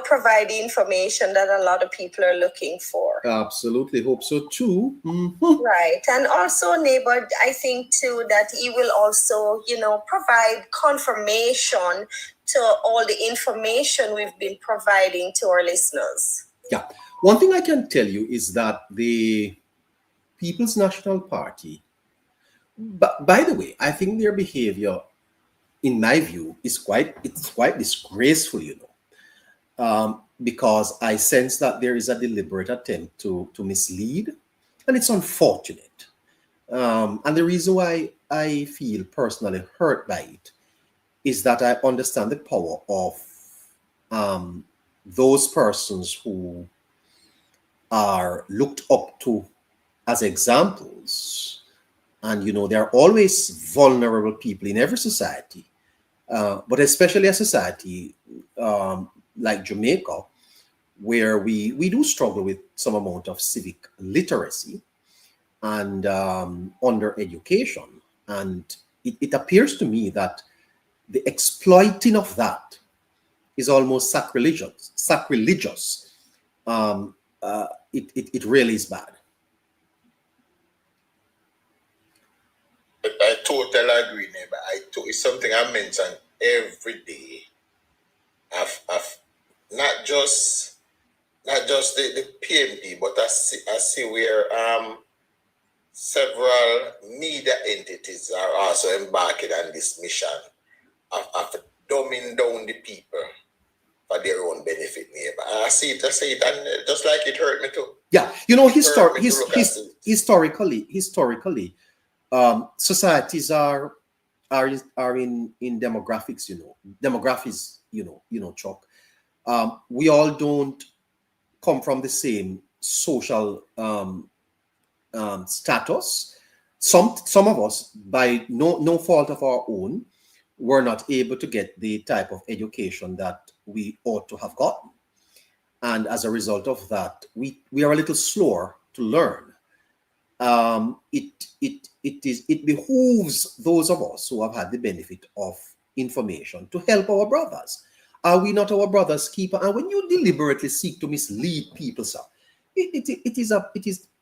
provide the information that a lot of people are looking for. Absolutely, hope so too. Right. And also, neighbor, I think too that he will also, provide confirmation to all the information we've been providing to our listeners. Yeah. One thing I can tell you is that the People's National Party, but by the way, I think their behavior, in my view, is quite disgraceful, because I sense that there is a deliberate attempt to mislead, and it's unfortunate. And the reason why I feel personally hurt by it is that I understand the power of those persons who are looked up to as examples. And, there are always vulnerable people in every society, but especially a society like Jamaica, where we do struggle with some amount of civic literacy and under education. And it appears to me that the exploiting of that is almost sacrilegious. It really is bad. I totally agree, neighbor. It's something I mention every day. I've not just the PMP, but I see where several media entities are also embarking on this mission of dumbing down the people for their own benefit, neighbor. I see it, and just like it hurt me too. Yeah, historically, societies are in demographics, demographics, Chuck. We all don't come from the same social status. Some of us, by no fault of our own, were not able to get the type of education that we ought to have gotten. And as a result of that, we are a little slower to learn. It behooves those of us who have had the benefit of information to help our brothers. Are we not our brother's keeper? And when you deliberately seek to mislead people, sir, it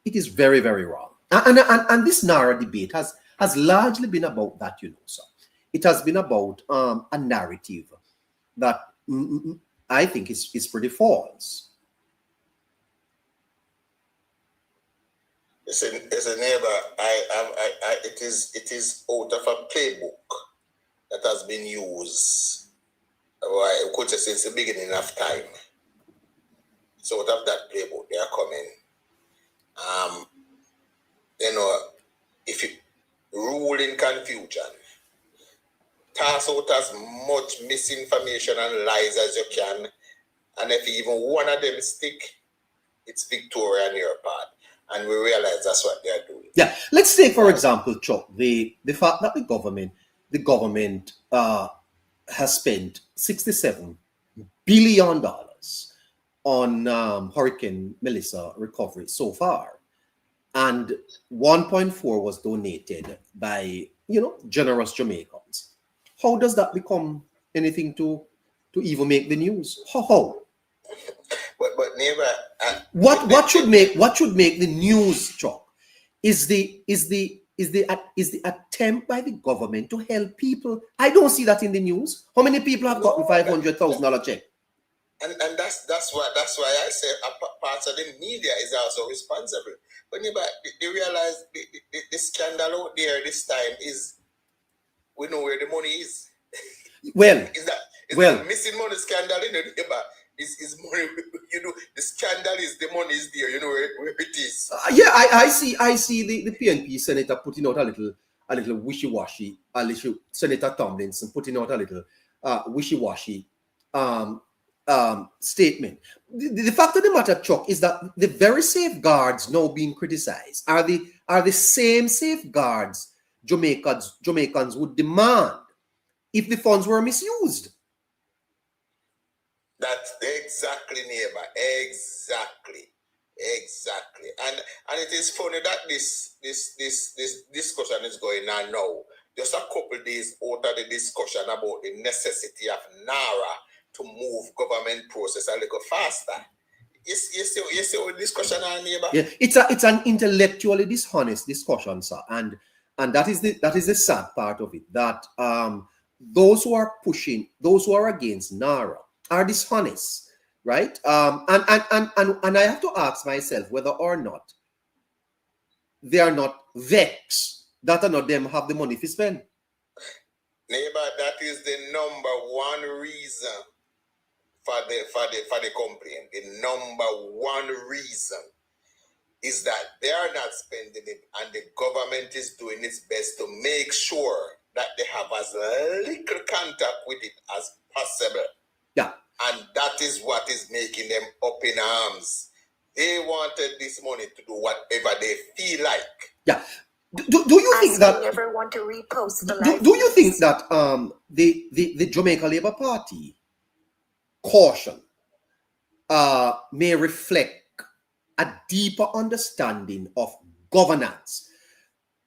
is very, very wrong. And this NaRRA debate has largely been about that, sir. It has been about a narrative that I think is pretty false. As a neighbor, it is out of a playbook that has been used, I could say, since the beginning of time. So out of that playbook, they are coming. If you rule in confusion, toss out as much misinformation and lies as you can, and if even one of them stick, it's victory on your part. And we realize that's what they're doing. Yeah, let's take, for example, Chuck, the fact that the government has spent $67 billion on Hurricane Melissa recovery so far, and 1.4 was donated by generous Jamaicans. How does that become anything to even make the news? How? But neighbor, what should make the news, Chuck, is the attempt by the government to help people. I don't see that in the news. How many people have gotten $500,000 check? And that's why I say parts of the media is also responsible. But neighbor, they realize the scandal out there this time is, we know where the money is. Well, the missing money scandal, neighbor. Is money, the scandal is the money is there, where it is. I see the PNP senator putting out a little wishy-washy, Senator Tomlinson putting out a little wishy-washy statement. The fact of the matter, Chuck, is that the very safeguards now being criticized are the same safeguards Jamaicans would demand if the funds were misused. That's exactly, neighbor. Exactly. And it is funny that this discussion is going on now. Just a couple days out of the discussion about the necessity of NaRRA to move government process a little faster. You see what discussion on, neighbor? Yeah, it's an intellectually dishonest discussion, sir, and that is the sad part of it. That those who are against NaRRA are dishonest, right? And I have to ask myself whether or not they are not vexed that none of them have the money to spend. Neighbor, that is the number one reason for the complaint. The number one reason is that they are not spending it, and the government is doing its best to make sure that they have as little contact with it as possible. Yeah. And that is what is making them up in arms. They wanted this money to do whatever they feel like. Yeah. Do you think that never want to repost the do you think that the Jamaica Labour Party caution may reflect a deeper understanding of governance?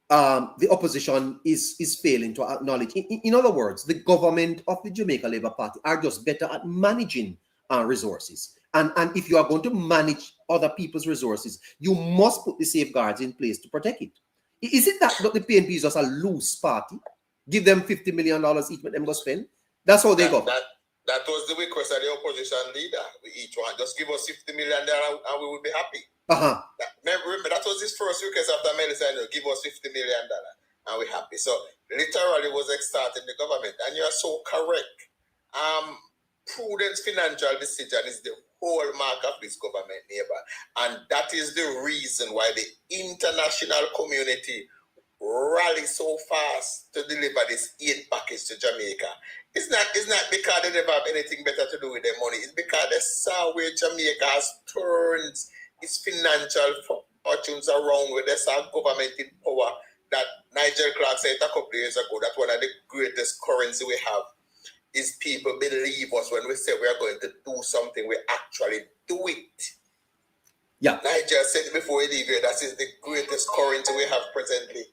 The opposition is failing to acknowledge. In other words, the government of the Jamaica Labour Party are just better at managing resources. And if you are going to manage other people's resources, you must put the safeguards in place to protect it. Is it that the PNP is just a loose party? Give them $50 million each, let them go spend. That's how they go. That was the request of the opposition leader. We each one just give us $50 million and we will be happy. Remember, that was his first request after Melly said, give us $50 million and we're happy. So literally was starting the government. And you are so correct. Prudent financial decision is the hallmark of this government, neighbor. And that is the reason why the international community rally so fast to deliver this aid package to Jamaica. It's not because they never have anything better to do with their money. It's because they saw where Jamaica has turned its financial fortunes around, where they saw government in power. That Nigel Clark said a couple of years ago that one of the greatest currency we have is people believe us when we say we are going to do something, we actually do it. Yeah. Nigel said it before he leave here, that is the greatest currency we have presently.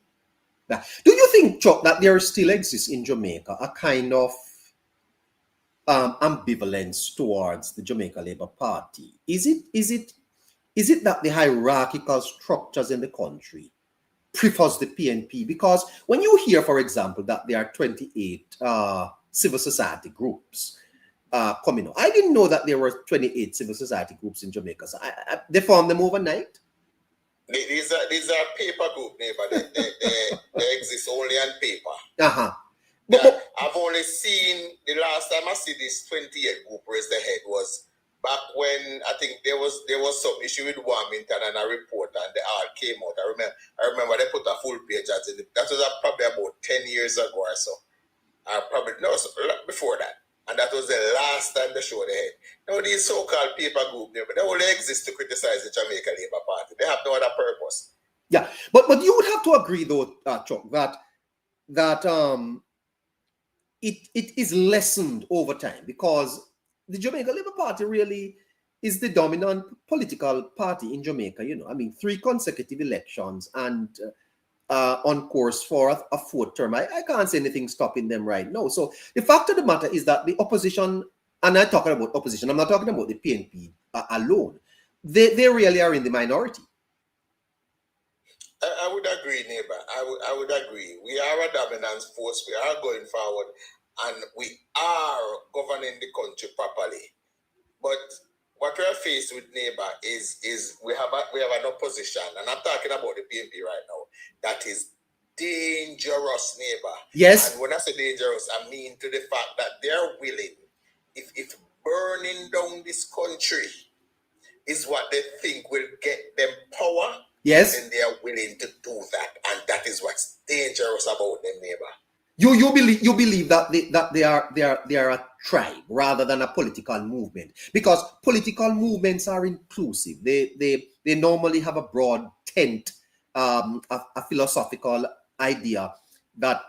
Yeah. Do you think, Chuck, that there still exists in Jamaica a kind of ambivalence towards the Jamaica Labour Party? Is it that the hierarchical structures in the country prefers the PNP? Because when you hear, for example, that there are 28 civil society groups coming out, I didn't know that there were 28 civil society groups in Jamaica. So they formed them overnight. These are paper group, neighbor. They exist only on paper. But I've only seen, the last time I see this 28 group raise the head was back when I think there was some issue with Wilmington and a report and they all came out. I remember they put a full page at it. That was probably about 10 years ago or so. Before that. And that was the last time they showed their head. Now these so-called paper group, they only exist to criticize the Jamaica Labour Party. They have no other purpose. Yeah, but you would have to agree though, Chuck, that it is lessened over time, because the Jamaica Labour Party really is the dominant political party in Jamaica. 3 consecutive elections and on course for a 4th term. I can't say anything stopping them right now. So the fact of the matter is that the opposition, and I'm talking about opposition, I'm not talking about the PNP alone, they really are in the minority. I would agree, neighbor. I would agree. We are a dominant force. We are going forward, and we are governing the country properly. But what we are faced with, neighbor, is we have an opposition, and I'm talking about the PNP right now, that is dangerous, neighbor. Yes. And when I say dangerous, I mean to the fact that they're willing, if burning down this country is what they think will get them power, yes, then they are willing to do that, and that is what's dangerous about them, neighbor. You believe that they are a tribe rather than a political movement, because political movements are inclusive. They normally have a broad tent, a philosophical idea that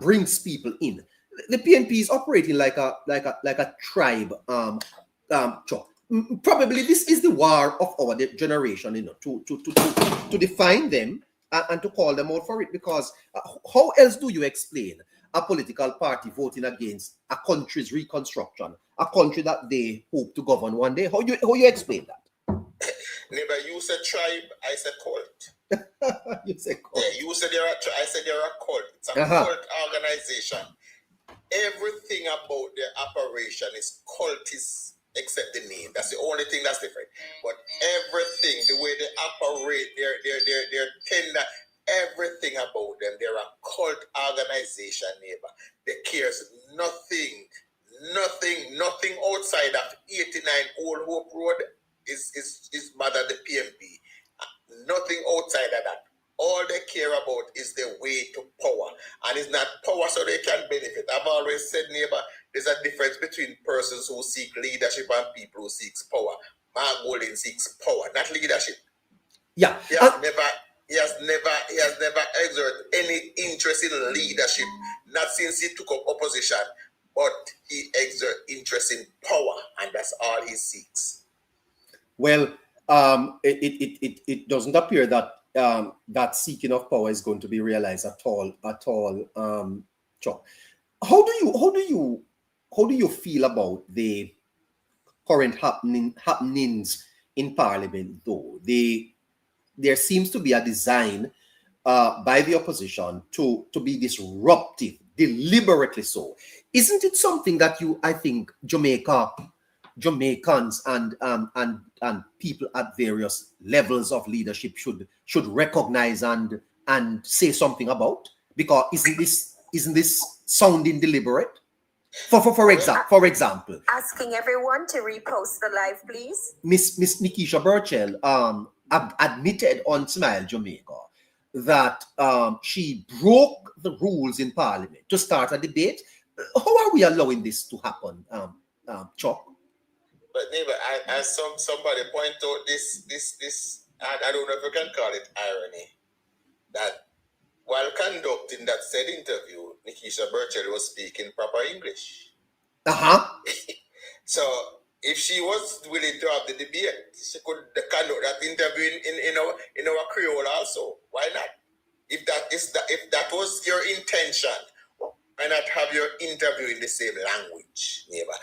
brings people in. The PNP is operating like a tribe. Probably this is the war of our generation, to define them and to call them out for it, because how else do you explain a political party voting against a country's reconstruction, a country that they hope to govern one day? How you explain that? Neighbor, you said tribe, I said cult. You say cult. Yeah, you said I said you're a cult. It's a cult organization. Everything about their operation is cultist except the name. That's the only thing that's different. But everything, the way they operate, their tender, everything about them, they're a cult organization, neighbor. They cares nothing outside of 89 Old Hope Road is mother the PMP. Nothing outside of that. All they care about is their way to power. And it's not power so they can benefit. I've always said, neighbor, there's a difference between persons who seek leadership and people who seek power. Mark Golding seeks power, not leadership. Yeah. He has never exerted any interest in leadership, not since he took up opposition, but he exerts interest in power, and that's all he seeks. Well, it doesn't appear that that seeking of power is going to be realized at all. Chuck, how do you feel about the current happenings in Parliament? Though there seems to be a design by the opposition to be disruptive, deliberately so. Isn't it something that I think Jamaicans and people at various levels of leadership should recognize and say something about? Because isn't this sounding deliberate? For example, Asking everyone to repost the live, please. Miss Nikisha Burchell admitted on Smile Jamaica that she broke the rules in Parliament to start a debate. How are we allowing this to happen, Chuck? But neighbor, as somebody point out this, I don't know if you can call it irony, that while conducting that said interview, Nikisha Burchell was speaking proper English. So if she was willing to have the debate, she could conduct that interview in our Creole also. Why not? If that was your intention, why not have your interview in the same language, neighbor?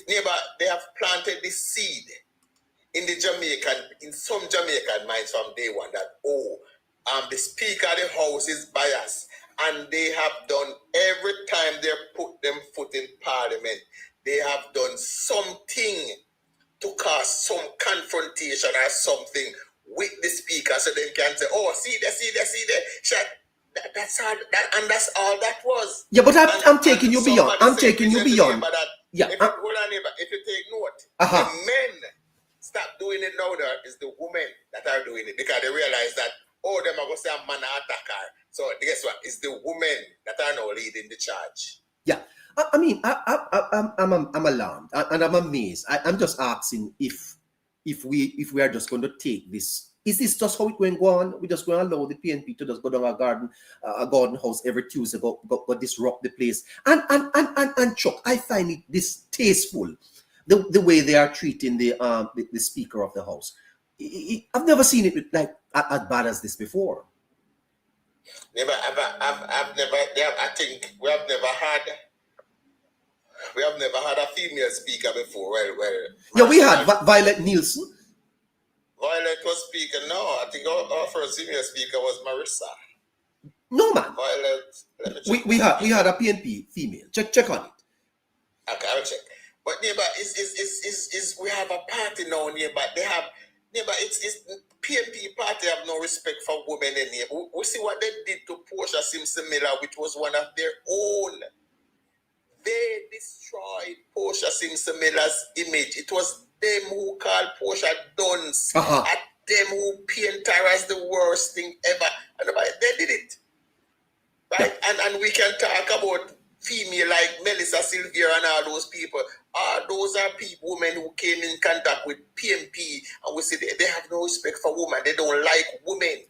Neighbor, they have planted the seed in some Jamaican minds from day one that the Speaker of the House is biased, and they have done every time they put them foot in Parliament, they have done something to cause some confrontation or something with the Speaker, so they can say, "Oh, see there." That's all that was. Yeah, but I'm taking you beyond. I'm taking you beyond. Yeah. Hold on, neighbor. If you take note, the men stop doing it now. There is the women that are doing it because they realize that them are going to say a man attacker. So guess what? It's the women that are now leading the charge. Yeah, I mean, I'm alarmed and I'm amazed. I'm just asking if we are just going to take this. Is this just how it's going to go on? We're just going to allow the PNP to just go down a garden house every Tuesday, go disrupt the place. And Chuck, I find it distasteful the way they are treating the Speaker of the House. I've never seen it like as bad as this before. I've never. I think we have never had a female speaker before. Well. Yeah, we had Violet Nielsen. Violet was speaker. No, I think our first female speaker was Marissa. No, man. Violet. We had a PNP female. Check on it. Okay, I'll check. But neighbor, is we have a party now, neighbor. It's PNP party have no respect for women in here. We see what they did to Portia Simpson-Miller, which was one of their own. They destroyed Portia Simpson-Miller's image. It was them who called Portia dunce. At them who paint her as the worst thing ever. And they did it. Right? Yeah. And we can talk about female like Melissa Sylvia and all those people. Those are women who came in contact with PNP, and we say they have no respect for women. They don't like women.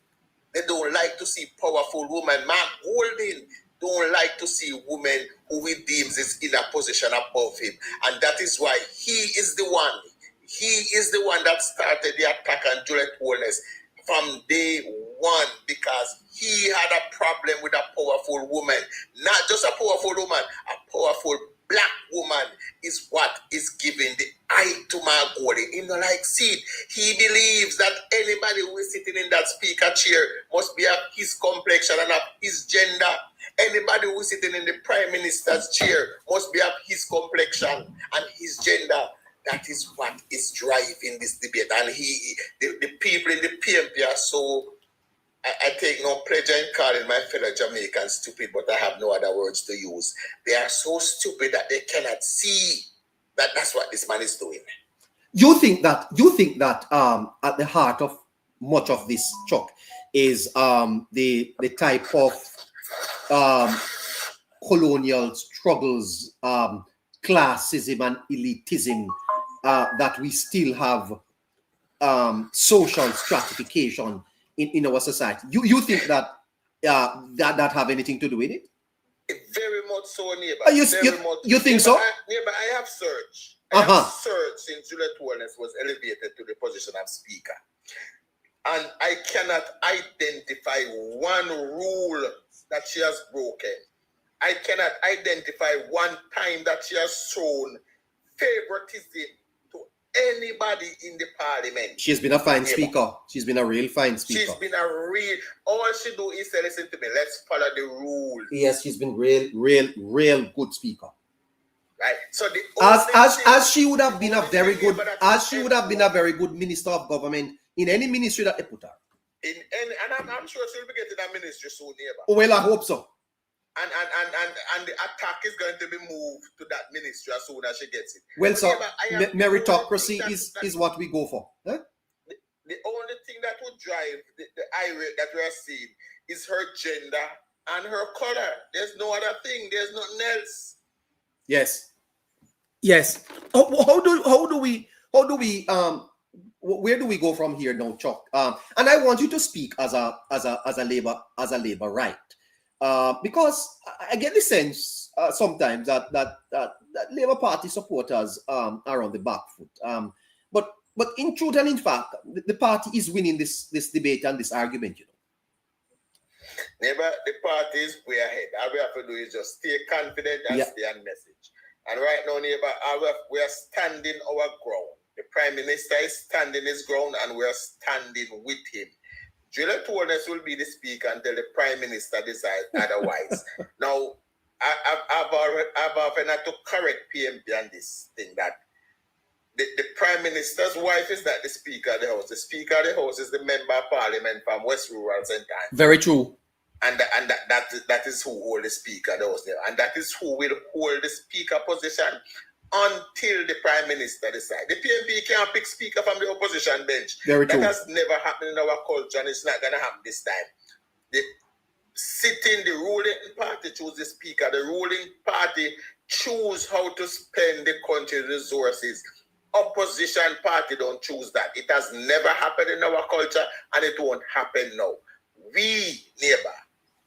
They don't like to see powerful women. Mark Golding don't like to see women who he deems is in a position above him. And that is why he is the one. He is the one that started the attack on Juliet Holness. from day one because he had a problem with a powerful woman. Not just a powerful woman, a powerful black woman is what is giving the eye to Margoli. He no like see it. He believes that anybody who is sitting in that speaker chair must be of his complexion and of his gender. Anybody who is sitting in the prime minister's chair must be of his complexion and his gender. That is what is driving this debate. And the people in the PMP are so, I take no pleasure in calling my fellow Jamaicans stupid, but I have no other words to use. They are so stupid that they cannot see that that's what this man is doing. You think that at the heart of much of this, Chuck, is the type of colonial struggles, classism and elitism that we still have, social stratification in our society. You think that that have anything to do with it? Very much so, neighbor. You think so? Neighbor, I have searched. I have searched since Juliet Wallace was elevated to the position of speaker. And I cannot identify one rule that she has broken. I cannot identify one time that she has shown favoritism to anybody in the parliament. She's been a fine speaker. She's been a real fine speaker. She's been a real, all she do is say, listen to me, let's follow the rules. Yes, she's been real good speaker. Right. So the as she would have been a very good, as she would have been a very good minister of government in any ministry that they put her. And I'm sure she'll be getting that ministry soon, neighbor. Well, I hope so. And the attack is going to be moved to that ministry as soon as she gets it. Well, so meritocracy is what we go for. Huh? The only thing that would drive the irate that we are seeing is her gender and her color. There's no other thing. There's nothing else. Yes. How do we where do we go from here now, Chuck? And I want you to speak as a labor right. Because I get the sense sometimes that Labour Party supporters are on the back foot. But in truth and in fact, the party is winning this debate and this argument, you know. Neighbor, the party is way ahead. All we have to do is just stay confident and stay on message. And right now, neighbor, we are standing our ground. The Prime Minister is standing his ground and we are standing with him. Juliet Wallace will be the speaker until the Prime Minister decides otherwise. Now, I've often had to correct PMP on this thing that the Prime Minister's wife is not the Speaker of the House. The Speaker of the House is the Member of Parliament from West Rural St. Anne. Very true. And that is who hold the Speaker of the House there. And that is who will hold the Speaker position until the Prime Minister decides. The PMP can't pick Speaker from the opposition bench. Very true. That has never happened in our culture and it's not going to happen this time. The ruling party choose the Speaker. The ruling party choose how to spend the country's resources. Opposition party don't choose that. It has never happened in our culture and it won't happen now. We, neighbor,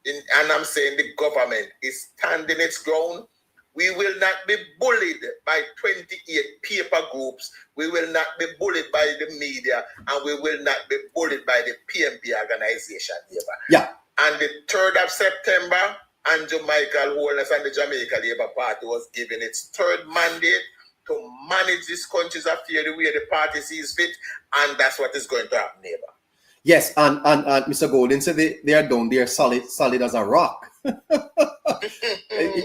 and I'm saying the government is standing its ground. We will not be bullied by 28 paper groups. We will not be bullied by the media, and we will not be bullied by the PMP organization. Yeah. And the 3rd of September, Andrew Michael Holness and the Jamaica Labour Party was given its 3rd mandate to manage this country's affairs the way the party sees fit, and that's what is going to happen, neighbor. Yes, and Mr. Golden said they are down there solid as a rock.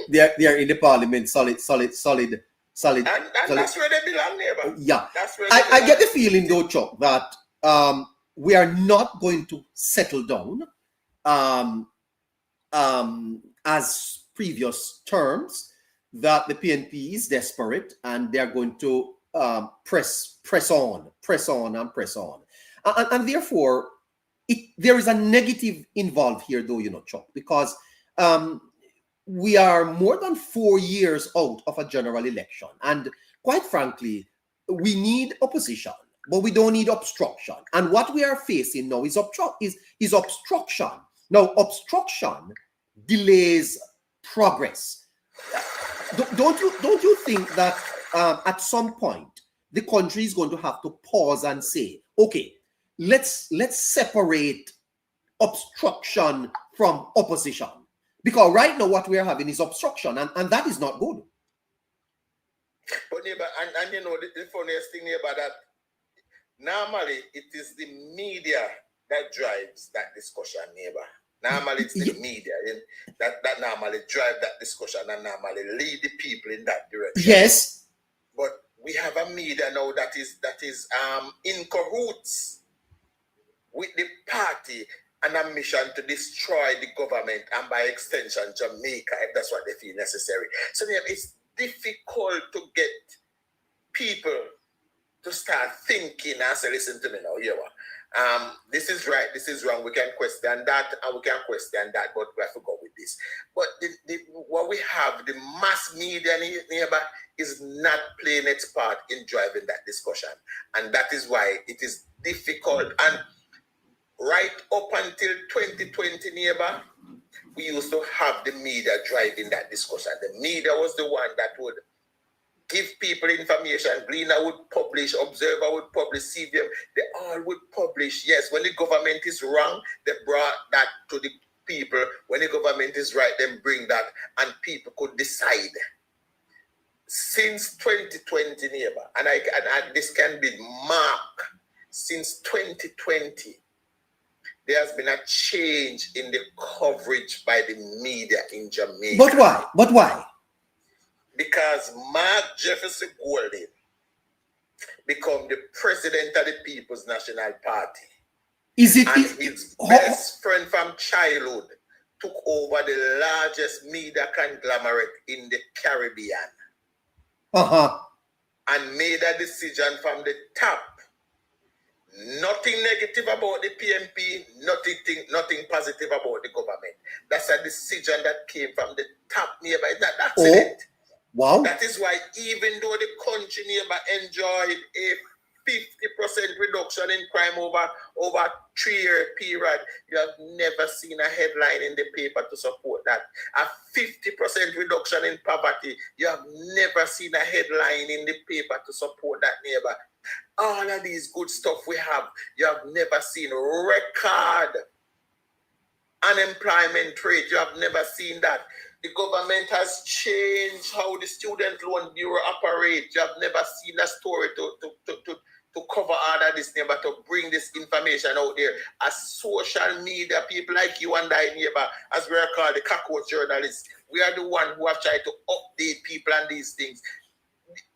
They are in the parliament solid. And that's where they belong, neighbor. Yeah. That's where I get the feeling though, Chuck, that we are not going to settle down as previous terms, that the PNP is desperate and they are going to press on. And therefore, there is a negative involved here, though, you know, Chuck, because we are more than 4 years out of a general election. And quite frankly, we need opposition, but we don't need obstruction. And what we are facing now is obstruction. Now, obstruction delays progress. Don't you think that at some point, the country is going to have to pause and say, okay, let's separate obstruction from opposition, because right now what we are having is obstruction, and that is not good. But neighbor, and you know the funniest thing neighbor, that normally it is the media that drives that discussion, neighbor. Normally it's the media that normally drive that discussion and normally lead the people in that direction. Yes. But we have a media now that is in cahoots with the party and a mission to destroy the government and by extension Jamaica, if that's what they feel necessary. So it's difficult to get people to start thinking and say, listen to me now, here. This is right, this is wrong. We can question that and we can question that, but we have to go with this. But what we have, the mass media neighbor, is not playing its part in driving that discussion. And that is why it is difficult. And right up until 2020, neighbor, we used to have the media driving that discussion. The media was the one that would give people information. Gleaner would publish, Observer would publish, CVM, they all would publish. Yes, when the government is wrong, they brought that to the people. When the government is right, then bring that, and people could decide. Since 2020, neighbor, and this can be marked, since 2020, there has been a change in the coverage by the media in Jamaica. But why? But why? Because Mark Jefferson Golding became the president of the People's National Party. Is it? And his best friend from childhood took over the largest media conglomerate in the Caribbean. And made a decision from the top. Nothing negative about the PNP, nothing positive about the government. That's a decision that came from the top nearby. That's it. Wow. That is why even though the country neighbor enjoyed a 50% reduction in crime over a 3-year period, you have never seen a headline in the paper to support that. A 50% reduction in poverty, you have never seen a headline in the paper to support that, neighbor. All of these good stuff we have, you have never seen record unemployment rate. You have never seen that. The government has changed how the Student Loan Bureau operates. You have never seen a story to cover all of this, neighbor, to bring this information out there. As social media people like you and I, neighbor, as we are called the cockroach journalists, we are the one who have tried to update people on these things.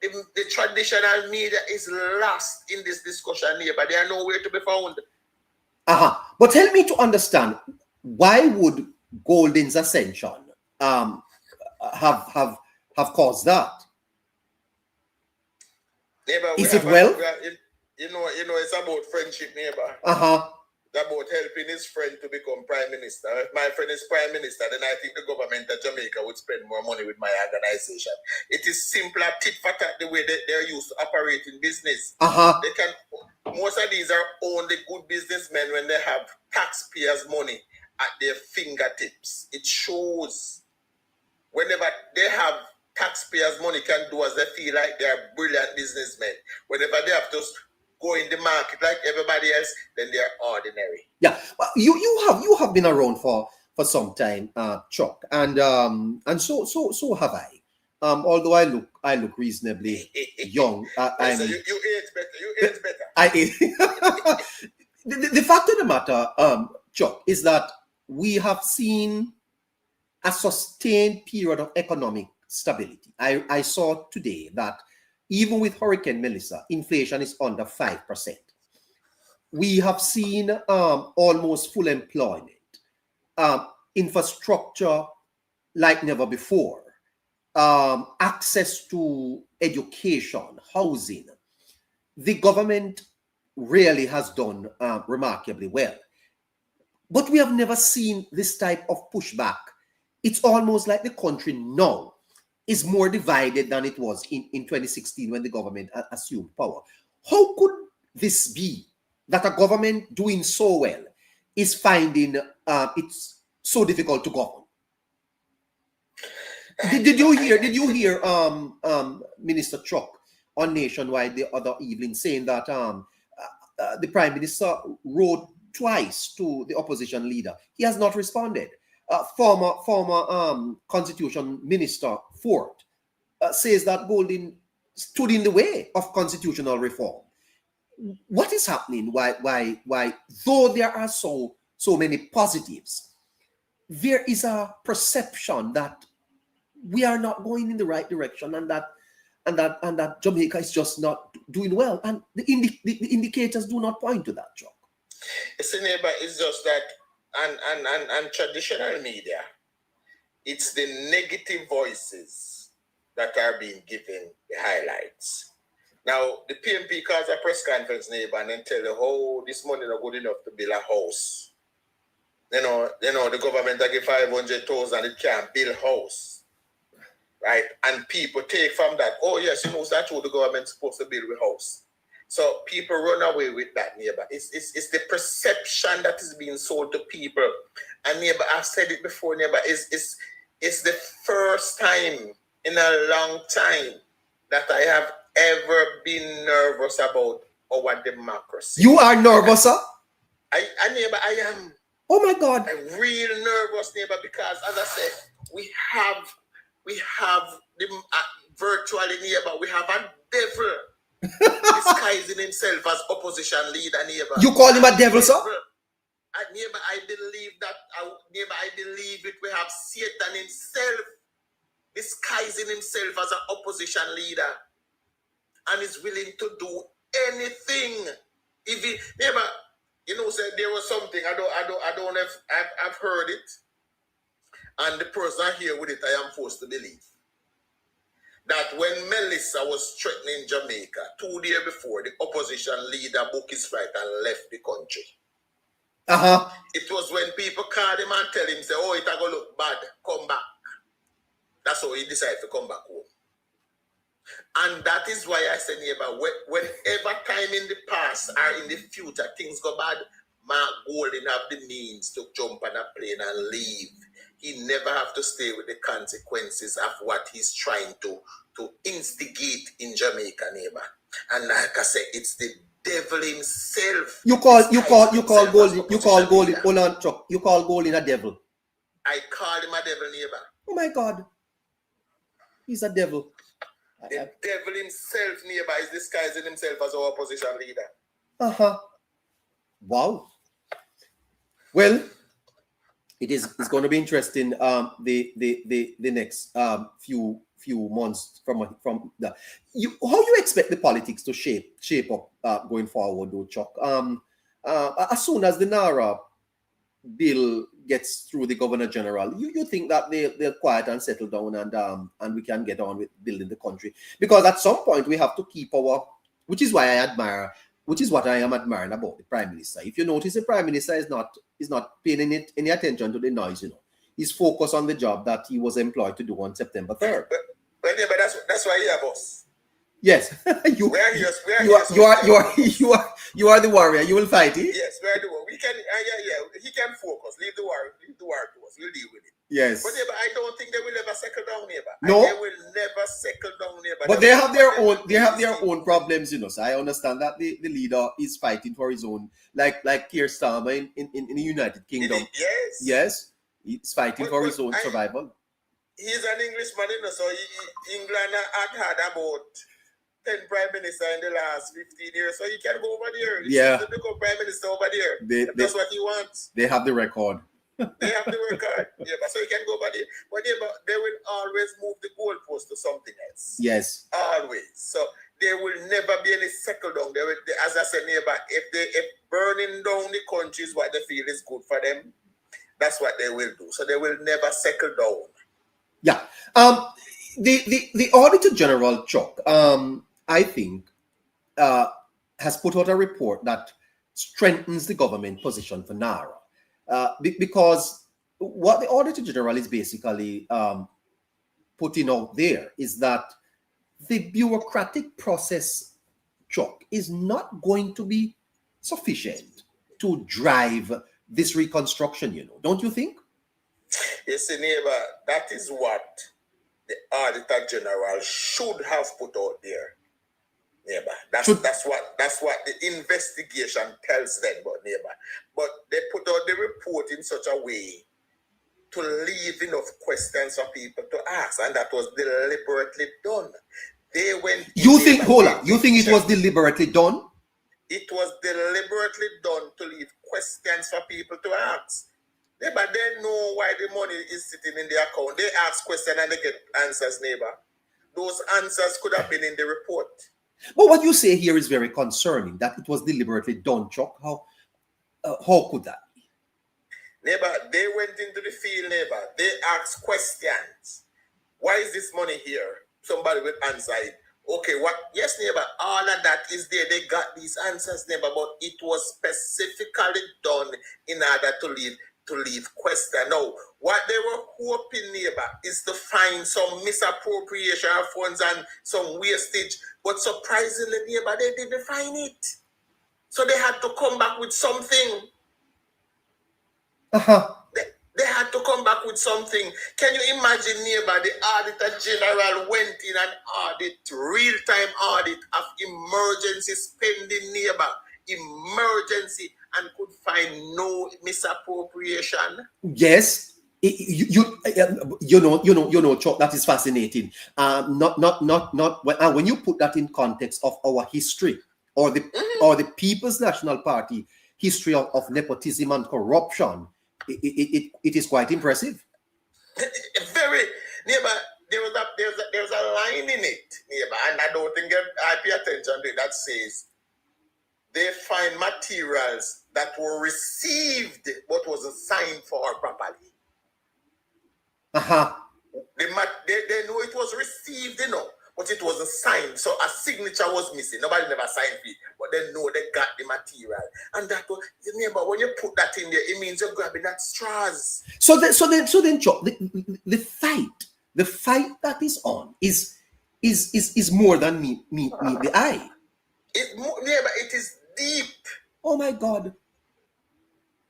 The traditional media is lost in this discussion, neighbor. They are nowhere to be found. But help me to understand, why would Golding's ascension have caused that? Neighbor, is it well? You know, it's about friendship, neighbor. It's about helping his friend to become prime minister. If my friend is prime minister, then I think the government of Jamaica would spend more money with my organization. It is simpler tit for tat the way they're used to operate in business. They can. Most of these are only good businessmen when they have taxpayers' money at their fingertips. It shows. Whenever they have taxpayers' money, can do as they feel like they are brilliant businessmen. Whenever they have to go in the market like everybody else, then they are ordinary. Yeah, well, you have been around for some time, Chuck, and so have I. Although I look reasonably young, you age better. The fact of the matter, Chuck, is that we have seen a sustained period of economic stability. I saw today that even with Hurricane Melissa, inflation is under 5%. We have seen almost full employment, infrastructure like never before, access to education, housing. The government really has done remarkably well. But we have never seen this type of pushback. It's almost like the country now is more divided than it was in 2016 when the government assumed power. How could this be that a government doing so well is finding it's so difficult to govern? Did you hear Minister Chuck on Nationwide the other evening saying that the Prime Minister wrote twice to the opposition leader. He has not responded. Former Constitution Minister Ford says that Golding stood in the way of constitutional reform. What is happening? Why? Though there are so many positives, there is a perception that we are not going in the right direction, and that Jamaica is just not doing well, and the indicators do not point to that, Chuck. Neighbor, it's just that, and traditional media, it's the negative voices that are being given the highlights. Now, the PMP calls a press conference, neighbor, and then tell you, oh, this money not good enough to build a house. You know, the government that give 500,000, it can't build a house. Right? And people take from that, oh, yes, that's true, the government's supposed to build a house. So people run away with that, neighbor. It's the perception that is being sold to people. And neighbor, I've said it before, neighbor, it's the first time in a long time that I have ever been nervous about our democracy. You are nervous, sir? Neighbor, I am. Oh my God. I'm real nervous, neighbor, because as I said, we have the virtually, neighbor, we have a devil disguising himself as opposition leader, neighbor. You call him a devil, sir? Neighbor, I believe that, neighbor, I believe it. We have Satan himself disguising himself as an opposition leader, and is willing to do anything. If he, neighbor, said there was something I don't know if I've heard it, and the person here with it, I am forced to believe that when Melissa was threatening Jamaica 2 days before, the opposition leader booked his flight and left the country. It was when people called him and tell him, say, oh, it's going to look bad, come back. That's how he decided to come back home. And that is why I said, neighbor, whenever time in the past or in the future things go bad, Mark Golding have the means to jump on a plane and leave. He never have to stay with the consequences of what he's trying to instigate in Jamaica, neighbor. And like I said, it's the devil himself. You call Golding. Hold on, Chuck. You call Golding a devil. I call him a devil, neighbor. Oh my God. He's a devil. The devil himself, neighbor, is disguising himself as our opposition leader. Wow. Well, it's going to be interesting. The next few months from that. How you expect the politics to shape up going forward, though, Chuck? As soon as the NaRRA bill gets through the Governor General, you think that they'll quiet and settle down and we can get on with building the country? Because at some point we have to keep which is what I am admiring about the Prime Minister. If you notice, the Prime Minister is not paying any attention to the noise, He's focused on the job that he was employed to do on September 3rd. But that's why you're a boss. Yes, you are the warrior. You will fight it. Yes, we are the one. We can. He can focus. Leave the war to us. We'll deal with it. Yes. But I don't think they will ever settle down, neighbor. No. They will never settle down, neighbor. But they have their own. They have their own problems, So I understand that the leader is fighting for his own, like Keir Starmer in the United Kingdom. Yes, he's fighting for his own survival. He's an Englishman, so England had about 10 prime minister in the last 15 years, so he can go over there. He to become prime minister over there. That's what he wants. They have the record. They have the record. So he can go over there. But they will always move the goalpost to something else. Yes. Always. So there will never be any settle down. As I said, neighbor, if burning down the country is what they feel is good for them, that's what they will do. So they will never settle down. Yeah. The Auditor General, Chuck, I think, has put out a report that strengthens the government position for NaRRA. Because what the Auditor General is basically putting out there is that the bureaucratic process, Chuck, is not going to be sufficient to drive this reconstruction, Don't you think? Yes, neighbor, that is what the Auditor General should have put out there. neighbor. That's what the investigation tells them, but neighbor. But they put out the report in such a way to leave enough questions for people to ask, and that was deliberately done. They went. You think it was deliberately done? It was deliberately done to leave questions for people to ask. Neighbor, they know why the money is sitting in the account. They ask questions and they get answers, neighbor. Those answers could have been in the report. But what you say here is very concerning, that it was deliberately done, Chuck. How could that be? Neighbor, they went into the field, neighbor. They asked questions. Why is this money here? Somebody will answer it. Okay, what? Yes, neighbor, all of that is there. They got these answers, neighbor, but it was specifically done in order to leave question. Now, what they were hoping, neighbor, is to find some misappropriation of funds and some wastage. But surprisingly, neighbor, they didn't find it. So they had to come back with something. They had to come back with something. Can you imagine, neighbor, the Auditor General went in and audit, real-time audit of emergency spending, neighbor, emergency, and could find no misappropriation? Yes. You know, Chuck, that is fascinating. When you put that in context of our history or the People's National Party history of nepotism and corruption, it is quite impressive. Very, neighbor. There's a line in it, neighbor, and I don't think I pay attention to it, that says they find materials that were received but wasn't signed for properly. They know it was received, but it wasn't signed. So a signature was missing. Nobody never signed it, but they know they got the material. And that was, neighbor, when you put that in there, it means you're grabbing at straws. So then, Chuck, the fight that is on is more than meet the eye. Neighbor, it is deep. Oh my God.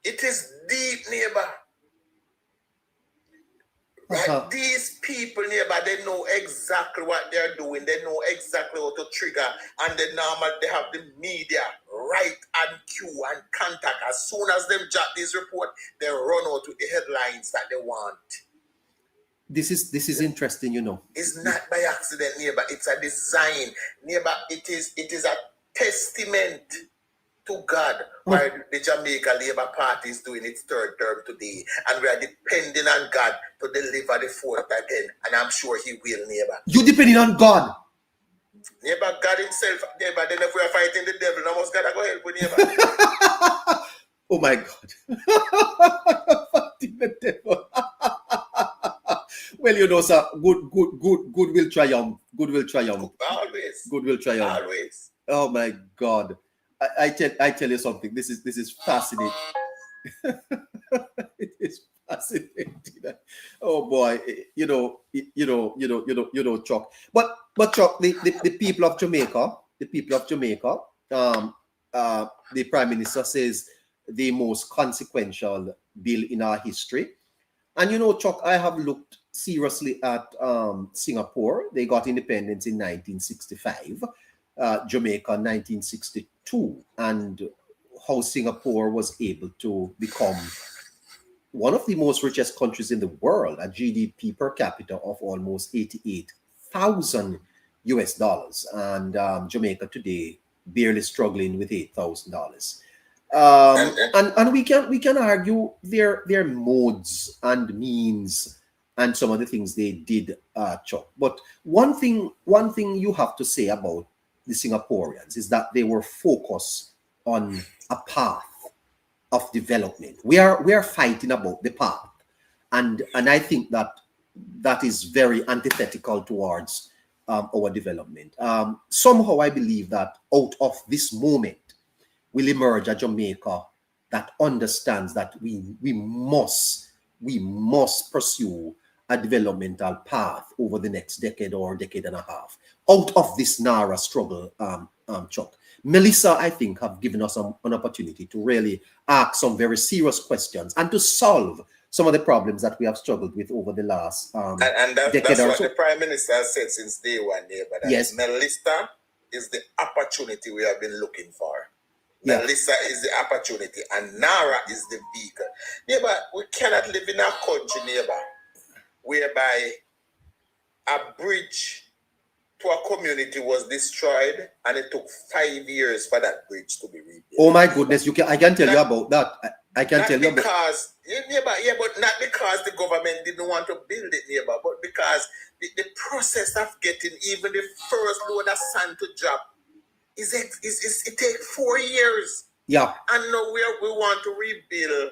It is deep, neighbor. Right? These people, neighbor, they know exactly what they're doing. They know exactly how to trigger. And they have the media right on cue and contact. As soon as them jot this report, they run out with the headlines that they want. This is interesting, It's not by accident, neighbor. It's a design. Neighbor, it is a testament to God why the Jamaica Labour Party is doing its third term today. And we are depending on God to deliver the fourth again. And I'm sure he will, neighbor. You depending on God? Neighbor, God himself, neighbor, then if we are fighting the devil, now must God go help with neighbor. Oh my God. Fighting the devil. Well, sir, good will triumph. Good will triumph. Always. Good will triumph. Always. Oh my God. I tell you something. This is fascinating. It is fascinating. Oh boy, Chuck. But Chuck, the people of Jamaica, the Prime Minister says the most consequential bill in our history. And Chuck, I have looked seriously at Singapore. They got independence in 1965. Jamaica 1962, and how Singapore was able to become one of the most richest countries in the world, a GDP per capita of almost $88,000 US, and Jamaica today barely struggling with $8,000. And we can argue their modes and means and some of the things they did, Chuck. But one thing you have to say about the Singaporeans is that they were focused on a path of development. We are fighting about the path, and I think that is very antithetical towards our development. Somehow I believe that out of this moment will emerge a Jamaica that understands that we must pursue a developmental path over the next decade or decade and a half out of this NaRRA struggle, Chuck. Melissa, I think, have given us an opportunity to really ask some very serious questions and to solve some of the problems that we have struggled with over the last and that's decade or what so. the Prime Minister has said since day one, but yes. Melissa is the opportunity we have been looking for. Yeah. Melissa is the opportunity, and NaRRA is the vehicle. Neighbor, we cannot live in a country, neighbor, whereby a bridge to a community was destroyed, and it took 5 years for that bridge to be rebuilt. Oh my goodness, I can tell you about that. I can tell you about because but not because the government didn't want to build it, neighbor, but because the process of getting even the first load of sand to drop it takes 4 years. Yeah. And now we want to rebuild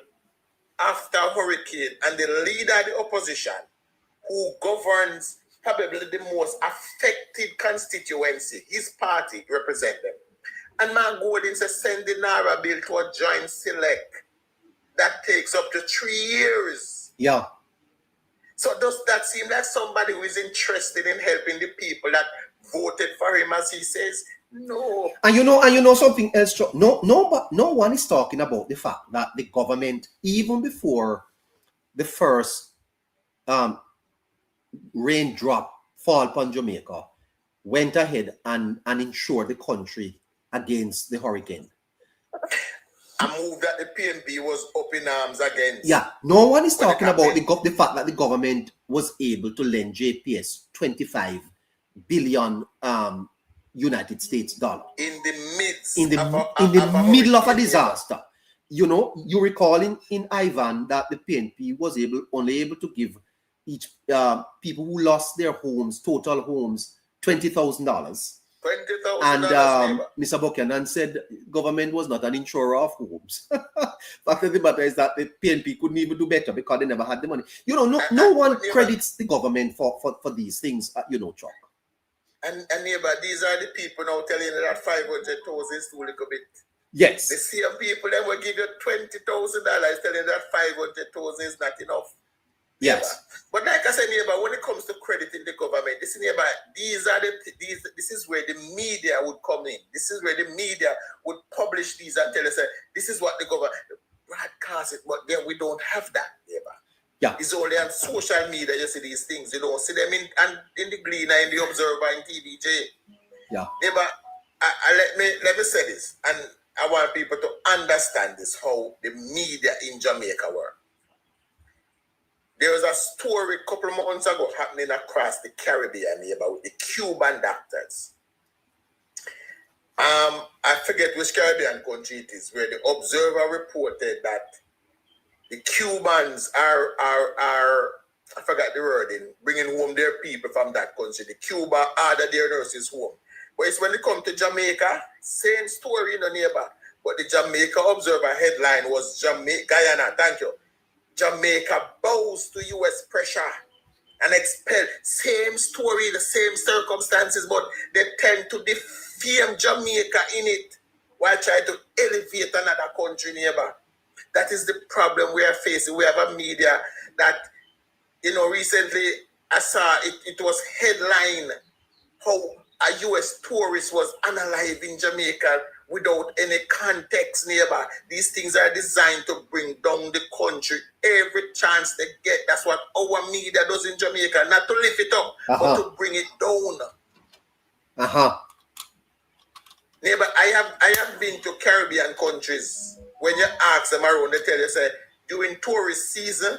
after hurricane, and the leader of the opposition, who governs probably the most affected constituency, his party represent them. And my Gordon says send the NaRRA bill to a joint select that takes up to 3 years. Yeah. So does that seem like somebody who is interested in helping the people that voted for him, as he says? No. And you know something else. No one is talking about the fact that the government, even before the first raindrop fall upon Jamaica, went ahead and insured the country against the hurricane. A move that the PNP was up in arms against. Yeah, no one is talking about the fact that the government was able to lend JPS 25 billion United States dollar in the midst in the middle of a disaster. You know, you recall in Ivan that the PNP was only able to give each people who lost their homes, total homes, $20,000. $20,000. And Mr. Buchanan said government was not an insurer of homes. Fact of the matter is that the PNP couldn't even do better because they never had the money. You know, no one credits the government for these things, Chuck. And neighbor, these are the people now telling you that 500,000 is too little bit. Yes. The same people that will give you $20,000 telling you that 500,000 is not enough. Yes. Neighbor. But like I said, neighbor, when it comes to crediting the government, this neighbor, this is where the media would come in. This is where the media would publish these and tell us that this is what the government broadcast it, but then we don't have that, neighbor. Yeah. It's only on social media you see these things. You don't see them in the Gleaner, in the Observer, in TVJ. Yeah. Neighbor, let me say this, and I want people to understand this, how the media in Jamaica work. There was a story a couple of months ago happening across the Caribbean, neighbor, with the Cuban doctors. I forget which Caribbean country it is, where the Observer reported that the Cubans are I forgot the wording, bringing home their people from that country. The Cuba ordered their nurses home. But it's when they come to Jamaica, same story, neighbor. But the Jamaica Observer headline was Guyana, thank you. Jamaica bows to U.S. pressure and expel. Same story, the same circumstances, but they tend to defame Jamaica in it while trying to elevate another country, neighbor. That is the problem we are facing. We have a media that, recently I saw it was headline how a U.S. tourist was unalive in Jamaica without any context, neighbor. These things are designed to bring down the country every chance they get. That's what our media does in Jamaica, not to lift it up, but to bring it down. Neighbor, I have been to Caribbean countries. When you ask them around, they tell you, say, during tourist season,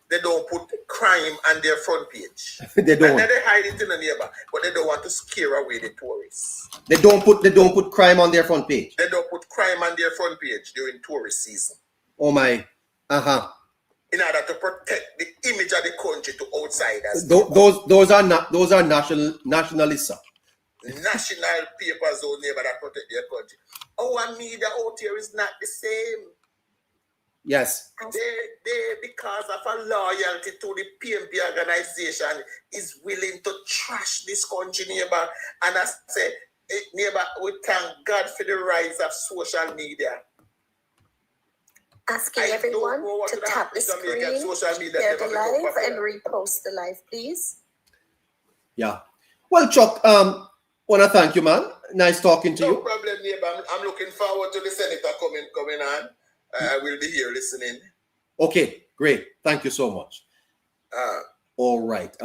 they don't put crime on their front page. They don't. And then they hide it in the neighbor, but they don't want to scare away the tourists. They don't put crime on their front page. They don't put crime on their front page during tourist season. Oh my. In order to protect the image of the country to outsiders. Those are nationalists. National papers, own neighbor, that protect their country. Our media out here is not the same. Yes. They because of a loyalty to the PNP organization, is willing to trash this country, neighbor. And I say, neighbor, we thank God for the rise of social media. Asking everyone to tap the screen, share the live, and repost the live, please. Yeah. Well, Chuck, want to thank you, man. Nice talking to you. No problem, neighbor. I'm looking forward to the senator coming on. I will be here listening. Okay, great. Thank you so much. All right.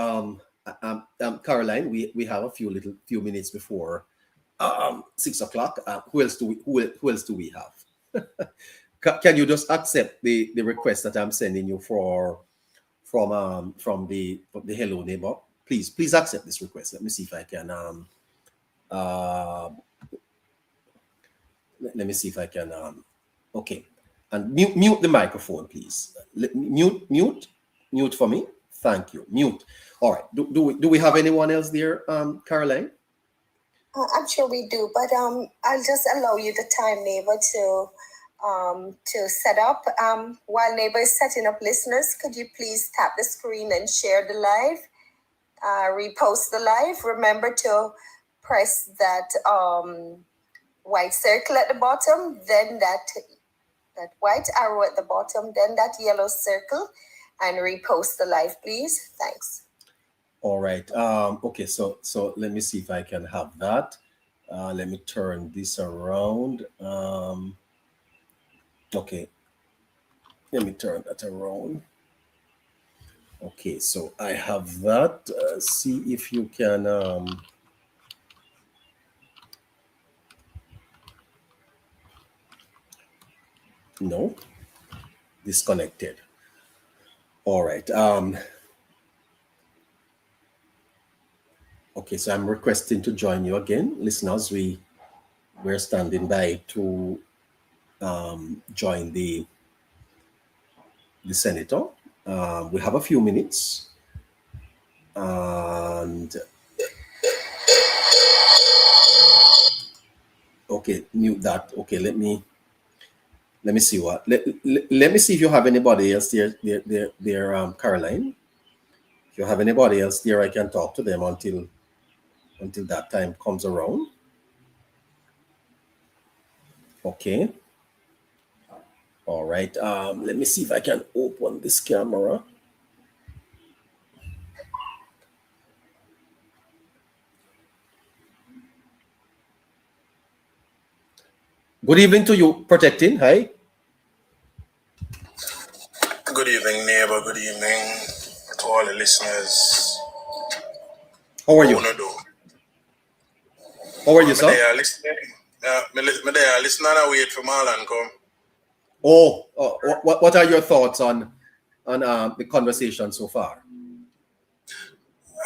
Caroline, we have a few minutes before 6 o'clock. Who else do we have? Can you just accept the request that I'm sending you from the Hello Neighbor? Please accept this request. Let me see if I can let me see if I can okay, and mute the microphone, please. Mute for me. Thank you. Mute. All right. Do we have anyone else there, Caroline? I'm sure we do, but I'll just allow you the time, Neighbor, to set up. While Neighbor is setting up, listeners, could you please tap the screen and share the live, repost the live. Remember to press that white circle at the bottom, then that white arrow at the bottom, then that yellow circle, and repost the live, please. Thanks. All right. Okay. So let me see if I can have that. Let me turn this around. Okay. Let me turn that around. Okay. So I have that. See if you can. No. Disconnected. All right. Okay, so I'm requesting to join you again, listeners. We're standing by to join the senator. We have a few minutes, and okay, mute that. Okay, let me see what let me see if you have anybody else there, Caroline. If you have anybody else there, I can talk to them until that time comes around. Okay. All right. Let me see if I can open this camera. Good evening to you, Protecting. Hi. Good evening, Neighbor. Good evening to all the listeners. How are you? How are you, sir? They are listening. They are listening and wait for Marlon come. Oh, what are your thoughts on the conversation so far?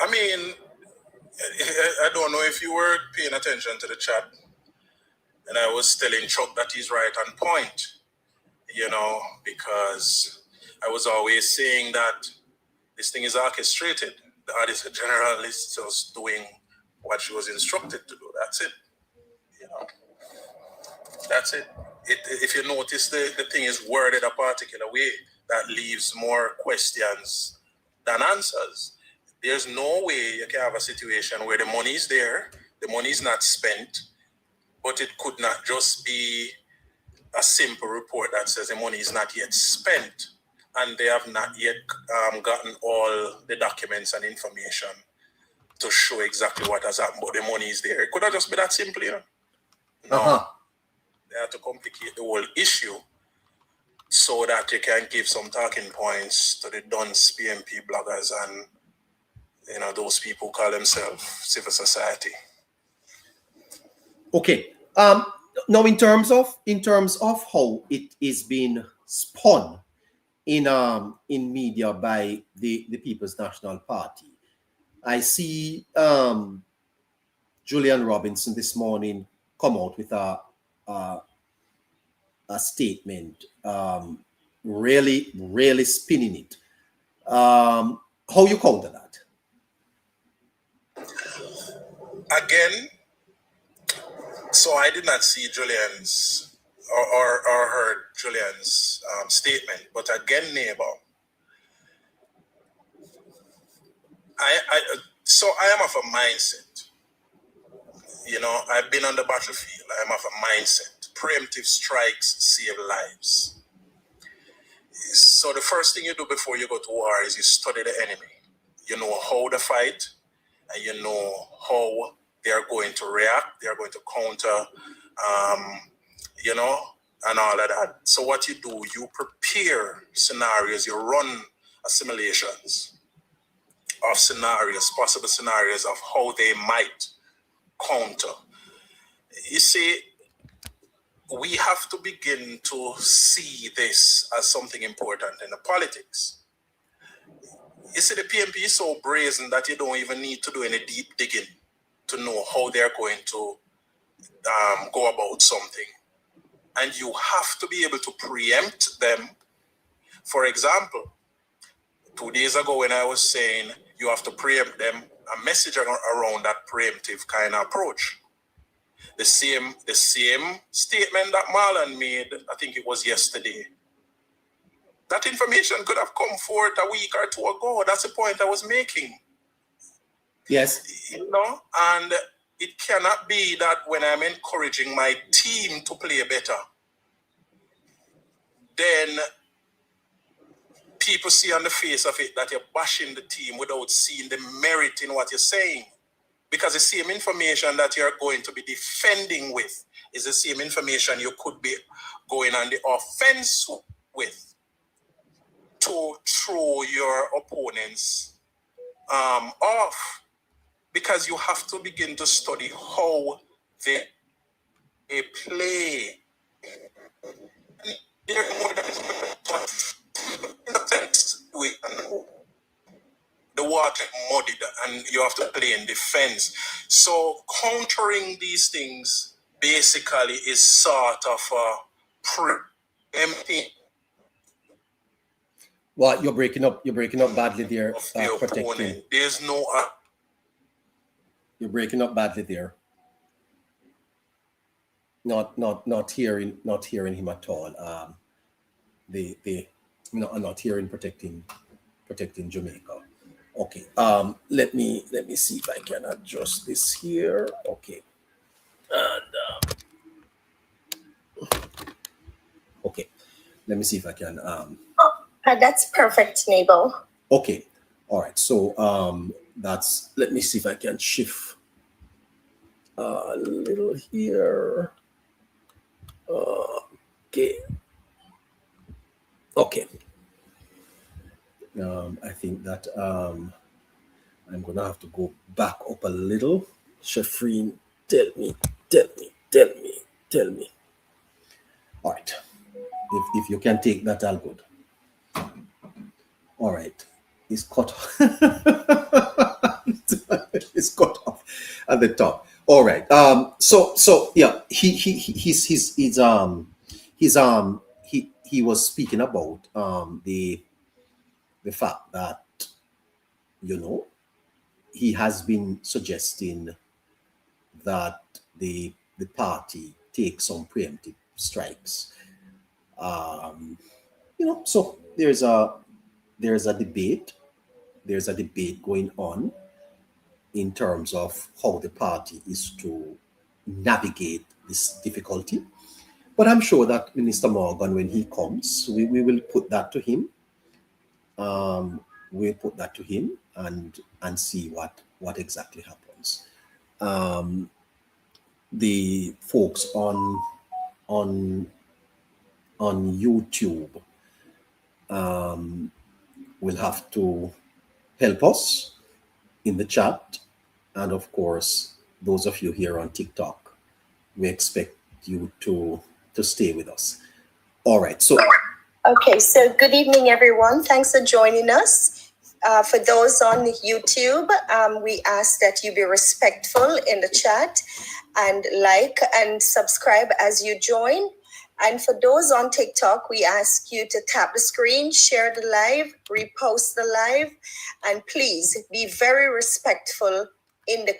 I mean, I don't know if you were paying attention to the chat, and I was telling Chuck that he's right on point, because I was always saying that this thing is orchestrated. The Auditor General is just doing what she was instructed to do. That's it. That's it. If you notice, the thing is worded a particular way that leaves more questions than answers. There's no way you can have a situation where the money is there, the money is not spent, but it could not just be a simple report that says the money is not yet spent and they have not yet gotten all the documents and information to show exactly what has happened, but the money is there. It could have just been that simple, No. They have to complicate the whole issue so that you can give some talking points to the Dunce PMP bloggers and those people who call themselves civil society. Okay. Now in terms of how it is being spun in media by the People's National Party, I see Julian Robinson this morning come out with a statement, really spinning it. How you counter that? Again, so I did not see Julian's or heard Julian's statement, but again, Neighbor, I am of a mindset. I've been on the battlefield. I am of a mindset. Preemptive strikes save lives. So the first thing you do before you go to war is you study the enemy. You know how to fight, and you know how they are going to react. They are going to counter, and all of that. So what you do, you prepare scenarios. You run simulations of scenarios, possible scenarios of how they might counter. You see, we have to begin to see this as something important in the politics. You see, the PMP is so brazen that you don't even need to do any deep digging to know how they're going to go about something. And you have to be able to preempt them. For example, 2 days ago when I was saying you have to preempt them, a message around that preemptive kind of approach. The same statement that Marlon made, I think it was yesterday. That information could have come forth a week or two ago. That's the point I was making. Yes. You know, and it cannot be that when I'm encouraging my team to play better, then people see on the face of it that you're bashing the team without seeing the merit in what you're saying. Because the same information that you're going to be defending with is the same information you could be going on the offense with to throw your opponents off. Because you have to begin to study how they play. They're more than the water muddied and you have to play in defense. So countering these things basically is sort of a preempting. Well, you're breaking up badly there, of the protecting. Opponent. There's no You're breaking up badly there. Not hearing him at all. I'm not hearing protecting Jamaica. Okay. Let me see if I can adjust this here. Okay. And okay. Let me see if I can That's perfect, Neighbor. okay. All right. So let me see if I can shift a little here. Okay. Okay. I think that I'm gonna have to go back up a little. Shafreen, tell me. All right. If you can take that, all good. All right. It's cut off. It's cut off at the top. All right. So yeah, he was speaking about the fact that he has been suggesting that the party take some preemptive strikes. So there's a debate. There's a debate going on in terms of how the party is to navigate this difficulty. But I'm sure that Minister Morgan, when he comes, we will put that to him. We'll put that to him and see what exactly happens. The folks on YouTube will have to help us in the chat, and of course, those of you here on TikTok, we expect you to stay with us. All right. So. Okay, so good evening, everyone. Thanks for joining us. For those on YouTube, we ask that you be respectful in the chat and like and subscribe as you join. And for those on TikTok, we ask you to tap the screen, share the live, repost the live, and please be very respectful in the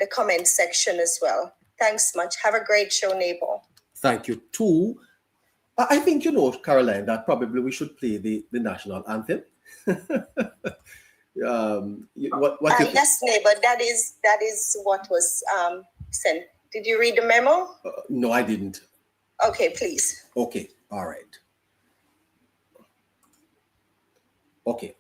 comment section as well. Thanks much. Have a great show, Neighbor. Thank you too. I think Caroline, that probably we should play the national anthem. Yes, Neighbor. That is what was sent. Did you read the memo? No, I didn't. Okay, please. Okay. All right. Okay.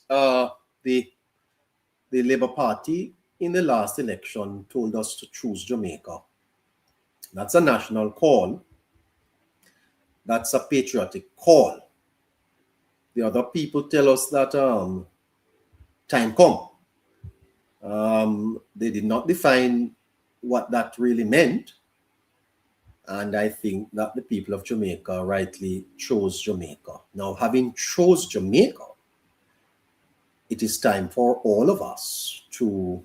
the Labour Party in the last election told us to choose Jamaica. That's a national call. That's a patriotic call. The other people tell us that time come. They did not define what that really meant. And I think that the people of Jamaica rightly chose Jamaica. Now, having chose Jamaica, it is time for all of us to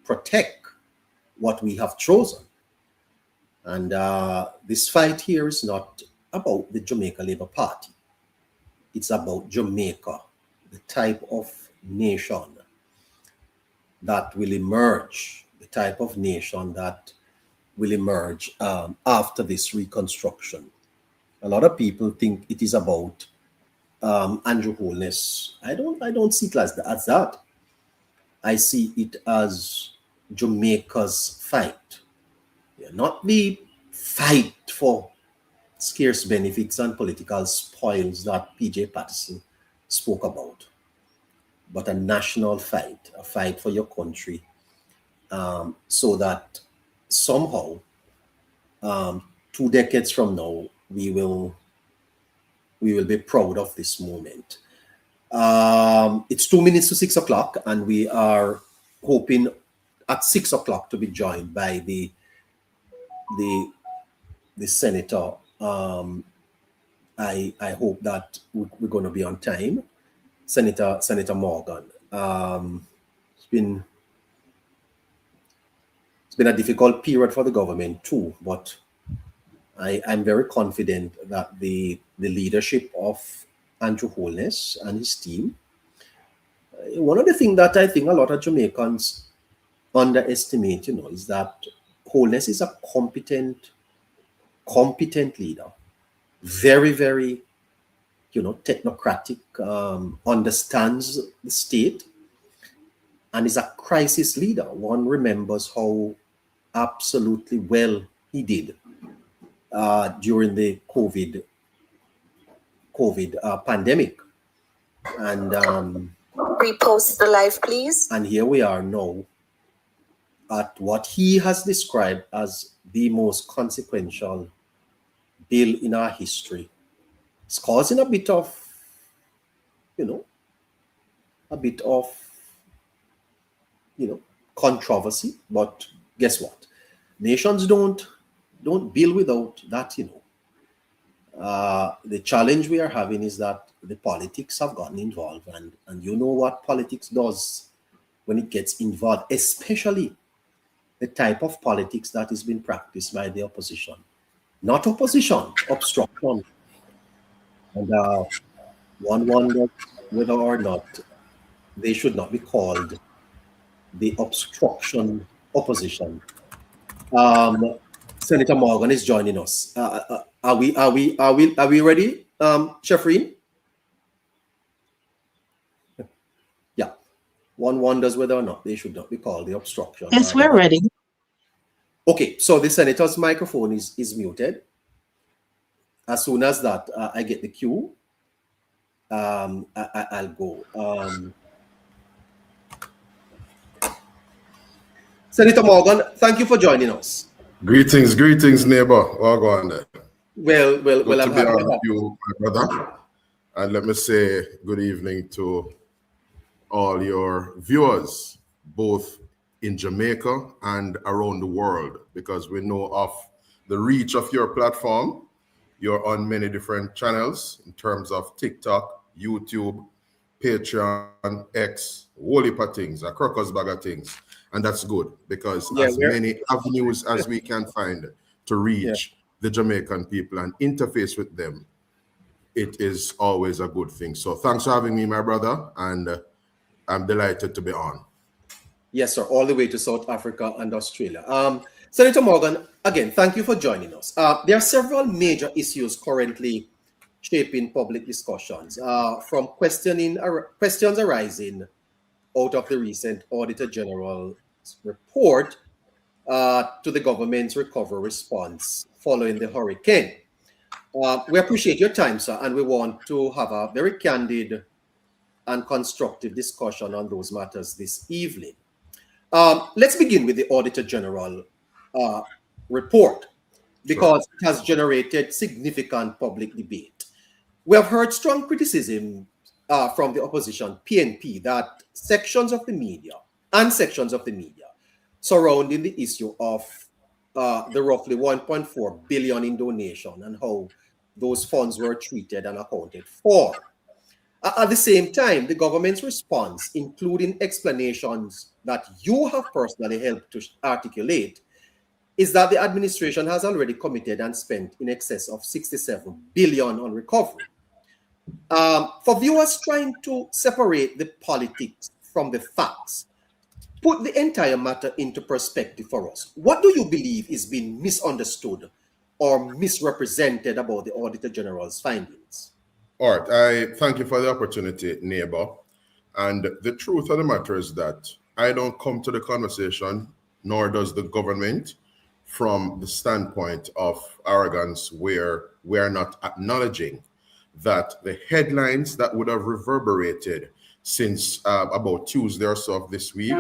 protect what we have chosen. And this fight here is not about the Jamaica Labour Party. It's about Jamaica, the type of nation that will emerge, the type of nation that will emerge after this reconstruction. A lot of people think it is about Andrew Holness. I don't see it as that. I see it as Jamaica's fight. Yeah, not the fight for scarce benefits and political spoils that PJ Patterson spoke about, but a national fight, a fight for your country, so that somehow 2 decades from now we will be proud of this moment. It's 2 minutes to 6 o'clock, and we are hoping at 6 o'clock to be joined by the senator. I hope that we're going to be on time. Senator Morgan. It's been a difficult period for the government too, but I'm very confident that the leadership of Andrew Holness and his team, one of the things that I think a lot of Jamaicans underestimate, is that Holness is a competent leader, very, very, technocratic, understands the state, and is a crisis leader. One remembers how absolutely well he did during the COVID pandemic. And repost the live, please. And here we are now at what he has described as the most consequential bill in our history. It's causing a bit of controversy, but guess what? Nations don't build without that, The challenge we are having is that the politics have gotten involved, and you know what politics does when it gets involved, especially the type of politics that is being practiced by the opposition. Not opposition, obstruction. And one wonders whether or not they should not be called the obstruction opposition. Senator Morgan is joining us. Are we ready, Sheffreen? Yeah. One wonders whether or not they should not be called the obstruction. Yes, we're ready. Okay, so the senator's microphone is muted. As soon as that I get the cue, I'll go. Senator Morgan, thank you for joining us. Greetings, neighbor. Well, go on there. Well, good I'm to be happy. on with you, my brother. And let me say good evening to all your viewers, both in Jamaica and around the world, because we know of the reach of your platform. You're on many different channels in terms of TikTok, YouTube, Patreon, X, whole heap of things, a crocus bag of things. And that's good, because as many avenues as we can find to reach the Jamaican people and interface with them, it is always a good thing. So thanks for having me, my brother, and I'm delighted to be on. Yes, sir, all the way to South Africa and Australia. Senator Morgan, again, thank you for joining us. There are several major issues currently shaping public discussions, from questions arising out of the recent Auditor General's report to the government's recovery response following the hurricane. We appreciate your time, sir, and we want to have a very candid and constructive discussion on those matters this evening. Let's begin with the Auditor General report, because it has generated significant public debate. We have heard strong criticism from the opposition, PNP, that sections of the media surrounding the issue of the roughly 1.4 billion in donation and how those funds were treated and accounted for. At the same time, the government's response, including explanations that you have personally helped to articulate, is that the administration has already committed and spent in excess of 67 billion on recovery. For viewers trying to separate the politics from the facts, put the entire matter into perspective for us. What do you believe is being misunderstood or misrepresented about the Auditor General's findings? All right, I thank you for the opportunity, neighbor. And the truth of the matter is that I don't come to the conversation, nor does the government, from the standpoint of arrogance, where we are not acknowledging that the headlines that would have reverberated since about Tuesday or so of this week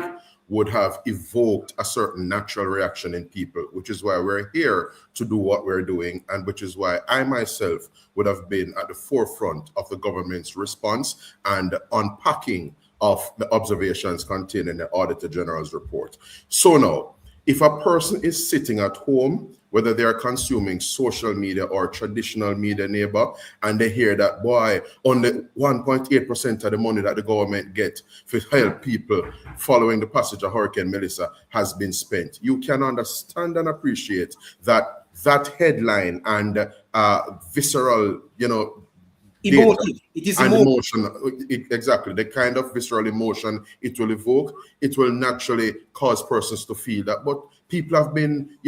would have evoked a certain natural reaction in people, which is why we're here to do what we're doing, and which is why I myself would have been at the forefront of the government's response and unpacking of the observations contained in the Auditor General's report. So now, if a person is sitting at home, whether they are consuming social media or traditional media, neighbor, and they hear that, boy, only 1.8% of the money that the government get to help people following the passage of Hurricane Melissa has been spent, you can understand and appreciate that that headline and visceral, Emotive. It is emotion. Exactly. The kind of visceral emotion it will evoke, it will naturally cause persons to feel that. But people have been,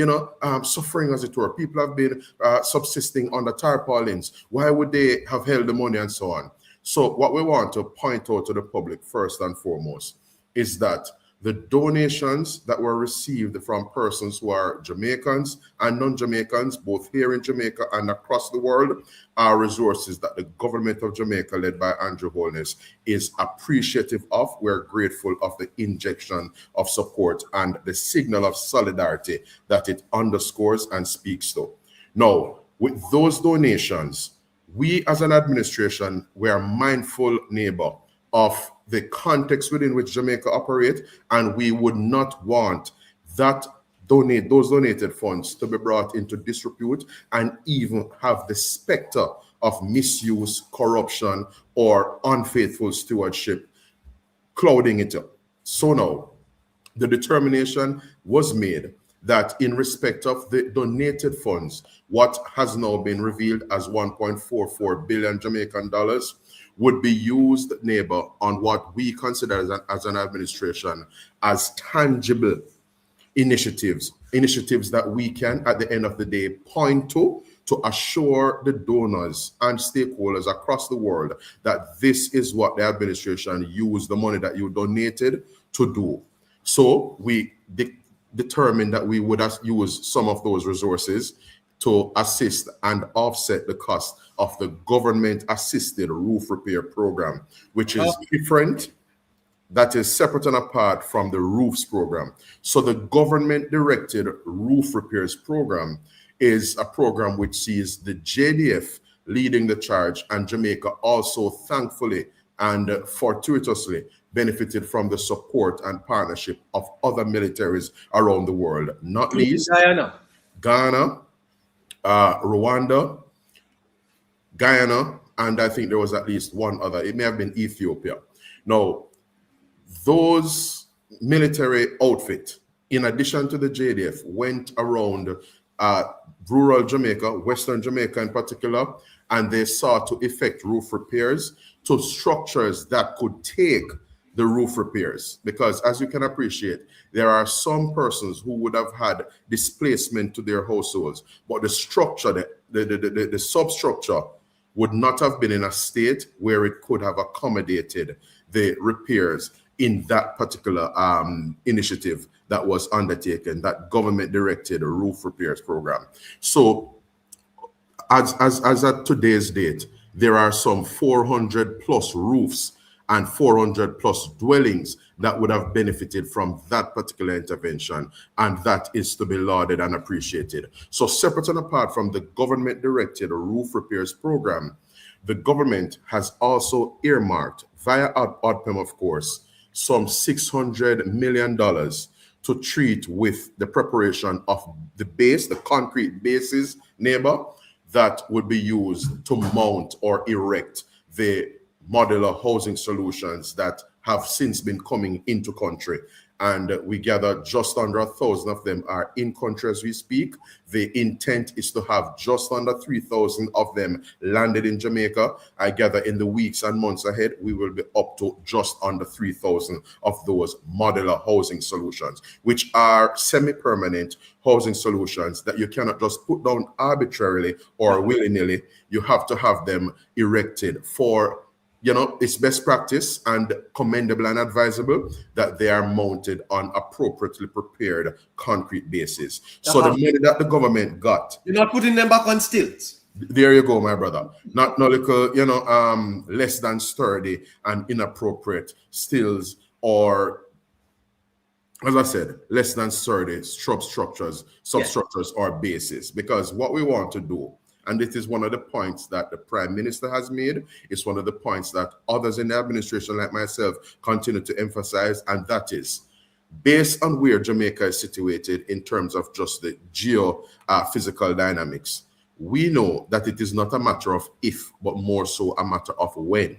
suffering, as it were. People have been subsisting on the tarpaulins. Why would they have held the money and so on? So what we want to point out to the public first and foremost is that the donations that were received from persons who are Jamaicans and non-Jamaicans, both here in Jamaica and across the world, are resources that the government of Jamaica, led by Andrew Holness, is appreciative of. We're grateful of the injection of support and the signal of solidarity that it underscores and speaks to. Now, with those donations, we as an administration, we are mindful, neighbor, of the context within which Jamaica operate, and we would not want those donated funds to be brought into disrepute and even have the specter of misuse, corruption, or unfaithful stewardship clouding it up. So now, the determination was made that in respect of the donated funds, what has now been revealed as 1.44 billion Jamaican dollars would be used, neighbor, on what we consider as an administration as tangible initiatives that we can, at the end of the day, point to assure the donors and stakeholders across the world that this is what the administration used the money that you donated to do. So we determined that we would use some of those resources to assist and offset the cost of the government-assisted roof repair program, which is different, that is separate and apart from the roofs program. So the government-directed roof repairs program is a program which sees the JDF leading the charge, and Jamaica also thankfully and fortuitously benefited from the support and partnership of other militaries around the world, not least Ghana, Rwanda, Guyana, and I think there was at least one other. It may have been Ethiopia. Now, those military outfit, in addition to the JDF, went around rural Jamaica, Western Jamaica in particular, and they sought to effect roof repairs to structures that could take the roof repairs. Because as you can appreciate, there are some persons who would have had displacement to their households, but the structure, the substructure would not have been in a state where it could have accommodated the repairs in that particular initiative that was undertaken, that government-directed roof repairs program. So as at today's date, there are some 400 plus roofs and 400 plus dwellings that would have benefited from that particular intervention, and that is to be lauded and appreciated. So separate and apart from the government-directed roof repairs program, the government has also earmarked, via ODPEM of course, some $600 million to treat with the preparation of the base, the concrete bases, neighbor, that would be used to mount or erect the modular housing solutions that have since been coming into country. And we gather just under 1,000 of them are in country as we speak. The intent is to have just under 3,000 of them landed in Jamaica. I gather in the weeks and months ahead, we will be up to just under 3,000 of those modular housing solutions, which are semi-permanent housing solutions that you cannot just put down arbitrarily or willy-nilly. You have to have them erected for, you know, it's best practice and commendable and advisable that they are mounted on appropriately prepared concrete bases. So the money that the government got, you're not putting them back on stilts. there you go, my brother. Not no little, you know, less than sturdy and inappropriate stills, or, as I said, less than sturdy substructures or bases. Because what we want to do, and it is one of the points that the Prime Minister has made, it's one of the points that others in the administration like myself continue to emphasize, and that is, based on where Jamaica is situated in terms of just the physical dynamics, we know that it is not a matter of if, but more so a matter of when.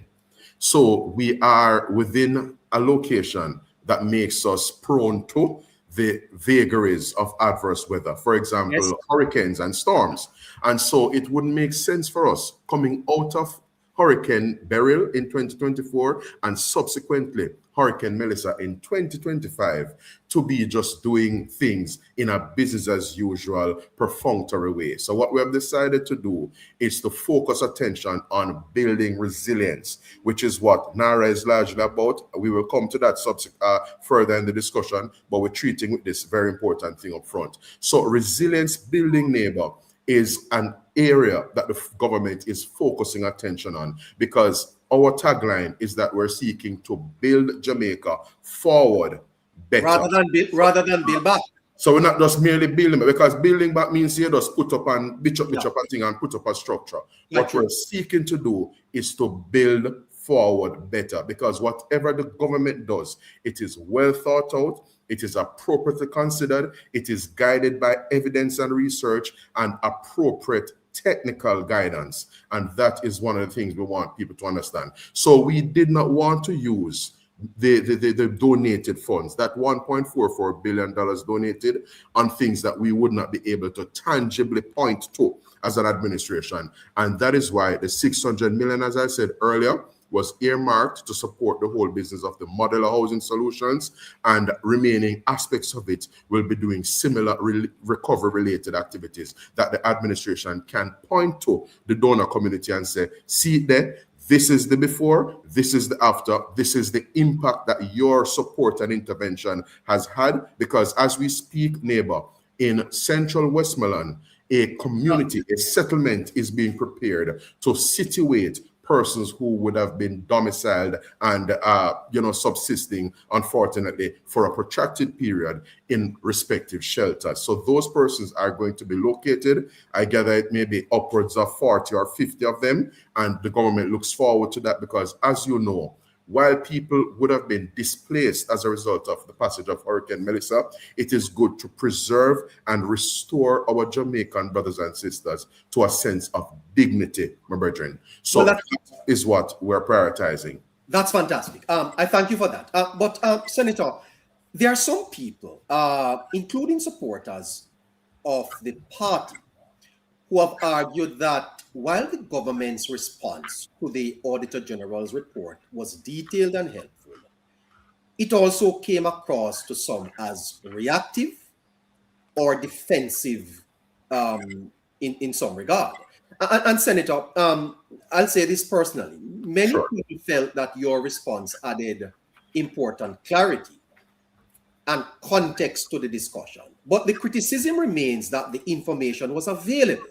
So we are within a location that makes us prone to the vagaries of adverse weather, for example, hurricanes and storms. And so it wouldn't make sense for us coming out of Hurricane Beryl in 2024 and subsequently Hurricane Melissa in 2025 to be just doing things in a business as usual, perfunctory way. So what we have decided to do is to focus attention on building resilience, which is what NaRRA is largely about. We will come to that further in the discussion, but we're treating with this very important thing up front. So resilience building, neighbor, is an area that the government is focusing attention on, because our tagline is that we're seeking to build Jamaica forward better. Rather than build back. So we're not just merely building, because building back means you just put up and bitch up a thing and put up a structure. What we're seeking to do is to build forward better, because whatever the government does, it is well thought out, it is appropriately considered, it is guided by evidence and research and appropriate technical guidance. And that is one of the things we want people to understand. So we did not want to use the donated funds, that $1.44 billion donated, on things that we would not be able to tangibly point to as an administration. And that is why the $600 million, as I said earlier, was earmarked to support the whole business of the modular housing solutions, and remaining aspects of it will be doing similar recovery-related activities that the administration can point to the donor community and say, see there, this is the before, this is the after, this is the impact that your support and intervention has had. Because as we speak, neighbor, in central Westmoreland, a community, a settlement is being prepared to situate persons who would have been domiciled and subsisting, unfortunately, for a protracted period in respective shelters. So those persons are going to be located. I gather it may be upwards of 40 or 50 of them, and the government looks forward to that, because, as you know, while people would have been displaced as a result of the passage of Hurricane Melissa, it is good to preserve and restore our Jamaican brothers and sisters to a sense of dignity, my brethren. So that is what we're prioritizing. That's fantastic. I thank you for that. But Senator, there are some people, including supporters of the party, who have argued that while the government's response to the Auditor General's report was detailed and helpful, it also came across to some as reactive or defensive in some regard. And Senator, I'll say this personally. Many people felt that your response added important clarity and context to the discussion. But the criticism remains that the information was available.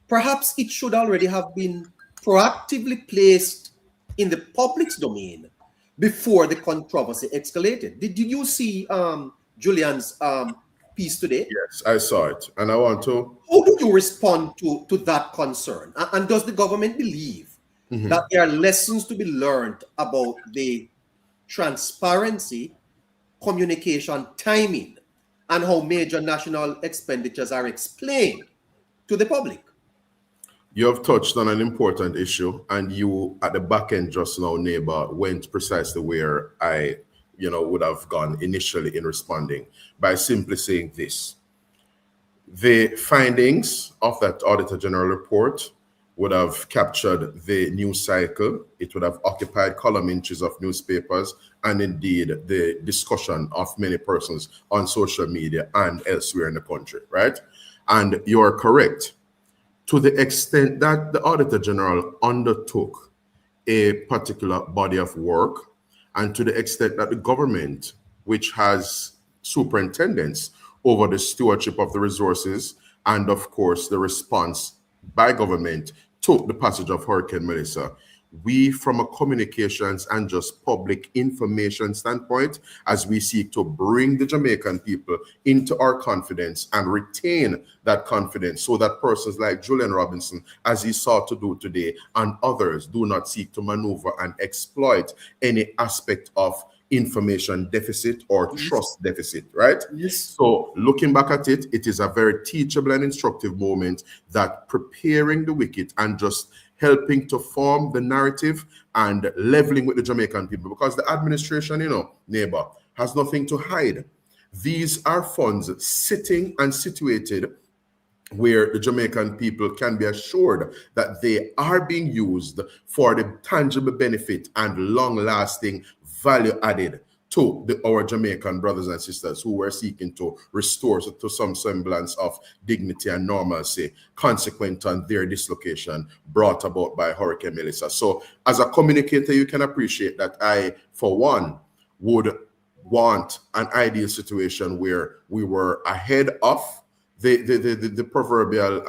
Perhaps it should already have been proactively placed in the public's domain before the controversy escalated. Did you see Julian's piece today? Yes, I saw it, and I want to. How do you respond to that concern? And does the government believe that there are lessons to be learned about the transparency, communication, timing, and how major national expenditures are explained to the public? You have touched on an important issue, and you at the back end just now, neighbor, went precisely where I, would have gone initially in responding by simply saying this. The findings of that Auditor General report would have captured the news cycle. It would have occupied column inches of newspapers and indeed the discussion of many persons on social media and elsewhere in the country, right? And you are correct. To the extent that the Auditor General undertook a particular body of work, and to the extent that the government, which has superintendents over the stewardship of the resources and, of course, the response by government to the passage of Hurricane Melissa, we, from a communications and just public information standpoint, as we seek to bring the Jamaican people into our confidence and retain that confidence so that persons like Julian Robinson, as he sought to do today, and others do not seek to maneuver and exploit any aspect of information deficit or trust deficit, right? Yes. So looking back at it, it is a very teachable and instructive moment that preparing the wicket and just helping to form the narrative and leveling with the Jamaican people, because the administration, neighbor, has nothing to hide. These are funds sitting and situated where the Jamaican people can be assured that they are being used for the tangible benefit and long-lasting value added to our Jamaican brothers and sisters who were seeking to restore to some semblance of dignity and normalcy consequent on their dislocation brought about by Hurricane Melissa. So as a communicator, you can appreciate that I, for one, would want an ideal situation where we were ahead of the proverbial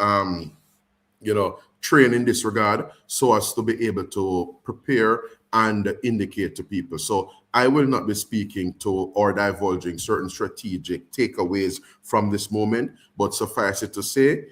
train in this regard, so as to be able to prepare and indicate to people. So I will not be speaking to or divulging certain strategic takeaways from this moment, but suffice it to say,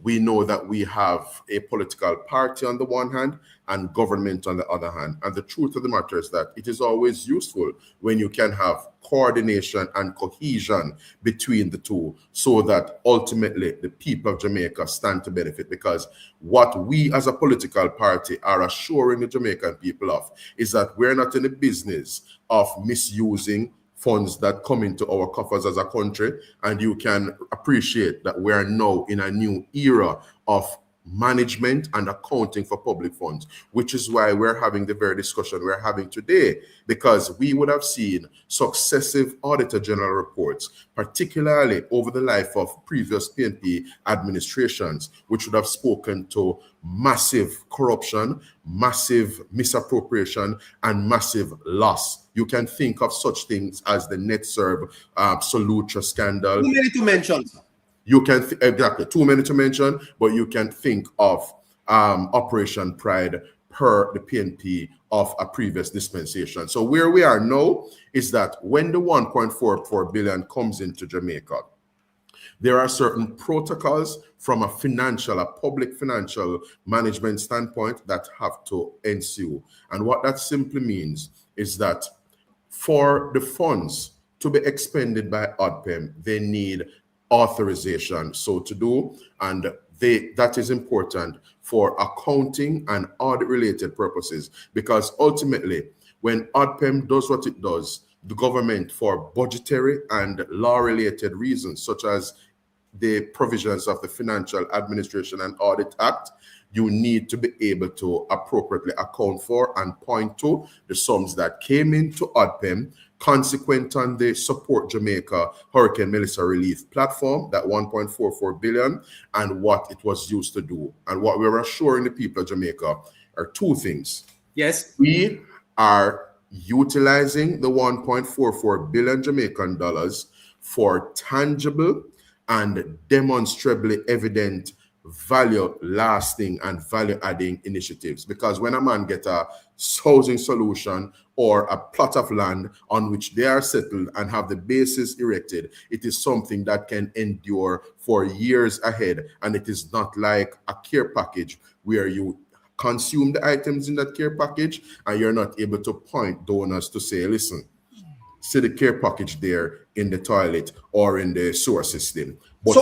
we know that we have a political party on the one hand and government on the other hand. And the truth of the matter is that it is always useful when you can have coordination and cohesion between the two, so that ultimately the people of Jamaica stand to benefit. Because what we as a political party are assuring the Jamaican people of is that we're not in the business of misusing funds that come into our coffers as a country. And you can appreciate that we are now in a new era of management and accounting for public funds, which is why we're having the very discussion we're having today, because we would have seen successive Auditor General reports, particularly over the life of previous PNP administrations, which would have spoken to massive corruption, massive misappropriation, and massive loss. You can think of such things as the NetServe Solutra scandal. Too many to mention. You can exactly too many to mention, but you can think of Operation Pride per the PNP of a previous dispensation. So where we are now is that when the 1.44 billion comes into Jamaica, there are certain protocols from a public financial management standpoint that have to ensue. And what that simply means is that for the funds to be expended by ODPEM, they need authorization so to do, and that is important for accounting and audit related purposes, because ultimately when ODPEM does what it does, the government, for budgetary and law related reasons such as the provisions of the Financial Administration and Audit Act, you need to be able to appropriately account for and point to the sums that came into ODPEM consequent on the Support Jamaica Hurricane Melissa Relief Platform, that 1.44 billion, and what it was used to do. And what we're assuring the people of Jamaica are two things. Yes. We are utilizing the 1.44 billion Jamaican dollars for tangible and demonstrably evident value lasting and value adding initiatives. Because when a man gets a housing solution or a plot of land on which they are settled and have the basis erected, it is something that can endure for years ahead. And it is not like a care package where you consume the items in that care package and you're not able to point donors to say, listen, see the care package there in the toilet or in the sewer system. But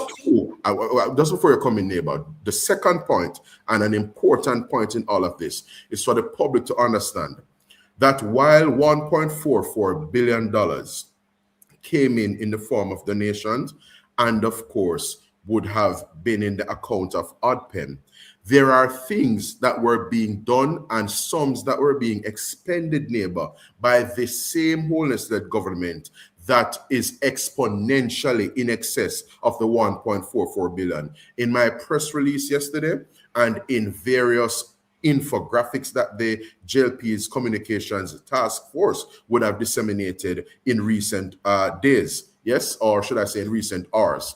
just before you come in, neighbor, the second point, and an important point in all of this, is for the public to understand that while $1.44 billion came in the form of donations, and of course would have been in the account of ODPEM, there are things that were being done and sums that were being expended, neighbor, by the same wholeness-led government that is exponentially in excess of the 1.44 billion. In my press release yesterday and in various infographics that the JLP's communications task force would have disseminated in recent days, yes, or should I say in recent hours,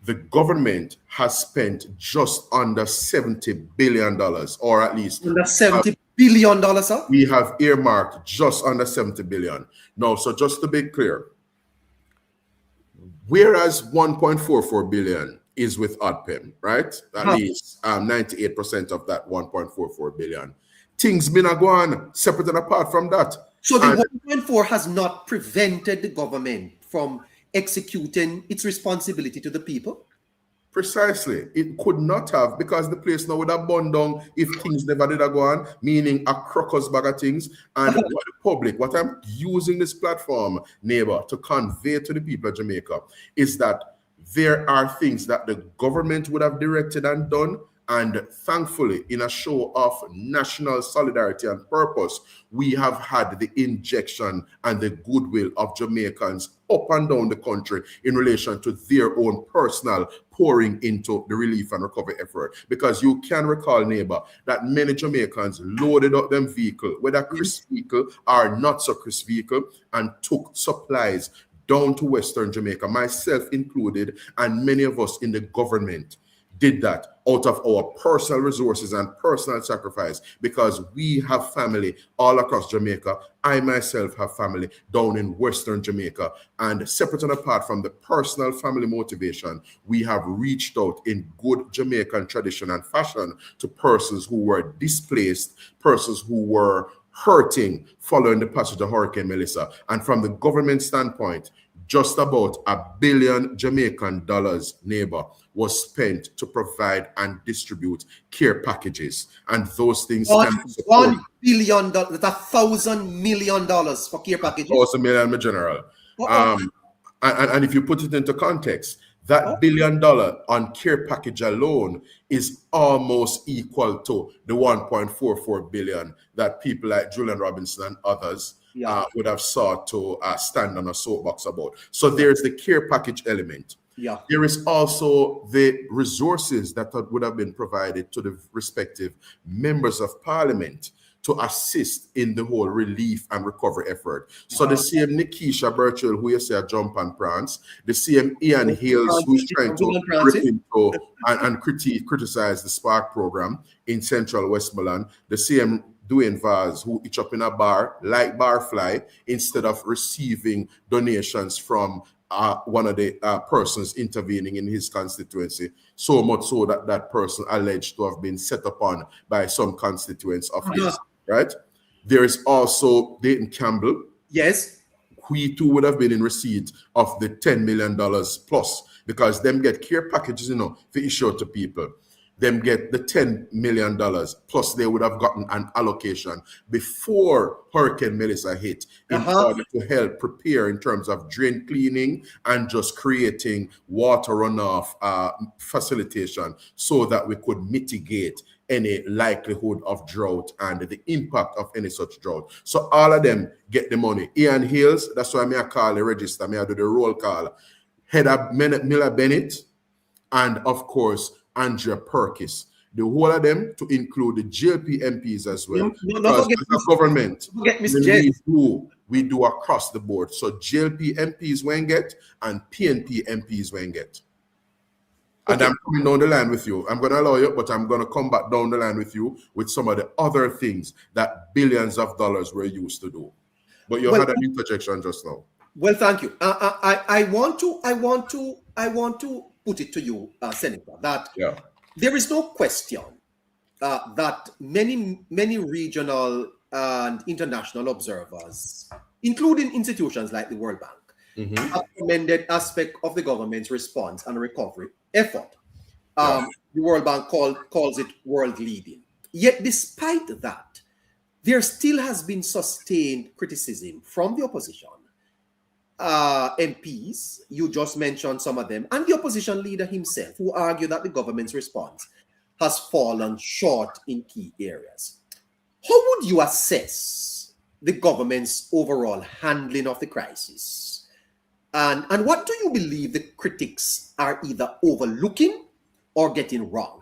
the government has spent just under $70 billion, or at least under $70 billion, sir? We have earmarked just under 70 billion. Now, so just to be clear, whereas 1.44 billion is with ODPEM, right? At least 98% of that 1.44 billion. Things been a go on separate and apart from that. So the 1.4 has not prevented the government from executing its responsibility to the people? Precisely. It could not have, because the place now would have burned down if things never did go on, meaning a crocus bag of things. And what the public, what I'm using this platform, neighbor, to convey to the people of Jamaica is that there are things that the government would have directed and done. And thankfully, in a show of national solidarity and purpose, we have had the injection and the goodwill of Jamaicans up and down the country in relation to their own personal pouring into the relief and recovery effort. Because you can recall, neighbor, that many Jamaicans loaded up them vehicle, whether crisp vehicle or not so crisp vehicle, and took supplies down to Western Jamaica, myself included, and many of us in the government did that out of our personal resources and personal sacrifice, because we have family all across Jamaica. I myself have family down in Western Jamaica, and separate and apart from the personal family motivation, we have reached out in good Jamaican tradition and fashion to persons who were displaced, persons who were hurting following the passage of Hurricane Melissa. And from the government standpoint, just about $1 billion Jamaican dollars, neighbor, was spent to provide and distribute care packages. And those things can $1 billion, that's $1,000 million for care packages. $1,000 million in general. And if you put it into context, that $1 billion on care package alone is almost equal to the 1.44 billion that people like Julian Robinson and others would have sought to stand on a soapbox about. So there's the care package element. There is also the resources that would have been provided to the respective members of parliament to assist in the whole relief and recovery effort. So the same Nikisha Birchall, who you say a jump and prance, the same Ian Hales, who's trying to rip into and criticize the Spark program in Central Westmoreland, the same Dwayne Vaz, who each up in a bar like Barfly, instead of receiving donations from one of the persons intervening in his constituency, so much so that that person alleged to have been set upon by some constituents of his, right? There is also Dayton Campbell. Yes. He too would have been in receipt of the $10 million plus, because them get care packages, for issue to people. Them get the $10 million plus they would have gotten an allocation before Hurricane Melissa hit in order to help prepare in terms of drain cleaning and just creating water runoff facilitation so that we could mitigate any likelihood of drought and the impact of any such drought. So all of them get the money. Ian Hills, that's why I call the register, I do the roll call. Heather Miller Bennett, and of course, Andrea Perkis. The whole of them, to include the JLP MPs as well. Because as a government, we do across the board. So JLP MPs when get and PNP MPs when get. And I'm coming down the line with you. I'm going to allow you, but I'm going to come back down the line with you with some of the other things that billions of dollars were used to do. But you had an interjection just now. Well, thank you. I want to put it to you, Senator, that there is no question that many regional and international observers, including institutions like the World Bank, have commended aspect of the government's response and recovery effort. The World Bank calls it world leading. Yet, despite that, there still has been sustained criticism from the opposition. MPs, you just mentioned some of them, and the opposition leader himself, who argue that the government's response has fallen short in key areas. How would you assess the government's overall handling of the crisis? And what do you believe the critics are either overlooking or getting wrong?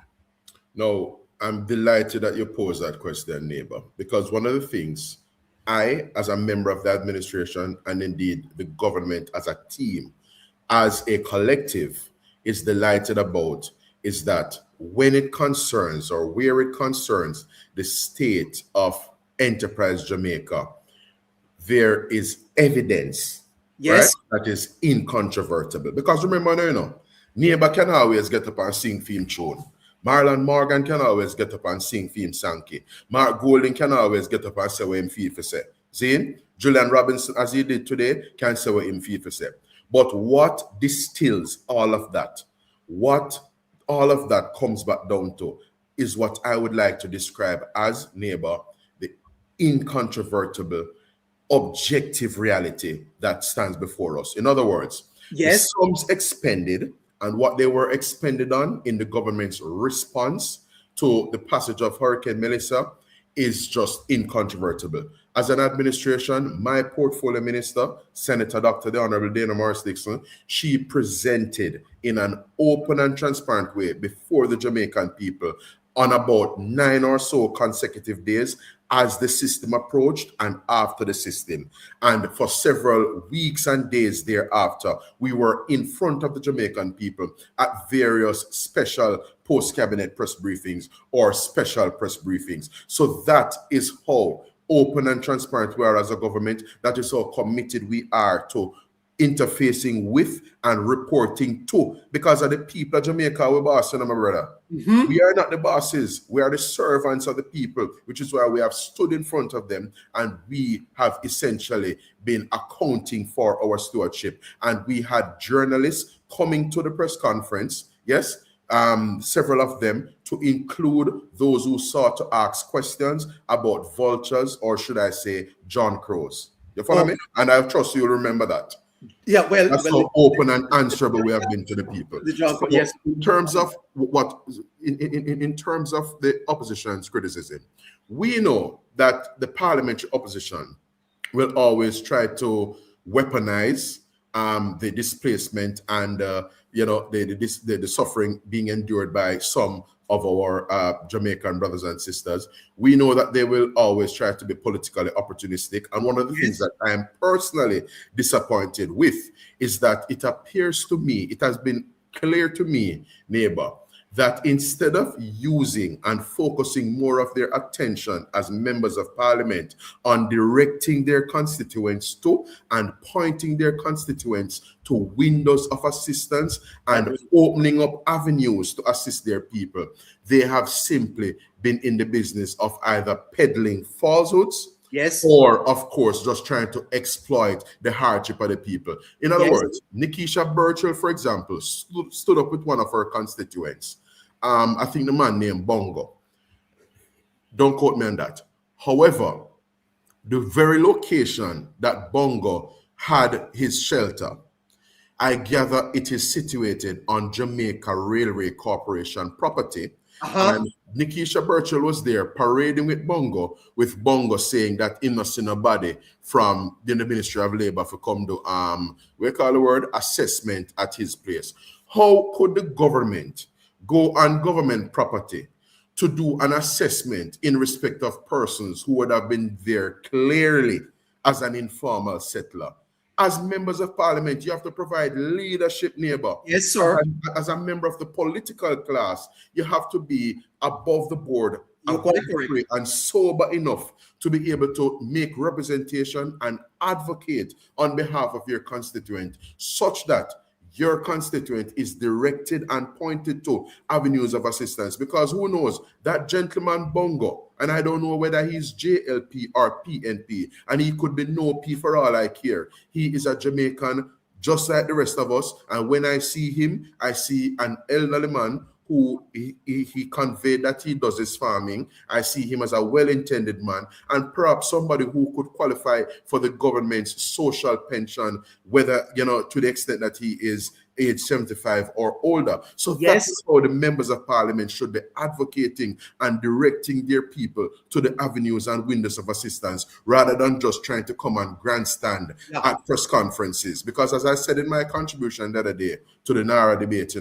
No, I'm delighted that you posed that question, neighbor, because one of the things I, as a member of the administration, and indeed the government as a team, as a collective, is delighted about is that when it concerns or where it concerns the state of Enterprise Jamaica, there is evidence, right, that is incontrovertible. Because remember, neighbor can always get up and sing theme tune. Marlon Morgan can always get up and sing theme Sankey. Mark Golding can always get up and say what him feel for say. See? Julian Robinson, as he did today, can say what him feel for say. But what distills all of that, what all of that comes back down to, is what I would like to describe as, neighbor, the incontrovertible, objective reality that stands before us. In other words, the sums expended and what they were expended on in the government's response to the passage of Hurricane Melissa is just incontrovertible. As an administration, my portfolio minister, Senator Dr. the Honorable Dana Morris-Dixon, she presented in an open and transparent way before the Jamaican people on about 9 or so consecutive days as the system approached and after the system. And for several weeks and days thereafter, we were in front of the Jamaican people at various special post-cabinet press briefings or special press briefings. So that is how open and transparent we are as a government. That is how committed we are to interfacing with and reporting to, because of the people of Jamaica, we're bossing them, my brother. We are not the bosses, we are the servants of the people, which is why we have stood in front of them and we have essentially been accounting for our stewardship. And we had journalists coming to the press conference, several of them, to include those who sought to ask questions about vultures, or should I say John Crows. You follow me? And I trust you'll remember that. That's how open and answerable we have been to the people. In terms of in terms of the opposition's criticism, we know that the parliamentary opposition will always try to weaponize the displacement and the suffering being endured by some of our Jamaican brothers and sisters. We know that they will always try to be politically opportunistic. And one of the things that I am personally disappointed with is that it appears to me, it has been clear to me, neighbor, that instead of using and focusing more of their attention as members of parliament on directing their constituents to and pointing their constituents to windows of assistance and opening up avenues to assist their people, they have simply been in the business of either peddling falsehoods, or, of course, just trying to exploit the hardship of the people. In other words, Nikisha Burchell, for example, stood up with one of her constituents. I think the man named Bongo. Don't quote me on that. However, the very location that Bongo had his shelter, I gather it is situated on Jamaica Railway Corporation property. And Nikisha Burchell was there parading with Bongo saying that he not seen nobody from the Ministry of Labour for come to we call the word assessment at his place. How could the government go on government property to do an assessment in respect of persons who would have been there clearly as an informal settler As members of parliament, you have to provide leadership, neighbor. Yes, sir. As a member of the political class, you have to be above the board, You're above quite the correct. fray, and sober enough to be able to make representation and advocate on behalf of your constituent, such that your constituent is directed and pointed to avenues of assistance. Because who knows, that gentleman Bongo, and I don't know whether he's JLP or PNP, and he could be no P for all I care. He is a Jamaican just like the rest of us. And when I see him, I see an elderly man who he conveyed that he does his farming. I see him as a well-intended man, and perhaps somebody who could qualify for the government's social pension, whether, to the extent that he is age 75 or older. So Yes. that's how the members of parliament should be advocating and directing their people to the avenues and windows of assistance, rather than just trying to come and grandstand at press conferences. Because as I said in my contribution the other day to the NaRRA debate,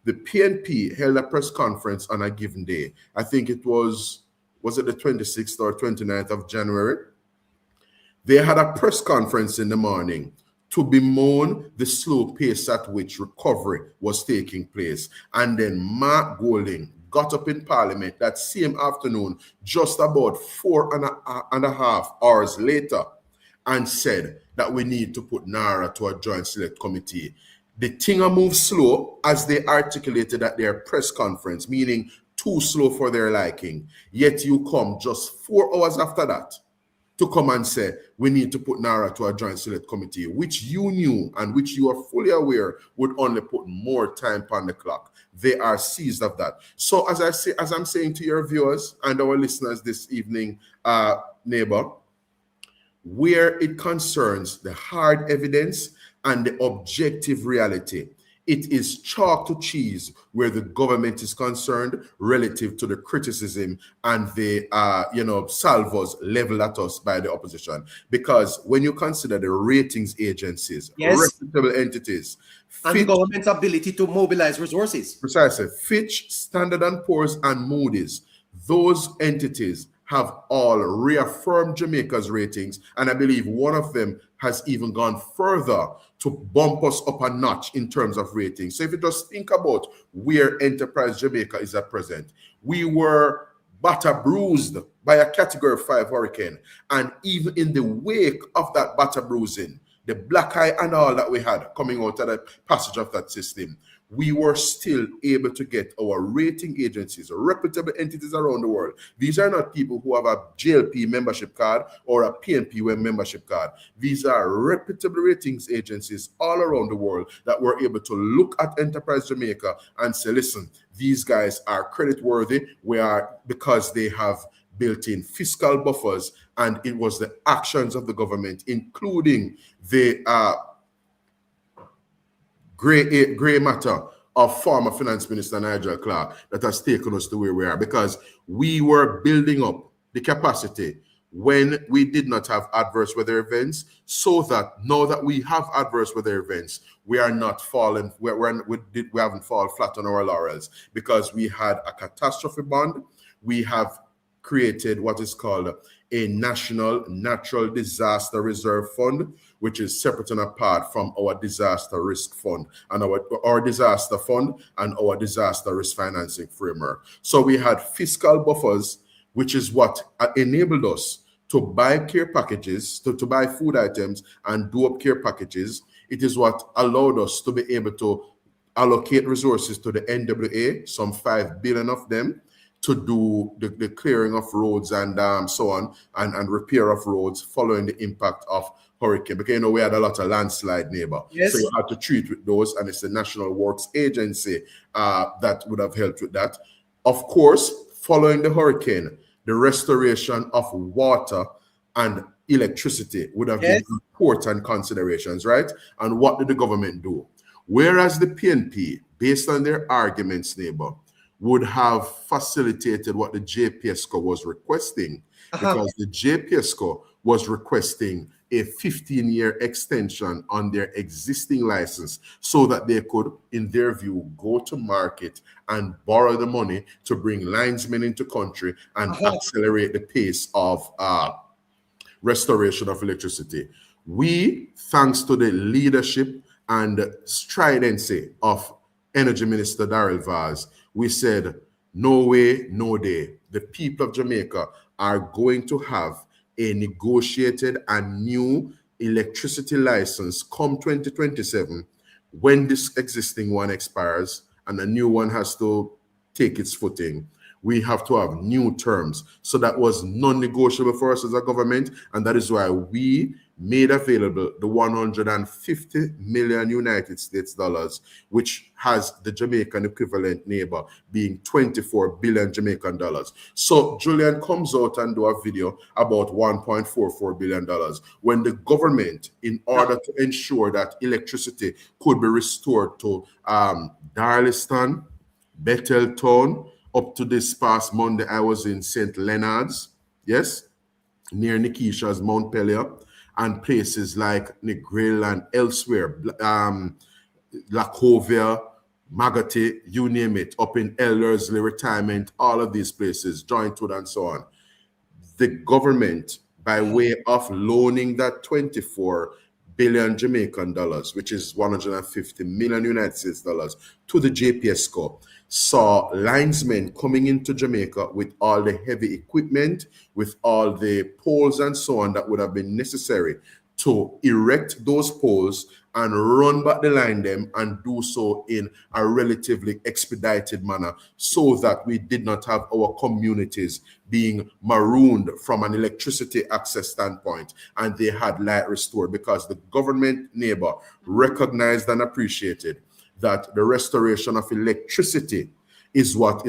the PNP held a press conference on a given day. I think it was it the 26th or 29th of January? They had a press conference in the morning to bemoan the slow pace at which recovery was taking place. And then Mark Golding got up in Parliament that same afternoon, just about 4.5 hours later, and said that we need to put NaRRA to a joint select committee. The thing moved slow, as they articulated at their press conference, meaning too slow for their liking. Yet you come just 4 hours after that to come and say, we need to put NaRRA to a joint select committee, which you knew and which you are fully aware would only put more time on the clock. They are seized of that. So as I'm saying to your viewers and our listeners this evening, neighbor, where it concerns the hard evidence and the objective reality, it is chalk to cheese where the government is concerned relative to the criticism and the salvos leveled at us by the opposition. Because when you consider the ratings agencies, reputable entities, and the government's ability to mobilize resources. Precisely. Fitch, Standard & Poor's, and Moody's, those entities have all reaffirmed Jamaica's ratings, and I believe one of them has even gone further to bump us up a notch in terms of ratings. So if you just think about where Enterprise Jamaica is at present, we were batter bruised by a Category 5 hurricane, and even in the wake of that batter bruising, the black eye and all that we had coming out of the passage of that system, we were still able to get our rating agencies, reputable entities around the world. These are not people who have a JLP membership card or a PNP membership card. These are reputable ratings agencies all around the world that were able to look at Enterprise Jamaica and say, listen, these guys are credit worthy. Because they have built-in fiscal buffers, and it was the actions of the government, including the gray matter of former Finance Minister Nigel Clark, that has taken us to where we are, because we were building up the capacity when we did not have adverse weather events, so that now that we have adverse weather events, we are not falling, we haven't fallen flat on our laurels, because we had a catastrophe bond. We have created what is called a National Natural Disaster Reserve Fund, which is separate and apart from our disaster risk fund and our disaster fund and our disaster risk financing framework. So we had fiscal buffers, which is what enabled us to buy care packages, to buy food items and do up care packages. It is what allowed us to be able to allocate resources to the NWA, some 5 billion of them, to do the clearing of roads and so on, and repair of roads following the impact of hurricane. Because we had a lot of landslide, neighbor. Yes. So you had to treat with those, and it's the National Works Agency that would have helped with that. Of course, following the hurricane, the restoration of water and electricity would have been important considerations, right? And what did the government do? Whereas the PNP, based on their arguments, neighbor, would have facilitated what the JPSCO was requesting, because the JPSCO was requesting a 15-year extension on their existing license, so that they could, in their view, go to market and borrow the money to bring linesmen into country and accelerate the pace of restoration of electricity. We, thanks to the leadership and stridency of Energy Minister Darrell Vaz, we said, no way, no day. The people of Jamaica are going to have a negotiated and new electricity license come 2027 when this existing one expires and a new one has to take its footing. We have to have new terms. So that was non-negotiable for us as a government, and that is why we made available the 150 million United States dollars, which has the Jamaican equivalent NaRRA being 24 billion Jamaican dollars. So Julian comes out and do a video about $1.44 billion when the government, in order to ensure that electricity could be restored to Darliston, Betheltown. Up to this past Monday, I was in St. Leonard's, yes, near Nikisha's Mount Pelier, and places like Negril and elsewhere, Lacovia, Magati, you name it, up in Ellerslie Retirement, all of these places, Jointwood and so on. The government, by way of loaning that 24 billion Jamaican dollars, which is 150 million United States dollars, to the JPSCO, saw linesmen coming into Jamaica with all the heavy equipment, with all the poles and so on that would have been necessary to erect those poles and run back the line them and do so in a relatively expedited manner so that we did not have our communities being marooned from an electricity access standpoint, and they had light restored because the government NaRRA recognized and appreciated that the restoration of electricity is what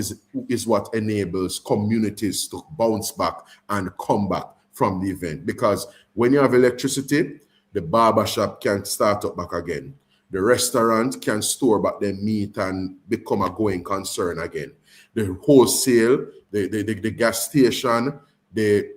enables communities to bounce back and come back from the event. Because when you have electricity, the barber shop can start up back again. The restaurant can store back their meat and become a going concern again. The wholesale, the gas station, the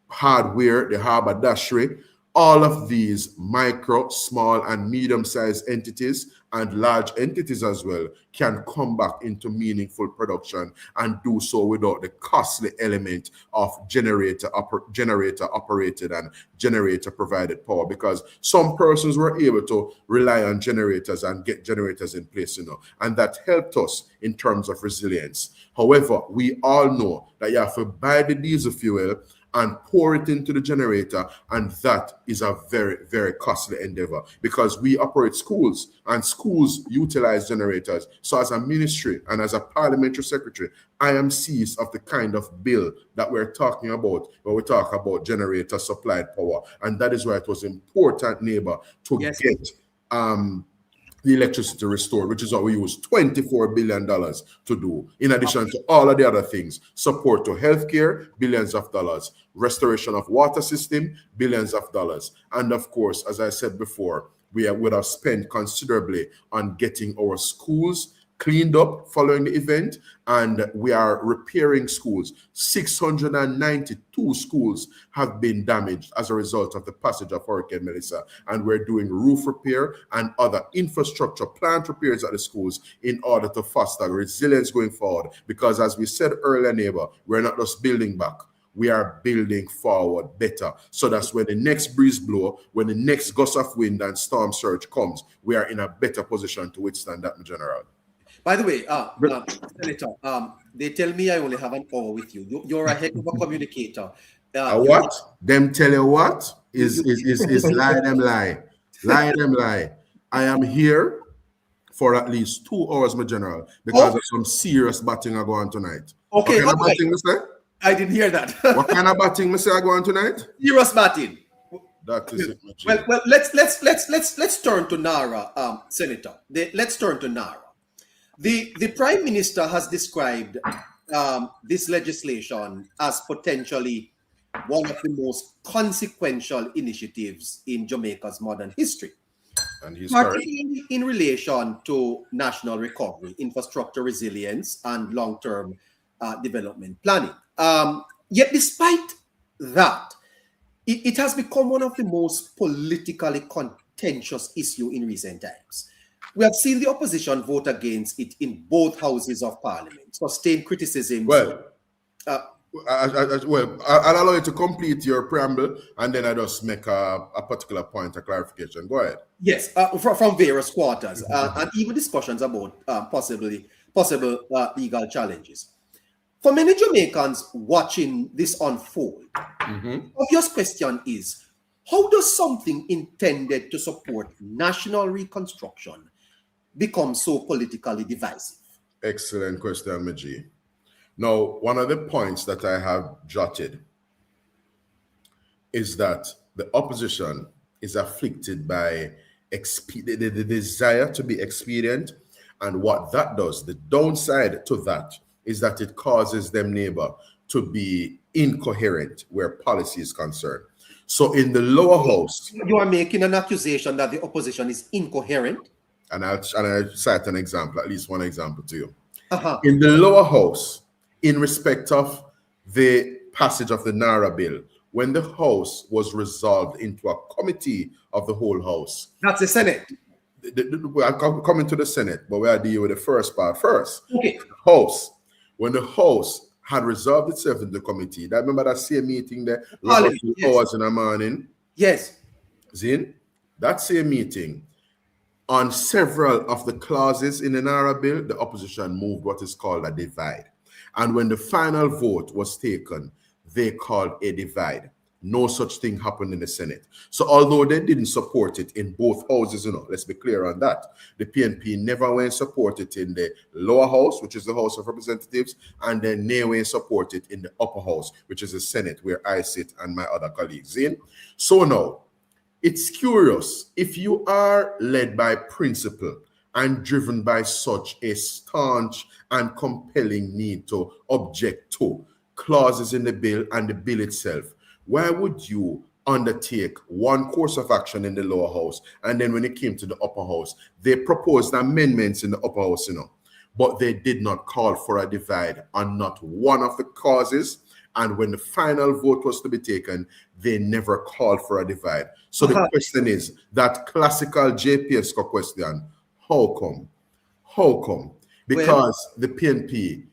hardware, the haberdashery, all of these micro, small, and medium-sized entities and large entities as well can come back into meaningful production and do so without the costly element of generator operated and generator provided power, because some persons were able to rely on generators and get generators in place, and that helped us in terms of resilience. However, we all know that you have to buy the diesel fuel and pour it into the generator, and that is a very, very costly endeavor because we operate schools and schools utilize generators. So as a ministry and as a parliamentary secretary, I am seized of the kind of bill that we're talking about when we talk about generator supplied power, and that is why it was important, neighbor, to get the electricity restored, which is what we use $24 billion to do, in addition to all of the other things. Support to healthcare, billions of dollars. Restoration of water system, billions of dollars. And of course, as I said before, we would have spent considerably on getting our schools cleaned up following the event, and we are repairing schools. 692 schools have been damaged as a result of the passage of Hurricane Melissa, and we're doing roof repair and other infrastructure plant repairs at the schools in order to foster resilience going forward, because as we said earlier, neighbor, we're not just building back, we are building forward better. So that's when the next breeze blow, when the next gust of wind and storm surge comes, we are in a better position to withstand that, General. By the way, Senator, they tell me I only have an hour with you. You're a heck of a communicator. What? Them tell you what? Is lie them lie. Lie them lie. I am here for at least 2 hours, my general, because of some serious batting I go on tonight. Okay. What kind of batting, Mr.? I didn't hear that. What kind of batting, Mr. I go on tonight? Serious batting. That is it, my general. Well, let's turn to NaRRA, Senator. Let's turn to NaRRA. The Prime Minister has described this legislation as potentially one of the most consequential initiatives in Jamaica's modern history, And he's particularly in relation to national recovery, infrastructure resilience, and long-term development planning. Yet despite that, it has become one of the most politically contentious issues in recent times. We have seen the opposition vote against it in both houses of parliament, sustain criticism. well, I'll allow you to complete your preamble, and then I just make a particular point of clarification. Go ahead. Yes, from various quarters, and even discussions about possible legal challenges. For many Jamaicans watching this unfold, obvious question is, how does something intended to support national reconstruction become so politically divisive? Excellent question, Maji. Now, one of the points that I have jotted is that the opposition is afflicted by the desire to be expedient, and what that does, the downside to that, is that it causes them neighbor to be incoherent where policy is concerned. So in the lower house, you are making an accusation that the opposition is incoherent, and I'll cite an example, at least one example to you. In the lower house, in respect of the passage of the NaRRA bill, when the House was resolved into a committee of the whole House. That's the Senate. I'm coming to the Senate, but we are dealing with the first part first. Okay. House. When the House had resolved itself in the committee, I remember that same meeting there, yes. hours in the morning. Yes. Zin, that same meeting, on several of the clauses in the NaRRA bill, the opposition moved what is called a divide. And when the final vote was taken, they called a divide. No such thing happened in the Senate. So although they didn't support it in both houses, let's be clear on that. The PNP never went support it in the lower house, which is the House of Representatives, and then they went support it in the upper house, which is the Senate, where I sit and my other colleagues in. So now, it's curious, if you are led by principle and driven by such a staunch and compelling need to object to clauses in the bill and the bill itself, why would you undertake one course of action in the lower house, and then when it came to the upper house, they proposed amendments in the upper house, but they did not call for a divide on not one of the causes, and when the final vote was to be taken, they never called for a divide. So the question is, that classical JPSCO question, how come? How come? Because the PNP,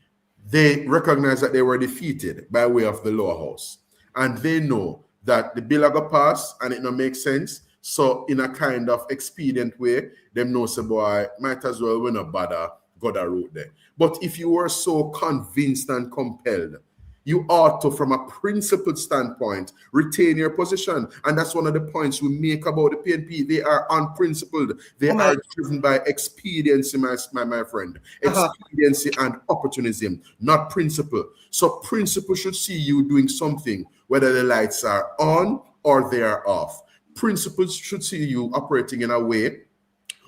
they recognize that they were defeated by way of the lower house. And they know that the bill will pass and it don't make sense. So in a kind of expedient way, them know say, boy, might as well we not bother go that route there. But if you were so convinced and compelled, you ought to, from a principled standpoint, retain your position. And that's one of the points we make about the PNP. They are unprincipled. They are driven by expediency, my friend. Expediency and opportunism, not principle. So principle should see you doing something, whether the lights are on or they are off. Principles should see you operating in a way,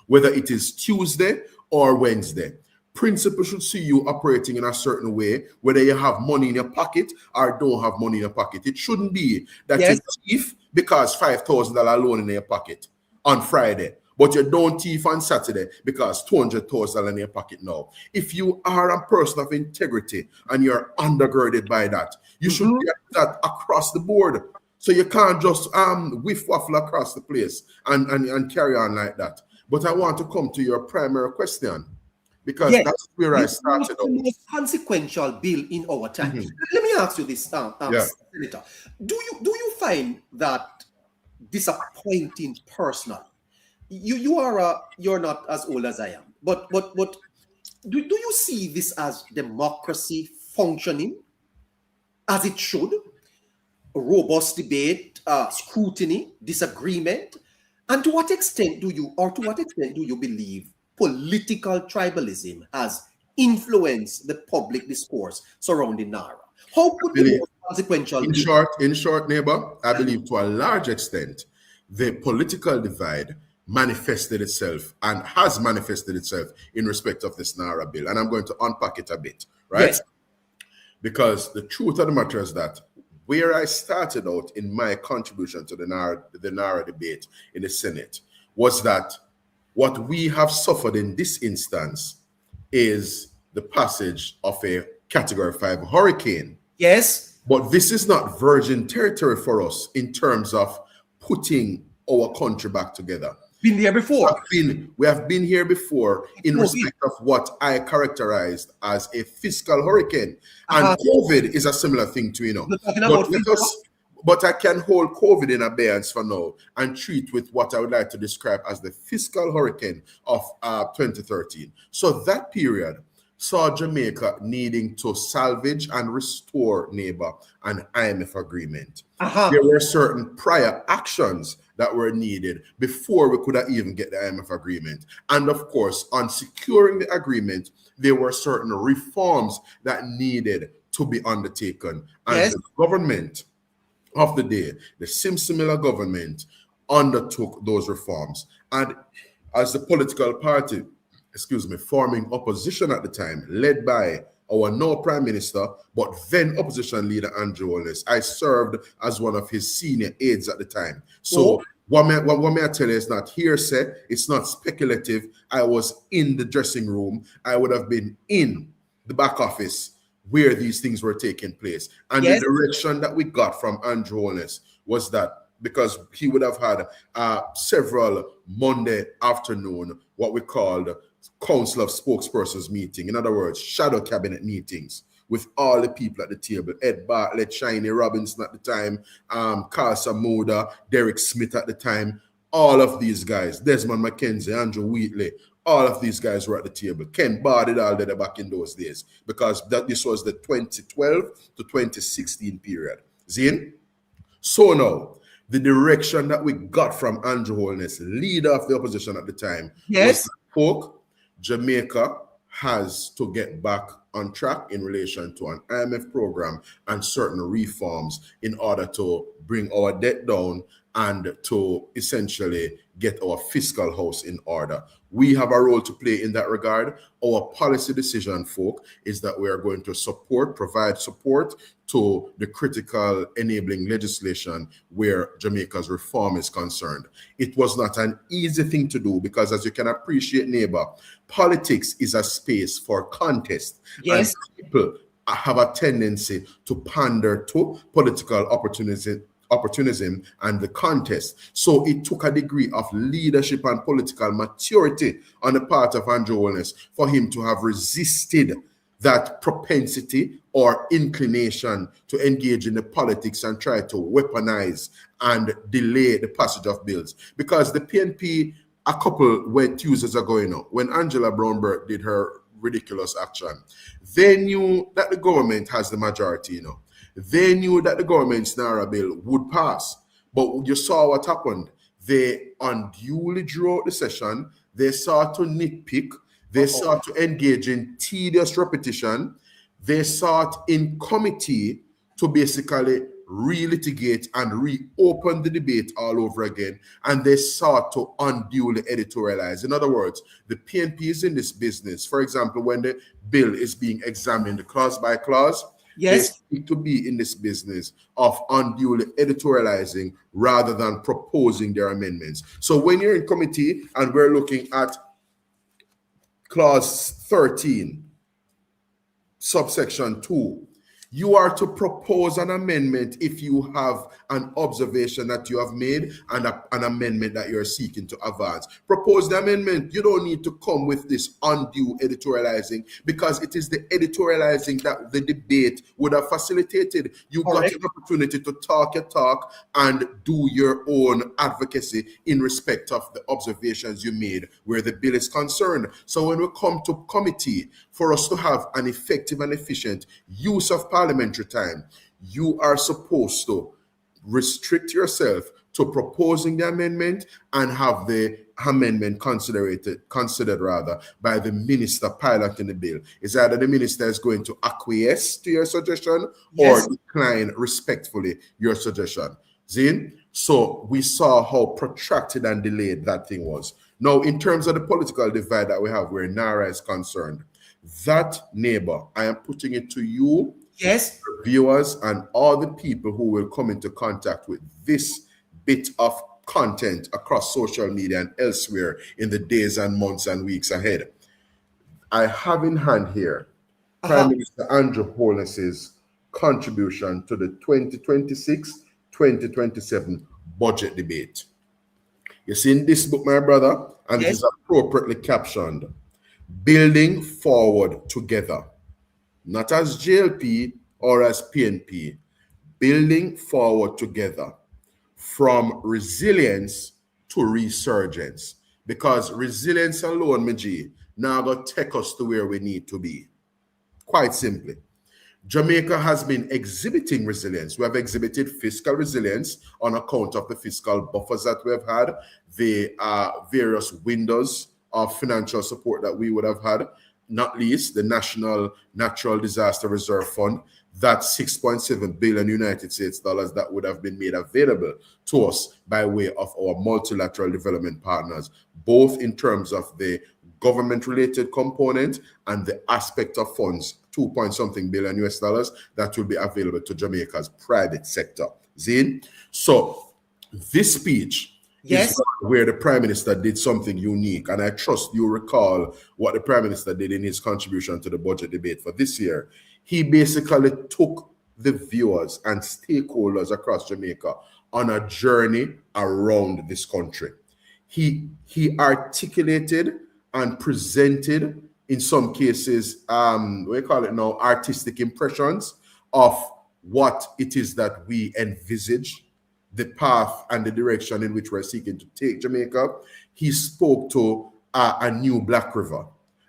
whether it is Tuesday or Wednesday. Principle should see you operating in a certain way, whether you have money in your pocket or don't have money in your pocket. It shouldn't be that you thief because $5,000 loan in your pocket on Friday, but you don't thief on Saturday because $200,000 in your pocket now. If you are a person of integrity and you're undergirded by that, you should get that across the board. So you can't just whiff waffle across the place and carry on like that. But I want to come to your primary question, because that's where I started. The most consequential bill in our time. Let me ask you this, Senator. Do you find that disappointing personally? You're not as old as I am, but do you see this as democracy functioning as it should? A robust debate, scrutiny, disagreement, and to what extent do you believe political tribalism has influenced the public discourse surrounding NaRRA? How could the most consequential in short, neighbor, I believe to a large extent, the political divide manifested itself and has manifested itself in respect of this NaRRA bill. And I'm going to unpack it a bit, right? Yes. Because the truth of the matter is that where I started out in my contribution to the NaRRA debate in the Senate was that what we have suffered in this instance is the passage of a Category 5 hurricane. Yes. But this is not virgin territory for us in terms of putting our country back together. Been there before. We have been here before in respect of what I characterized as a fiscal hurricane. And COVID is a similar thing to, you know. But I can hold COVID in abeyance for now and treat with what I would like to describe as the fiscal hurricane of 2013. So that period saw Jamaica needing to salvage and restore NaRRA an IMF agreement. There were certain prior actions that were needed before we could even get the IMF agreement. And of course, on securing the agreement, there were certain reforms that needed to be undertaken. And the government of the day, the Simsimila government, undertook those reforms. And as the political party, forming opposition at the time, led by our now Prime Minister, but then opposition leader Andrew Holness, I served as one of his senior aides at the time. So what may I tell you is not hearsay, it's not speculative. I was in the dressing room. I would have been in the back office where these things were taking place. And the direction that we got from Andrew Holness was that, because he would have had several Monday afternoon, what we called Council of Spokespersons meeting. In other words, shadow cabinet meetings with all the people at the table. Ed Bartlett, Shiny Robinson at the time, Carl Samuda, Derek Smith at the time. All of these guys, Desmond McKenzie, Andrew Wheatley, all of these guys were at the table. Ken Bard did all that back in those days, because this was the 2012 to 2016 period. Zin? So now, the direction that we got from Andrew Holness, leader of the opposition at the time, was that Jamaica has to get back on track in relation to an IMF program and certain reforms in order to bring our debt down and to essentially get our fiscal house in order. We have a role to play in that regard. Our policy decision, folk, is that we are going to provide support to the critical enabling legislation where Jamaica's reform is concerned. It was not an easy thing to do because, as you can appreciate, neighbor, politics is a space for contest. And people have a tendency to pander to political opportunism and the contest. So it took a degree of leadership and political maturity on the part of Andrew Holness for him to have resisted that propensity or inclination to engage in the politics and try to weaponize and delay the passage of bills. Because the PNP, a couple Tuesdays ago, when Angela Brownberg did her ridiculous action, they knew that the government has the majority, They knew that the government's NaRRA bill would pass. But you saw what happened. They unduly drew out the session. They sought to nitpick. They sought to engage in tedious repetition. They sought in committee to basically relitigate and reopen the debate all over again. And they sought to unduly editorialize. In other words, the PNP is in this business. For example, when the bill is being examined clause by clause, they seem to be in this business of unduly editorializing rather than proposing their amendments. So when you're in committee and we're looking at clause 13, subsection 2, you are to propose an amendment if you have an observation that you have made and an amendment that you're seeking to advance. Propose the amendment. You don't need to come with this undue editorializing, because it is the editorializing that the debate would have facilitated. You got an opportunity to talk your talk and do your own advocacy in respect of the observations you made where the bill is concerned. So when we come to committee, for us to have an effective and efficient use of parliamentary time, you are supposed to restrict yourself to proposing the amendment and have the amendment considered by the minister piloting the bill. It's either the minister is going to acquiesce to your suggestion or decline respectfully your suggestion. Zin? So we saw how protracted and delayed that thing was. Now, in terms of the political divide that we have where NaRRA is concerned, that, neighbor, I am putting it to you, viewers, and all the people who will come into contact with this bit of content across social media and elsewhere in the days and months and weeks ahead. I have in hand here Prime Minister Andrew Holness's contribution to the 2026-2027 budget debate. You see in this book, my brother, and it Yes. is appropriately captioned, Building Forward Together. Not as JLP or as PNP, building forward together from resilience to resurgence. Because resilience alone, Maji, now going to take us to where we need to be. Quite simply. Jamaica has been exhibiting resilience. We have exhibited fiscal resilience on account of the fiscal buffers that we have had, the various windows of financial support that we would have had, not least the National Natural Disaster Reserve Fund, that 6.7 billion United States dollars that would have been made available to us by way of our multilateral development partners, both in terms of the government-related component and the aspect of funds, 2 point something billion US dollars that will be available to Jamaica's private sector. Zin? So this speech is where the Prime Minister did something unique, and I trust you recall what the Prime Minister did in his contribution to the budget debate for this year. He basically took the viewers and stakeholders across Jamaica on a journey around this country. He articulated and presented, in some cases, we call it now, artistic impressions of what it is that we envisage, the path and the direction in which we're seeking to take Jamaica. He spoke to a new Black River,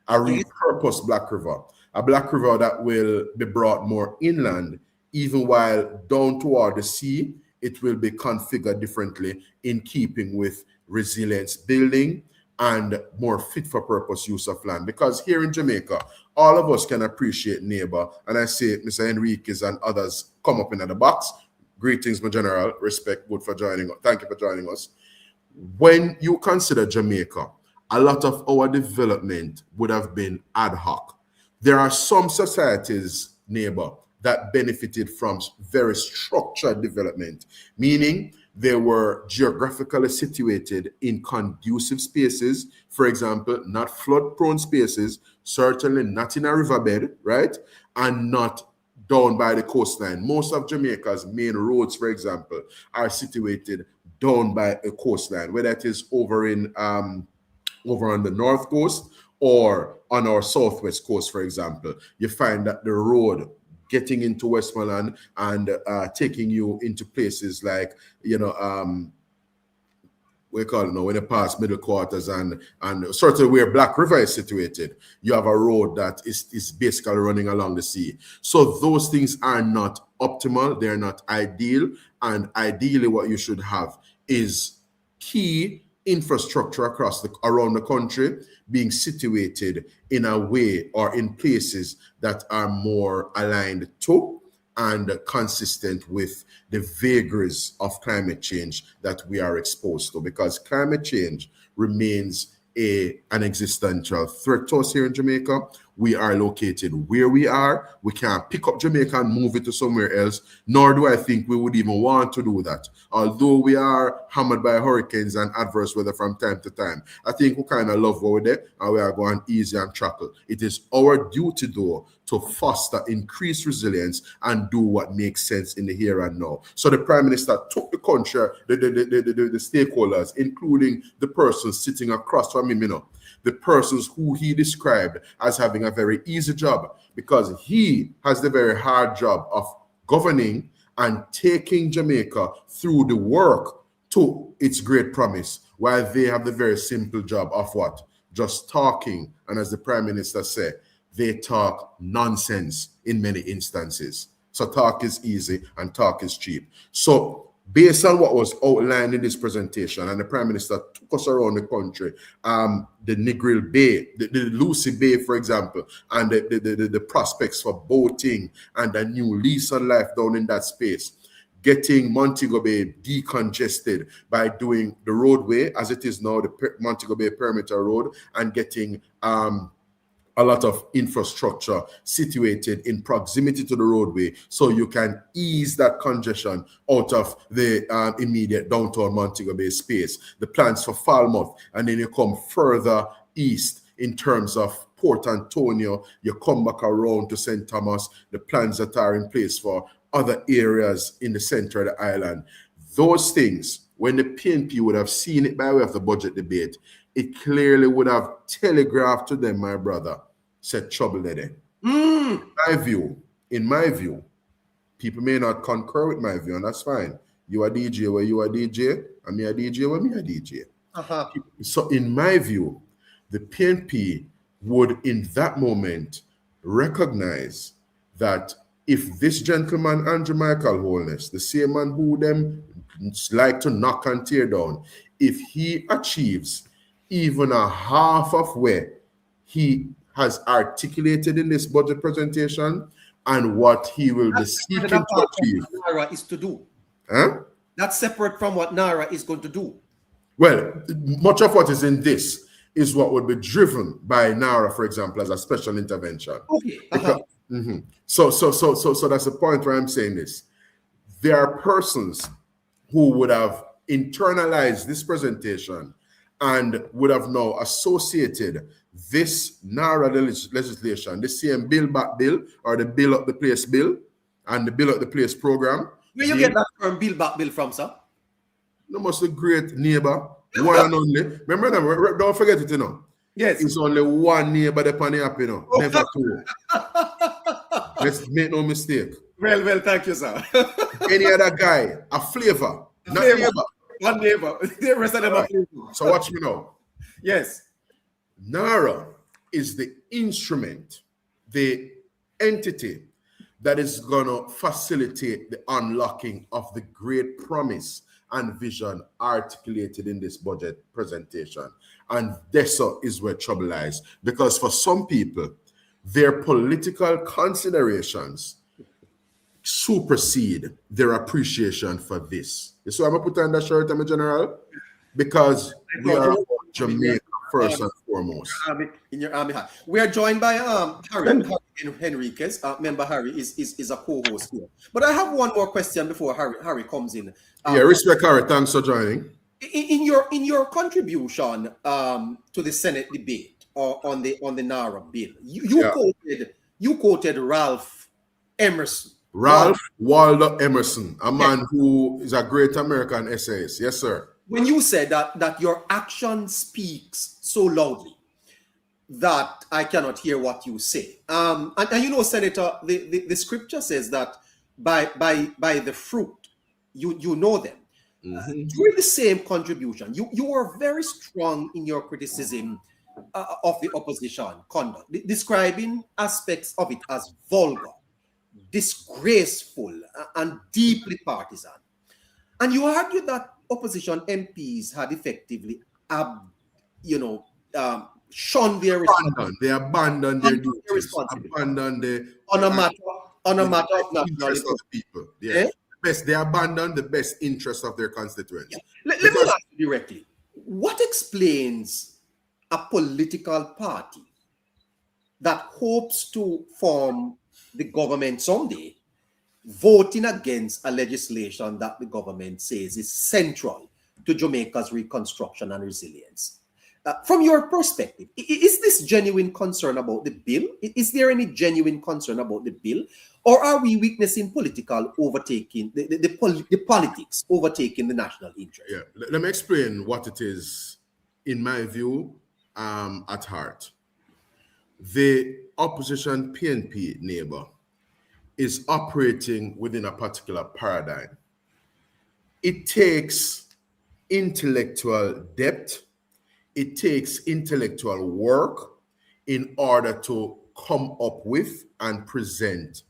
a repurposed Black River, a Black River that will be brought more inland, even while down toward the sea, it will be configured differently in keeping with resilience building and more fit for purpose use of land. Because here in Jamaica, all of us can appreciate neighbor. And I say, Mr. Enriquez and others come up into the box. Greetings, my general. Respect, good for joining us. Thank you for joining us. When you consider Jamaica, a lot of our development would have been ad hoc. There are some societies, neighbor, that benefited from very structured development, meaning they were geographically situated in conducive spaces, for example, not flood-prone spaces, certainly not in a riverbed, right? And not down by the coastline. Most of Jamaica's main roads, for example, are situated down by a coastline, whether it is over on the north coast or on our southwest coast, for example. You find that the road getting into Westmoreland and taking you into places like, we call it now, when you pass Middle Quarters and certainly where Black River is situated, you have a road that is basically running along the sea. So those things are not optimal, they're not ideal, and ideally what you should have is key infrastructure around the country being situated in a way or in places that are more aligned to and consistent with the vagaries of climate change that we are exposed to, because climate change remains an existential threat to us here in Jamaica. We are located where we are. We can't pick up Jamaica and move it to somewhere else, nor do I think we would even want to do that. Although we are hammered by hurricanes and adverse weather from time to time, I think we kind of love what we're there and we are going easy and trackle. It is our duty, though, to foster increased resilience and do what makes sense in the here and now. So the Prime Minister took the country, the stakeholders, including the persons sitting across from him, the persons who he described as having a very easy job, because he has the very hard job of governing and taking Jamaica through the work to its great promise, while they have the very simple job of what? Just talking. And as the Prime Minister said, they talk nonsense in many instances. So talk is easy and talk is cheap. So based on what was outlined in this presentation, and the Prime Minister took us around the country, the Negril Bay, the Lucy Bay, for example, and the prospects for boating and a new lease on life down in that space, getting Montego Bay decongested by doing the roadway as it is now, the Montego Bay Perimeter Road, and getting a lot of infrastructure situated in proximity to the roadway so you can ease that congestion out of the immediate downtown Montego Bay space. The plans for Falmouth, and then you come further east in terms of Port Antonio, you come back around to St. Thomas, the plans that are in place for other areas in the center of the island. those things, when the PNP would have seen it by way of the budget debate, it clearly would have telegraphed to them, my brother, said trouble there. In my view, people may not concur with my view, and that's fine. You are DJ where you are DJ, and me a DJ where me a DJ. So in my view, the PNP would in that moment recognize that if this gentleman, Andrew Michael Holness, the same man who them like to knock and tear down, if he achieves even a half of where he has articulated in this budget presentation and what he will be seeking to achieve. NaRRA is to do. Huh? That's separate from what NaRRA is going to do. Well, much of what is in this is what would be driven by NaRRA, for example, as a special intervention. Okay. So that's the point where I'm saying this. There are persons who would have internalized this presentation and would have now associated this NaRRA legislation, the same bill back bill, or the bill up the place bill, and the bill up the place program. Where you get that term bill back bill from, sir? No, most the great neighbor, one and only. Remember, don't forget it, you know. Yes. It's only one neighbor that pan up, you know. Never two. Let's make no mistake. Well, thank you, sir. Any other guy, a flavor, not neighbor. One neighbor. The rest of them are flavor. So watch me now. Yes. NaRRA is the instrument, the entity that is going to facilitate the unlocking of the great promise and vision articulated in this budget presentation. And this is where trouble lies. Because for some people, their political considerations supersede their appreciation for this. So I'm going to put on that shirt, I'm a general, because we are Jamaica first and foremost. In your army hat. We are joined by Harry Henriquez. Member Harry is a co-host here. But I have one more question before Harry comes in. Respect Harry. Thanks for joining. In your contribution to the Senate debate on the NaRRA bill, you quoted Ralph Emerson. Ralph Waldo Emerson, a man who is a great American essayist. Yes, sir. When you said that your action speaks so loudly that I cannot hear what you say. And you know, Senator, the scripture says that by the fruit, you know them. During the same contribution, you were very strong in your criticism of the opposition conduct, describing aspects of it as vulgar, disgraceful, and deeply partisan. And you argued that opposition MPs had effectively, shunned their responsibility. They abandoned their duties, abandoned on a matter of national people. Yeah. They abandoned the best interest of their constituents. Yeah. Let me ask you directly. What explains a political party that hopes to form the government someday voting against a legislation that the government says is central to Jamaica's reconstruction and resilience? From your perspective, is this genuine concern about the bill? Is there any genuine concern about the bill? Or are we witnessing political overtaking, the politics overtaking the national interest? Yeah, let me explain what it is, in my view, at heart. The opposition PNP neighbor is operating within a particular paradigm. It takes intellectual depth, it takes intellectual work in order to come up with and present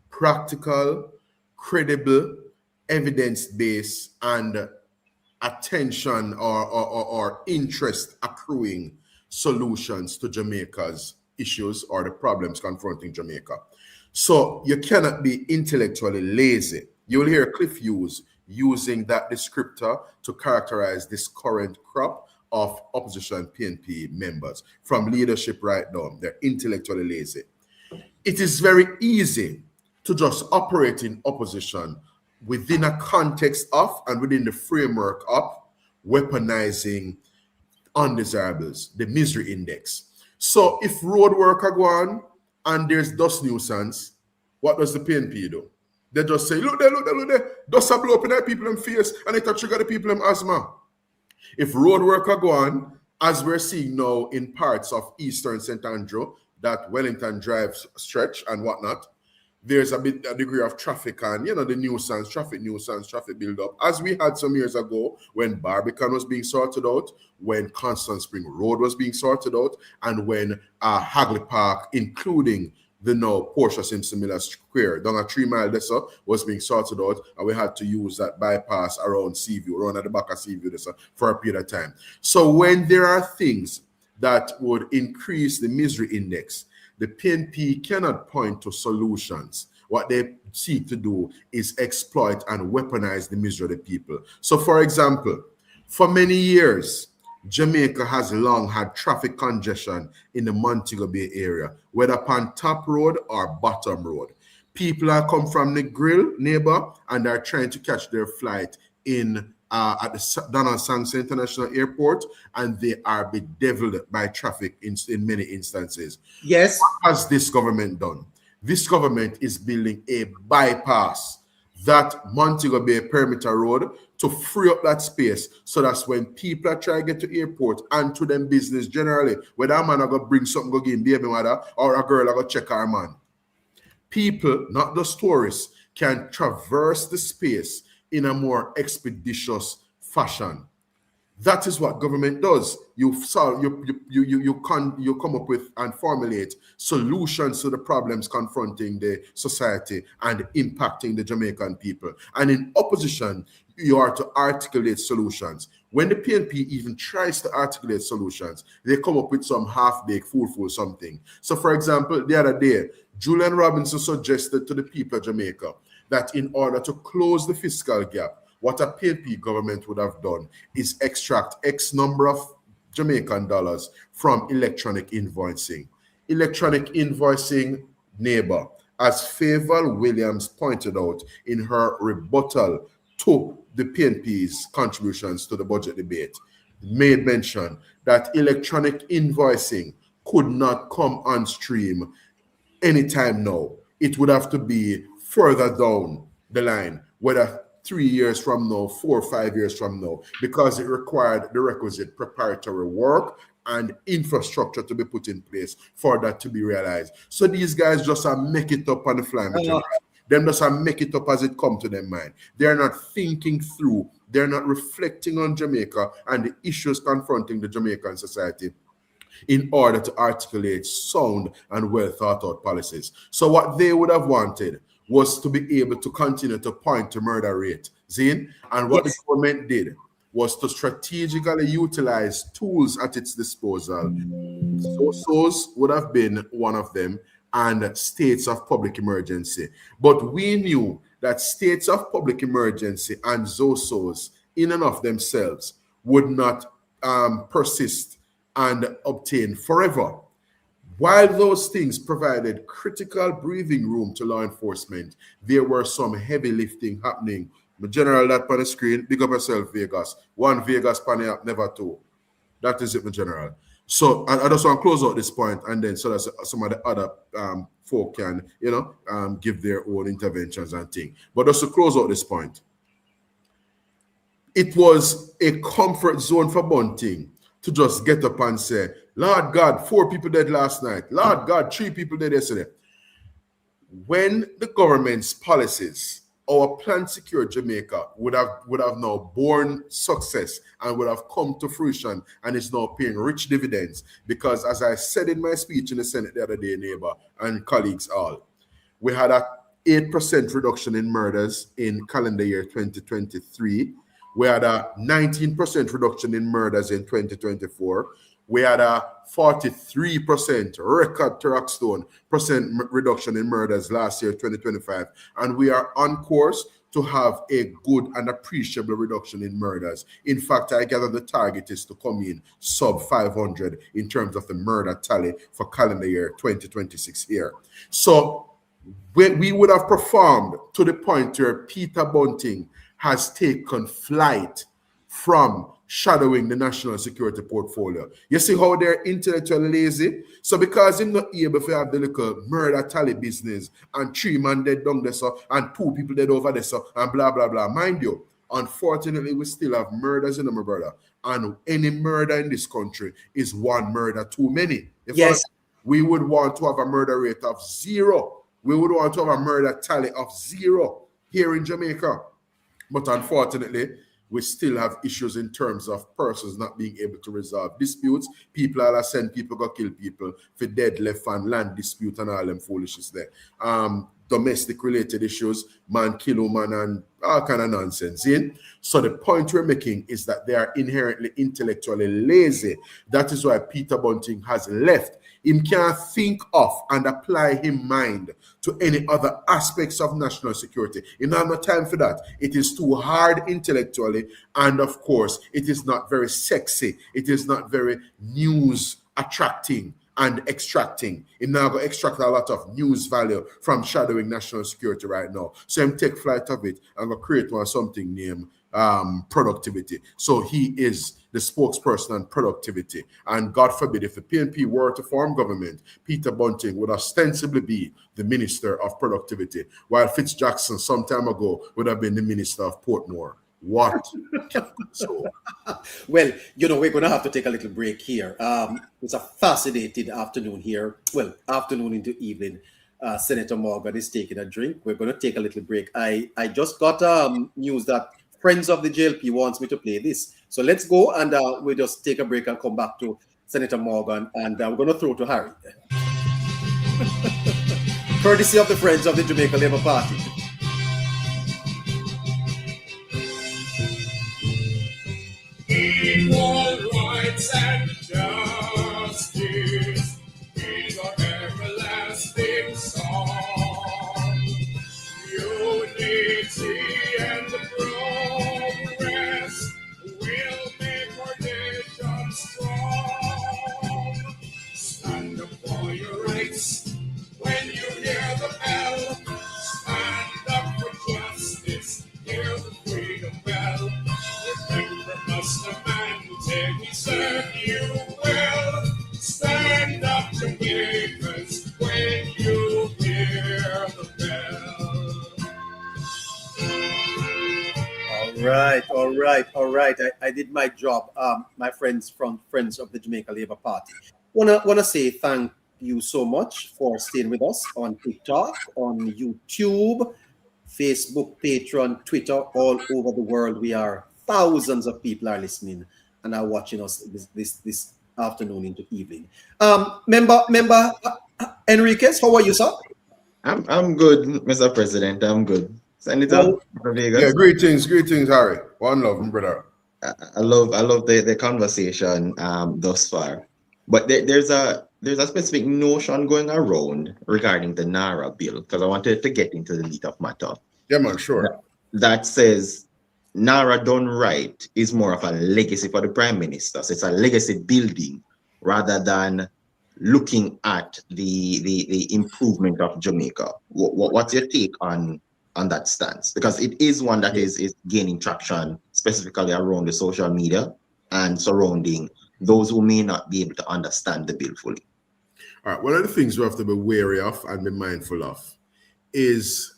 practical, credible, evidence-based, and attention or interest accruing solutions to Jamaica's issues or the problems confronting Jamaica. So you cannot be intellectually lazy. You will hear Cliff Hughes using that descriptor to characterize this current crop of opposition PNP members, from leadership right down. They're intellectually lazy. It is very easy to just operate in opposition within a context of and within the framework of weaponizing undesirables, the misery index. So if road work are going and there's dust nuisance, what does the PNP do? They just say, look there, look there, look there. Dust a blow up in the people in face and it a trigger the people in asthma. If road work are go on, as we're seeing now in parts of Eastern St. Andrew, that Wellington Drive stretch and whatnot, there's a degree of traffic and, you know, the nuisance, traffic build up. As we had some years ago when Barbican was being sorted out, when Constant Spring Road was being sorted out, and when Hagley Park, including the now Portia Simpson Miller Square, down a 3 mile lesser, was being sorted out, and we had to use that bypass around Seaview, around at the back of Seaview for a period of time. So when there are things that would increase the misery index, the PNP cannot point to solutions. What they seek to do is exploit and weaponize the misery of the people. So, for example, for many years, Jamaica has long had traffic congestion in the Montego Bay area, whether upon Top Road or Bottom Road. People are come from the Grill neighbor and are trying to catch their flight in at the Donald Sangster International Airport, and they are bedeviled by traffic in many instances. Yes. What has this government done? This government is building a bypass, that Montego Bay Perimeter Road, to free up that space so that's when people are trying to get to airport and to them business generally, whether a man are going to bring something, go give baby mother, or a girl are going to check her man. People, not just tourists, can traverse the space in a more expeditious fashion. That is what government does. You come up with and formulate solutions to the problems confronting the society and impacting the Jamaican people. And in opposition, you are to articulate solutions. When the PNP even tries to articulate solutions, they come up with some half-baked, fool something. So, for example, the other day, Julian Robinson suggested to the people of Jamaica that in order to close the fiscal gap, what a PNP government would have done is extract X number of Jamaican dollars from electronic invoicing. Electronic invoicing, neighbor, as Favour Williams pointed out in her rebuttal to the PNP's contributions to the budget debate, made mention that electronic invoicing could not come on stream anytime now. It would have to be further down the line, whether 3 years from now, 4 or 5 years from now, because it required the requisite preparatory work and infrastructure to be put in place for that to be realized. So these guys just make it up on the fly. Them just make it up as it come to their mind. They're not thinking through. They're not reflecting on Jamaica and the issues confronting the Jamaican society in order to articulate sound and well thought out policies. So what they would have wanted was to be able to continue to point to murder rate, Zane. And what the government did was to strategically utilize tools at its disposal. SOSOs would have been one of them, and states of public emergency. But we knew that states of public emergency and SOSOs in and of themselves would not persist and obtain forever. While those things provided critical breathing room to law enforcement, there were some heavy lifting happening. The general, that on the screen, big up yourself, Vegas. One Vegas panny up, never two. That is it, my general. So I just want to close out this point, and then so that some of the other folk can, give their own interventions and things. But just to close out this point, it was a comfort zone for Bunting to just get up and say, Lord God, 4 people dead last night. Lord God, 3 people dead yesterday. When the government's policies, our plan Secure Jamaica would have now borne success and would have come to fruition, and is now paying rich dividends, because as I said in my speech in the Senate the other day, neighbor and colleagues all, we had a 8% reduction in murders in calendar year 2023. We had a 19% reduction in murders in 2024. We had a 43% record Rockstone percent reduction in murders last year, 2025. And we are on course to have a good and appreciable reduction in murders. In fact, I gather the target is to come in sub 500 in terms of the murder tally for calendar year 2026 here. So we would have performed to the point where Peter Bunting has taken flight from shadowing the national security portfolio. You see how they're intellectually lazy? So because him not able to have the little murder tally business and 3 man dead down there so, and 2 people dead over there so, and blah, blah, blah. Mind you, unfortunately, we still have murders in them, my brother. And any murder in this country is 1 murder too many. Yes. We would want to have a murder rate of 0. We would want to have a murder tally of 0 here in Jamaica. But unfortunately, we still have issues in terms of persons not being able to resolve disputes. People are send people go kill people for dead left and land dispute and all them foolishness there. Domestic related issues, man kill woman and all kind of nonsense. So the point we're making is that they are inherently intellectually lazy. That is why Peter Bunting has left. Him can't think of and apply his mind to any other aspects of national security. He don't have no time for that. It is too hard intellectually, and of course, it is not very sexy. It is not very news attracting and extracting. Him now go extract a lot of news value from shadowing national security right now. So him take flight of it and go create one something named productivity. So he is the spokesperson on productivity. And God forbid, if the PNP were to form government, Peter Bunting would ostensibly be the Minister of Productivity, while Fitzjackson some time ago would have been the Minister of Portmore. What? So, well, we're going to have to take a little break here. It's a fascinating afternoon here. Well, afternoon into evening. Senator Morgan is taking a drink. We're going to take a little break. I just got news that Friends of the JLP wants me to play this. So let's go and we'll just take a break and come back to Senator Morgan. And we're going to throw to Harry. Courtesy of the Friends of the Jamaica Labour Party. Equal rights and justice is our everlasting song. Unity and progress will make our nation strong. Stand up for your rights when you hear the bell. Stand up for justice, hear the freedom bell. Remember, Master Man, till we serve you well. Stand up, Jamaicans, when you hear the bell. All right. I did my job, my friends from Friends of the Jamaica Labour Party. Wanna say thank you so much for staying with us on TikTok, on YouTube, Facebook, Patreon, Twitter, all over the world. We are thousands of people are listening and are watching us this afternoon into evening. Member Enriquez, how are you, sir? I'm good, Mr. President. I'm good. Senator Vegas. Yeah, greetings, Harry. One love, brother. I love the conversation thus far, but there's a specific notion going around regarding the NaRRA bill, because I wanted to get into the meat of matter. Yeah, man, sure. That says NaRRA done right is more of a legacy for the Prime Minister. So it's a legacy building rather than looking at the improvement of Jamaica. What's your take on that stance? Because it is one that is gaining traction, specifically around the social media and surrounding those who may not be able to understand the bill fully. All right, one of the things we have to be wary of and be mindful of is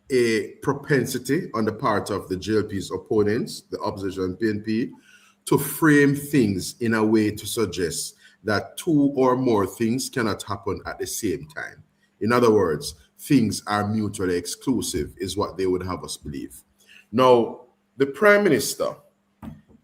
a propensity on the part of the JLP's opponents, the opposition PNP, to frame things in a way to suggest that 2 or more things cannot happen at the same time. In other words, things are mutually exclusive is what they would have us believe. Now, the Prime Minister,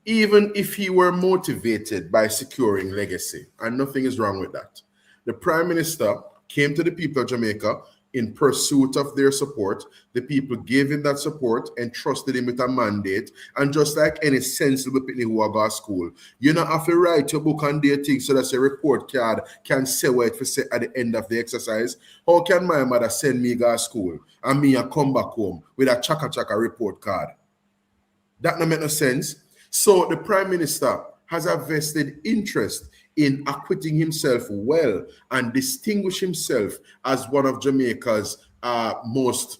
even if he were motivated by securing legacy, and nothing is wrong with that, the Prime Minister came to the people of Jamaica in pursuit of their support. The people gave him that support and trusted him with a mandate. And just like any sensible people who go to school, you don't have to write your book on their things so that your report card can say what it for say at the end of the exercise. How can my mother send me to school and me a come back home with a chaka report card? That don't make no sense. So the Prime Minister has a vested interest in acquitting himself well and distinguish himself as one of Jamaica's most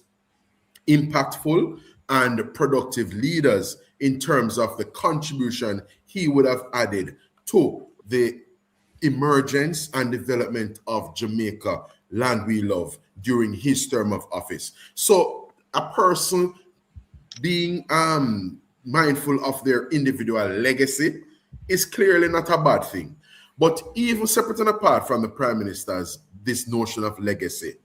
impactful, and productive leaders in terms of the contribution he would have added to the emergence and development of Jamaica, land we love, during his term of office. So a person being mindful of their individual legacy is clearly not a bad thing. But even separate and apart from the Prime Minister's this notion of legacy,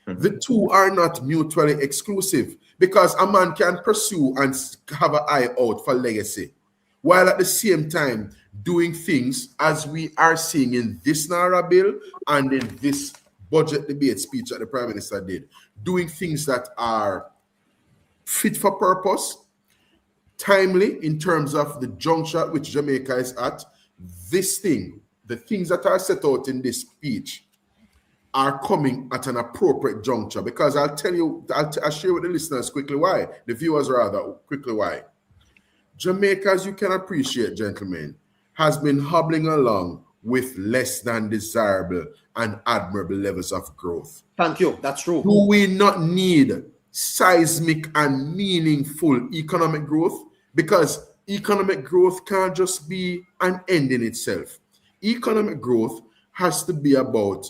the two are not mutually exclusive, because a man can pursue and have an eye out for legacy while at the same time doing things as we are seeing in this NaRRA bill and in this budget debate speech that the Prime Minister did, doing things that are fit for purpose, timely in terms of the juncture at which Jamaica is at. This thing, the things that are set out in this speech are coming at an appropriate juncture, because I'll tell you, I'll share with the listeners quickly why, the viewers rather, quickly why. Jamaica, as you can appreciate, gentlemen, has been hobbling along with less than desirable and admirable levels of growth. Thank you. That's true. Do we not need seismic and meaningful economic growth? Because economic growth can't just be an end in itself. Economic growth has to be about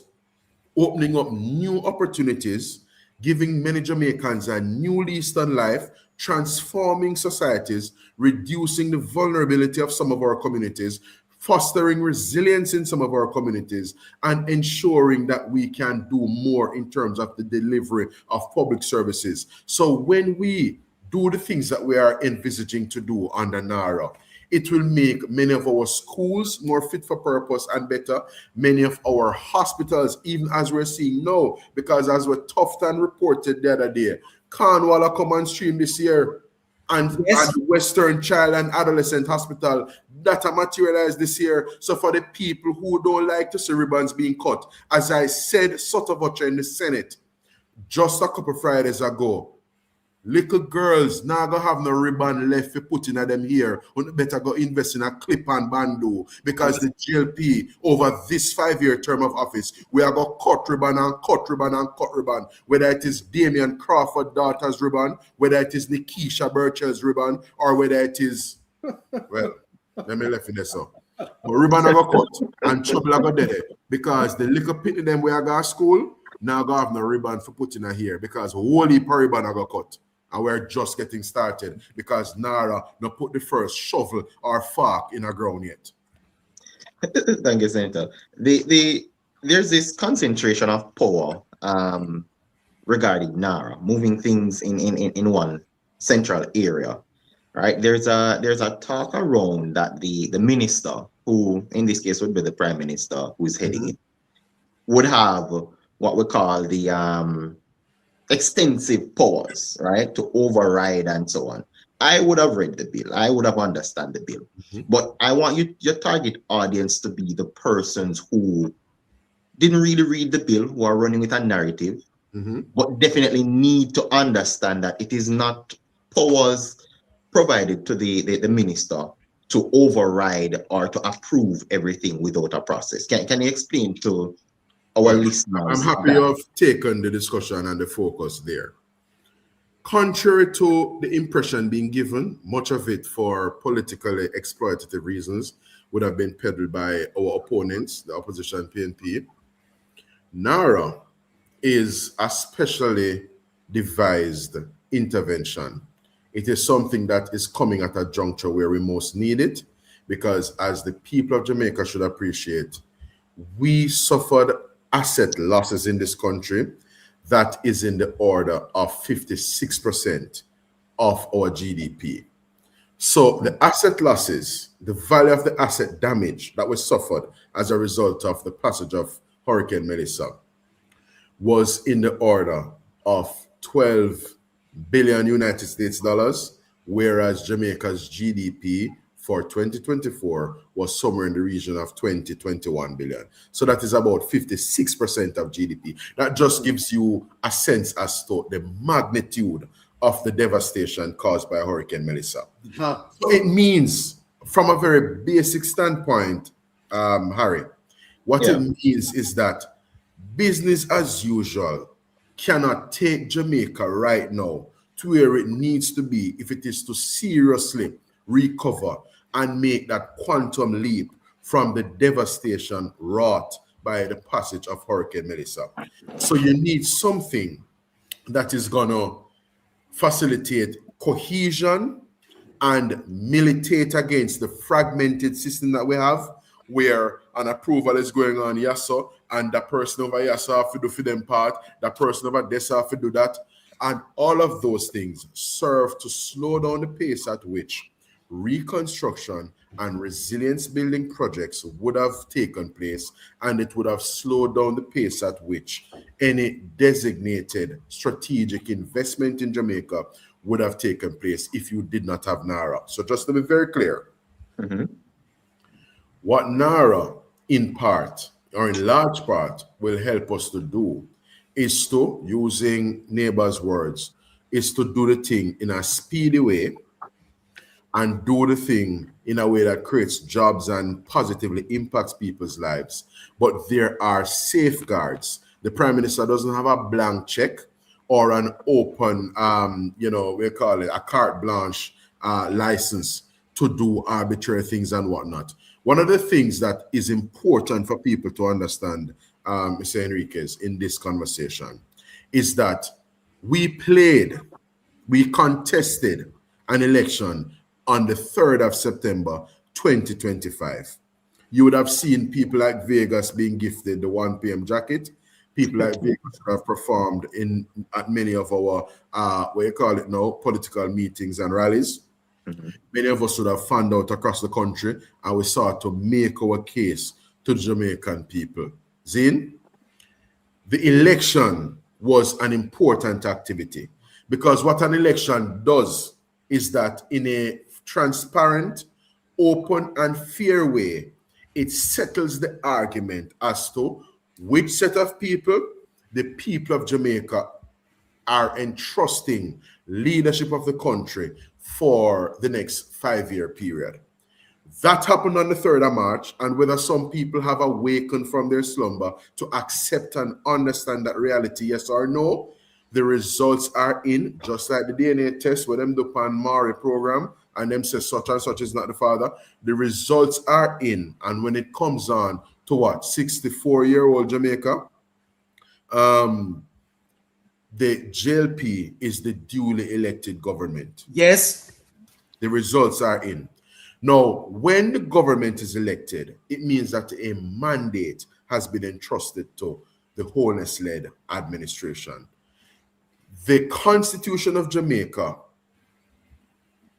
opening up new opportunities, giving many Jamaicans a new lease on life, transforming societies, reducing the vulnerability of some of our communities, fostering resilience in some of our communities, and ensuring that we can do more in terms of the delivery of public services. So when we do the things that we are envisaging to do under NaRRA, it will make many of our schools more fit for purpose and better. Many of our hospitals, even as we're seeing now, because as we're Tufton reported the other day, Cornwall come on stream this year, and the Western Child and Adolescent Hospital that are materialized this year. So for the people who don't like to see ribbons being cut, as I said sort of in the Senate just a couple Fridays ago, little girls now gonna have no ribbon left for putting at them here. We better go invest in a clip and bando, because the JLP over this 5-year term of office, we are gonna cut ribbon and cut ribbon and cut ribbon. Whether it is Damian Crawford daughter's ribbon, whether it is Nikisha Birchall's ribbon, or whether it is well, let me left in this up. But ribbon are gonna cut and trouble are gonna dead, because the little pit them we are going to school now gonna have no ribbon for putting her here, because holy ribbon are gonna cut. And we're just getting started, because NaRRA not put the first shovel or fork in our ground yet. Thank you, Senator. There's this concentration of power regarding NaRRA, moving things in one central area, right? There's a talk around that the minister, who in this case would be the Prime Minister who is heading it, would have what we call the extensive powers, right, to override and so on. I would have read the bill. I would have understand the bill. But I want your target audience to be the persons who didn't really read the bill, who are running with a narrative, but definitely need to understand that it is not powers provided to the minister to override or to approve everything without a process. Can you explain to our listeners? I'm happy you have taken the discussion and the focus there. Contrary to the impression being given, much of it for politically exploitative reasons would have been peddled by our opponents, the opposition PNP. NaRRA is a specially devised intervention. It is something that is coming at a juncture where we most need it, because as the people of Jamaica should appreciate, we suffered asset losses in this country that is in the order of 56% of our GDP. So the asset losses, the value of the asset damage that was suffered as a result of the passage of Hurricane Melissa was in the order of 12 billion United States dollars, whereas Jamaica's GDP for 2024 was somewhere in the region of 21 billion. So that is about 56% of GDP. That just gives you a sense as to the magnitude of the devastation caused by Hurricane Melissa. So it means, from a very basic standpoint, Harry, what it means is that business as usual cannot take Jamaica right now to where it needs to be if it is to seriously recover and make that quantum leap from the devastation wrought by the passage of Hurricane Melissa. So you need something that is going to facilitate cohesion and militate against the fragmented system that we have, where an approval is going on, yes, sir, and the person over here have to do for them part, the person over there have to do that. And all of those things serve to slow down the pace at which reconstruction and resilience building projects would have taken place, and it would have slowed down the pace at which any designated strategic investment in Jamaica would have taken place if you did not have NaRRA. So just to be very clear, what NaRRA in part or in large part will help us to do is to, using neighbors' words, is to do the thing in a speedy way and do the thing in a way that creates jobs and positively impacts people's lives. But there are safeguards. The Prime Minister doesn't have a blank check or an open, we call it a carte blanche license to do arbitrary things and whatnot. One of the things that is important for people to understand, Mr. Enriquez, in this conversation is that we contested an election on the 3rd of September, 2025. You would have seen people like Vegas being gifted the 1 p.m. jacket. People like Vegas have performed at many of our, political meetings and rallies. Many of us would have found out across the country, and we sought to make our case to the Jamaican people. Zin, the election was an important activity, because what an election does is that in a transparent, open, and fair way, it settles the argument as to which set of people the people of Jamaica are entrusting leadership of the country for the next 5-year period. That happened on the 3rd of March, and whether some people have awakened from their slumber to accept and understand that reality, yes or no, the results are in, just like the DNA test where them do on Mari program, and them say such and such is not the father. The results are in, and when it comes on to 64-year-old Jamaica, the JLP is the duly elected government. Yes. The results are in. Now, when the government is elected, it means that a mandate has been entrusted to the wholeness-led administration. The Constitution of Jamaica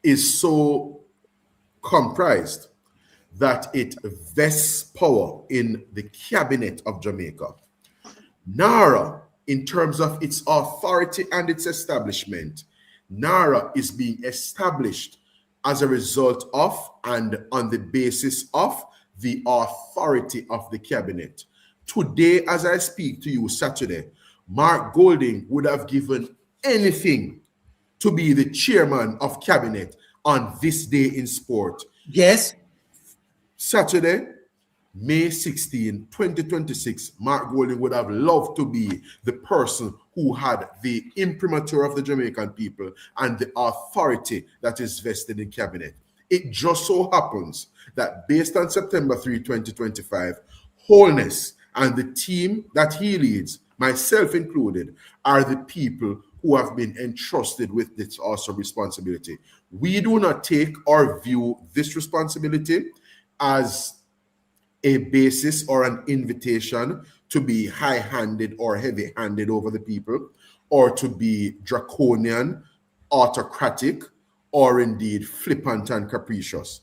is so comprised that it vests power in the cabinet of Jamaica. NaRRA, in terms of its authority and its establishment, NaRRA is being established as a result of and on the basis of the authority of the cabinet. Today, as I speak to you, Saturday, Mark Golding would have given anything to be the chairman of cabinet on this day in sport. Yes. Saturday, May 16, 2026, Mark Golding would have loved to be the person who had the imprimatur of the Jamaican people and the authority that is vested in cabinet. It just so happens that based on September 3, 2025, Wholeness and the team that he leads, myself included, are the people who have been entrusted with this awesome responsibility. We do not take or view this responsibility as a basis or an invitation to be high-handed or heavy-handed over the people, or to be draconian, autocratic, or indeed flippant and capricious.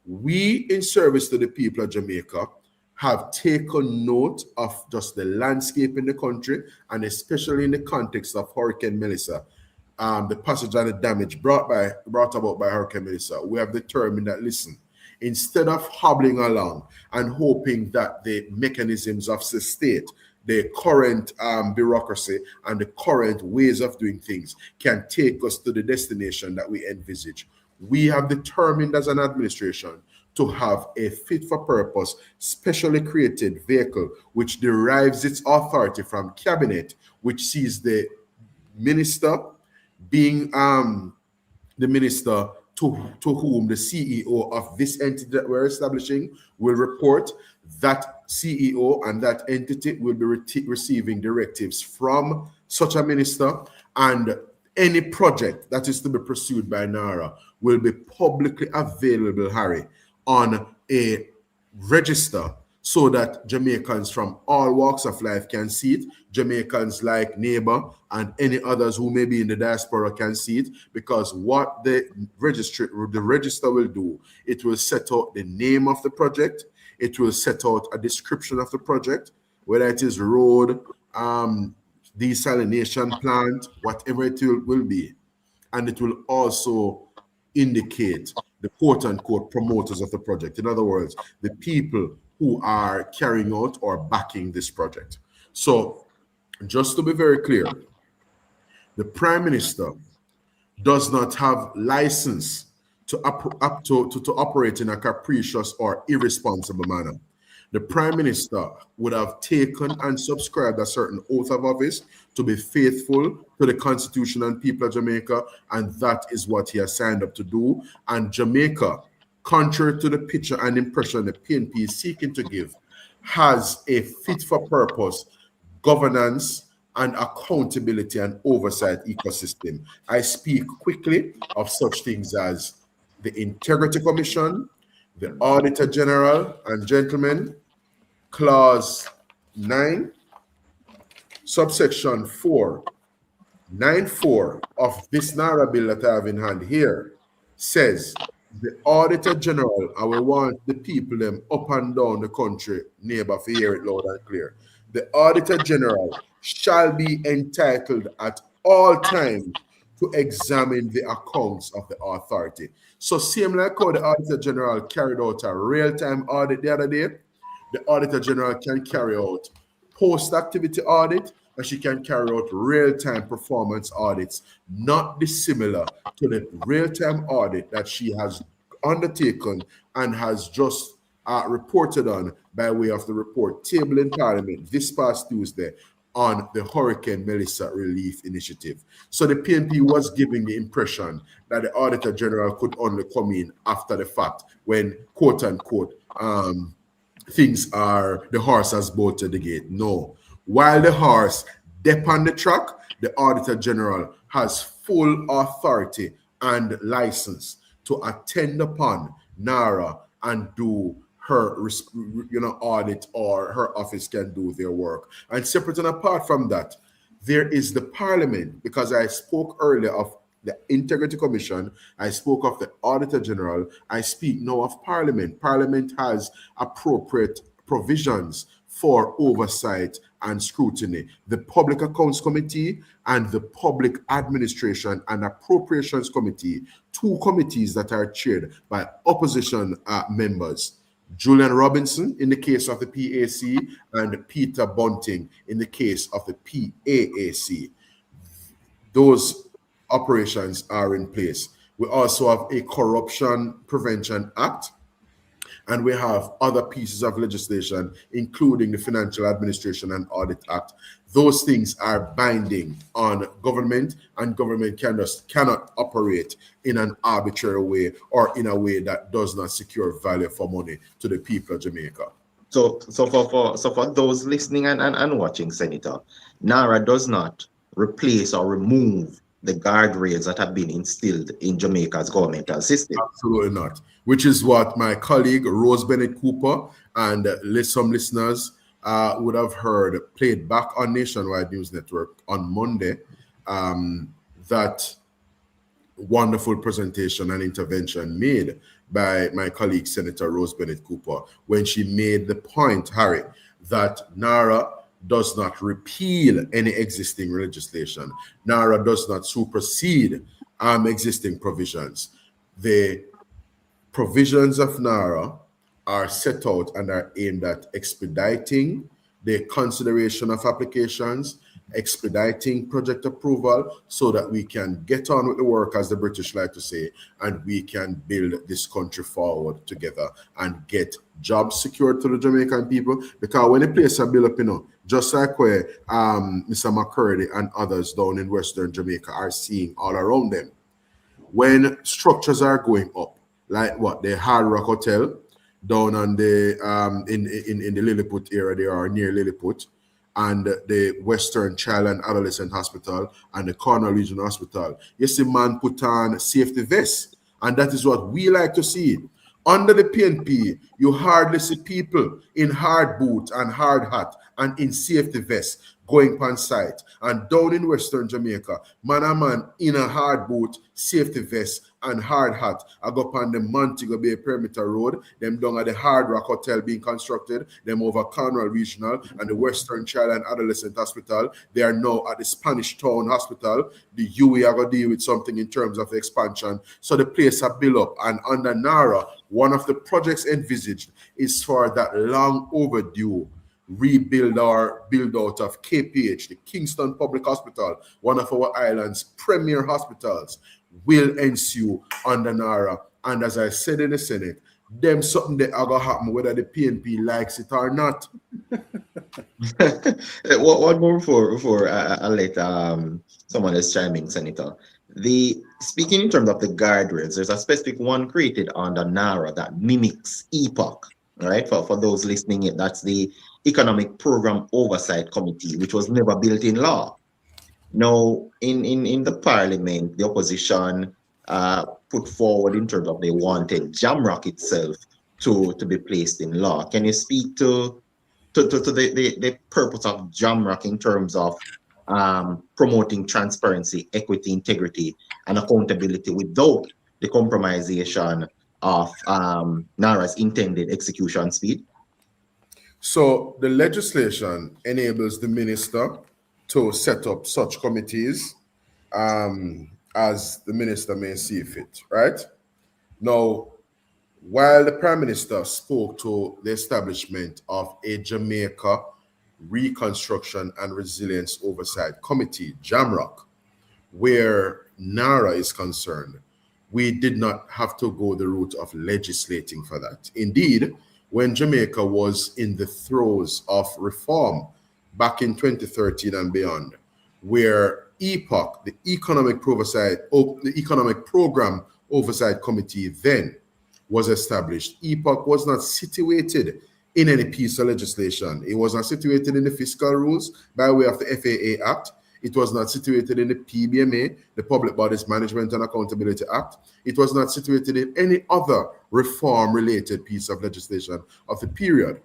We, in service to the people of Jamaica, have taken note of just the landscape in the country, and especially in the context of Hurricane Melissa, the passage and the damage brought about by Hurricane Melissa. We have determined that, listen, instead of hobbling along and hoping that the mechanisms of the state, the current bureaucracy and the current ways of doing things can take us to the destination that we envisage, we have determined as an administration to have a fit-for-purpose, specially created vehicle which derives its authority from cabinet, which sees the minister being the minister to whom the CEO of this entity that we're establishing will report, that CEO and that entity will be receiving directives from such a minister, and any project that is to be pursued by NaRRA will be publicly available, Harry, on a register, so that Jamaicans from all walks of life can see it. Jamaicans like Neighbor and any others who may be in the diaspora can see it, because what the register will do, it will set out the name of the project, it will set out a description of the project, whether it is road, desalination plant, whatever it will be. And it will also indicate the quote-unquote promoters of the project. In other words, the people who are carrying out or backing this project. So, just to be very clear, the Prime Minister does not have license to operate in a capricious or irresponsible manner. The Prime Minister would have taken and subscribed a certain oath of office to be faithful to the Constitution and people of Jamaica, and that is what he has signed up to do. And Jamaica, contrary to the picture and impression the PNP is seeking to give, has a fit-for-purpose governance and accountability and oversight ecosystem. I speak quickly of such things as the Integrity Commission, the Auditor General, and gentlemen, Clause 9, subsection 494 of this NaRRA bill that I have in hand here says the Auditor General, I will want the people them up and down the country, neighbor, to hear it loud and clear. The Auditor General shall be entitled at all times to examine the accounts of the authority. So same like how the Auditor General carried out a real-time audit the other day, the Auditor General can carry out post-activity audit, and she can carry out real-time performance audits, not dissimilar to the real-time audit that she has undertaken and has just reported on by way of the report tabled in Parliament this past Tuesday on the Hurricane Melissa Relief Initiative. So the PNP was giving the impression that the Auditor General could only come in after the fact when, quote-unquote, things are, the horse has bolted the gate. No. While the horse dep on the track, the Auditor General has full authority and license to attend upon NaRRA and do her audit, or her office can do their work. And separate and apart from that, there is the Parliament, because I spoke earlier of the Integrity Commission, I spoke of the Auditor General, I speak now of Parliament. Parliament has appropriate provisions for oversight and scrutiny. The Public Accounts Committee and the Public Administration and Appropriations Committee, two committees that are chaired by opposition members. Julian Robinson in the case of the PAC and Peter Bunting in the case of the PAAC. Those operations are in place. We also have a Corruption Prevention Act, and we have other pieces of legislation, including the Financial Administration and Audit Act. Those things are binding on government, and government cannot operate in an arbitrary way or in a way that does not secure value for money to the people of Jamaica. So for those listening and watching, Senator, NaRRA does not replace or remove the guardrails that have been instilled in Jamaica's governmental system. Absolutely not. Which is what my colleague Rose Bennett Cooper and some listeners would have heard played back on Nationwide News Network on Monday. That wonderful presentation and intervention made by my colleague Senator Rose Bennett Cooper, when she made the point, Harry, that NaRRA does not repeal any existing legislation. NaRRA does not supersede existing provisions. The provisions of NaRRA are set out and are aimed at expediting the consideration of applications, expediting project approval so that we can get on with the work, as the British like to say, and we can build this country forward together and get jobs secured to the Jamaican people. Because when the place are built up, just like where Mr. McCurdy and others down in Western Jamaica are seeing all around them, when structures are going up, like what the Hard Rock Hotel down on the in the Lilliput area, they are near Lilliput, and the Western Child and Adolescent Hospital and the Cornwall Regional Hospital, you see man put on safety vests, and that is what we like to see. Under the PNP, you hardly see people in hard boots and hard hat and in safety vests going on site. And down in Western Jamaica, man and man in a hard boot, safety vest, and hard hat. I go up on the Montego Bay Perimeter Road, them down at the Hard Rock Hotel being constructed, them over Cornwall Regional and the Western Child and Adolescent Hospital. They are now at the Spanish Town Hospital. The UE are going to deal with something in terms of the expansion. So the place are built up. And under NaRRA, one of the projects envisaged is for that long overdue rebuild or build out of KPH, the Kingston Public Hospital, one of our island's premier hospitals, will ensue under NaRRA. And as I said in the Senate, them something that are gonna happen whether the PNP likes it or not. One more before I let someone else chime in, Senator. Speaking in terms of the guardrails, there's a specific one created under NaRRA that mimics EPOC, right? For those listening, that's the Economic Program Oversight Committee, which was never built in law. Now, in the parliament, the opposition put forward in terms of they wanted JAMROC itself to be placed in law. Can you speak to the purpose of JAMROC in terms of promoting transparency, equity, integrity, and accountability without the compromisation of NaRRA's intended execution speed? So the legislation enables the minister to set up such committees as the minister may see fit, right? Now, while the Prime Minister spoke to the establishment of a Jamaica Reconstruction and Resilience Oversight Committee, JAMROC, where NaRRA is concerned, we did not have to go the route of legislating for that. Indeed, when Jamaica was in the throes of reform back in 2013 and beyond, where EPOC, the Economic Program Oversight Committee, then was established, EPOC was not situated in any piece of legislation. It was not situated in the fiscal rules by way of the FAA Act. It was not situated in the PBMA, the Public Bodies Management and Accountability Act. It was not situated in any other reform-related piece of legislation of the period.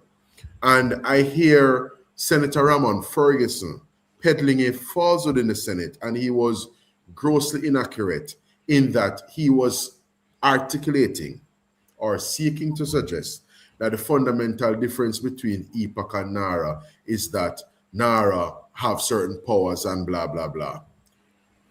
And I hear Senator Ramon Ferguson peddling a falsehood in the Senate, and he was grossly inaccurate in that he was articulating or seeking to suggest that the fundamental difference between EPOC and NaRRA is that NaRRA have certain powers and blah, blah, blah.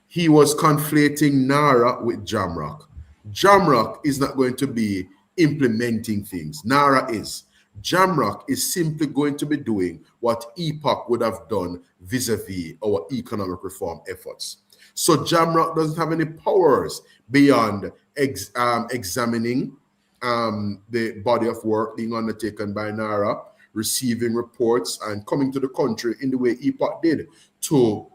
He was conflating NaRRA with JAMROC. JAMROC is not going to be implementing things. NaRRA is. JAMROC is simply going to be doing what EPOC would have done vis-a-vis our economic reform efforts. So JAMROC doesn't have any powers beyond examining the body of work being undertaken by NaRRA, receiving reports, and coming to the country in the way EPOC did to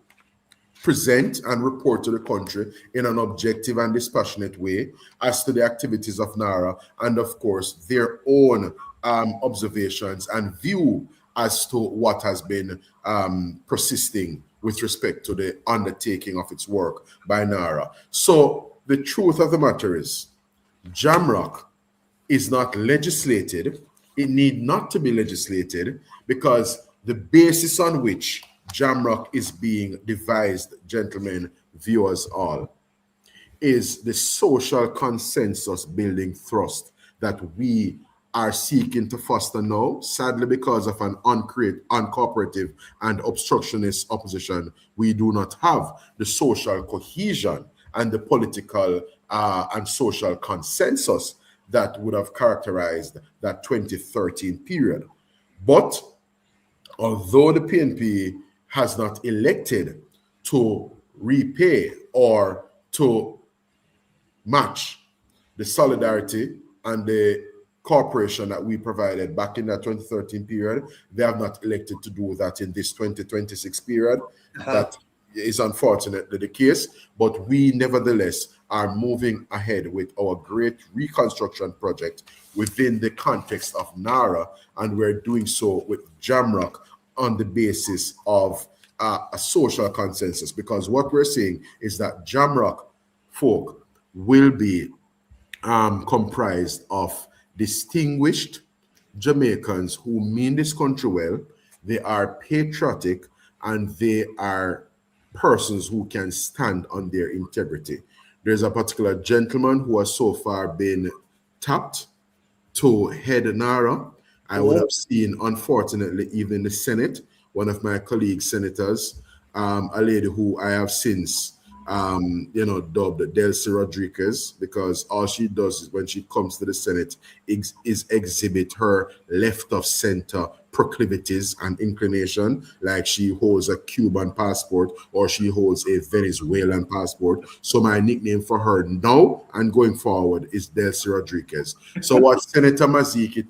present and report to the country in an objective and dispassionate way as to the activities of NaRRA and, of course, their own observations and view as to what has been persisting with respect to the undertaking of its work by NaRRA. So the truth of the matter is, JAMROC is not legislated. It need not to be legislated because the basis on which JAMROC is being devised, gentlemen, viewers all, is the social consensus building thrust that we are seeking to foster now. Sadly, because of an uncooperative and obstructionist opposition, we do not have the social cohesion and the political and social consensus that would have characterized that 2013 period. But although the PNP has not elected to repay or to match the solidarity and the cooperation that we provided back in that 2013 period. They have not elected to do that in this 2026 period. That is unfortunately the case, but we nevertheless are moving ahead with our great reconstruction project within the context of NaRRA, and we're doing so with Jamrock on the basis of a social consensus, because what we're saying is that Jamrock folk will be comprised of distinguished Jamaicans who mean this country well. They are patriotic, and they are persons who can stand on their integrity. There's a particular gentleman who has so far been tapped to head NaRRA. I would have seen, unfortunately, even in the Senate, one of my colleague senators, a lady who I have since dubbed Delcy Rodriguez, because all she does is when she comes to the Senate is exhibit her left of center proclivities and inclination, like she holds a Cuban passport or she holds a Venezuelan passport. So my nickname for her now and going forward is Delcy Rodriguez. So what Senator Maziki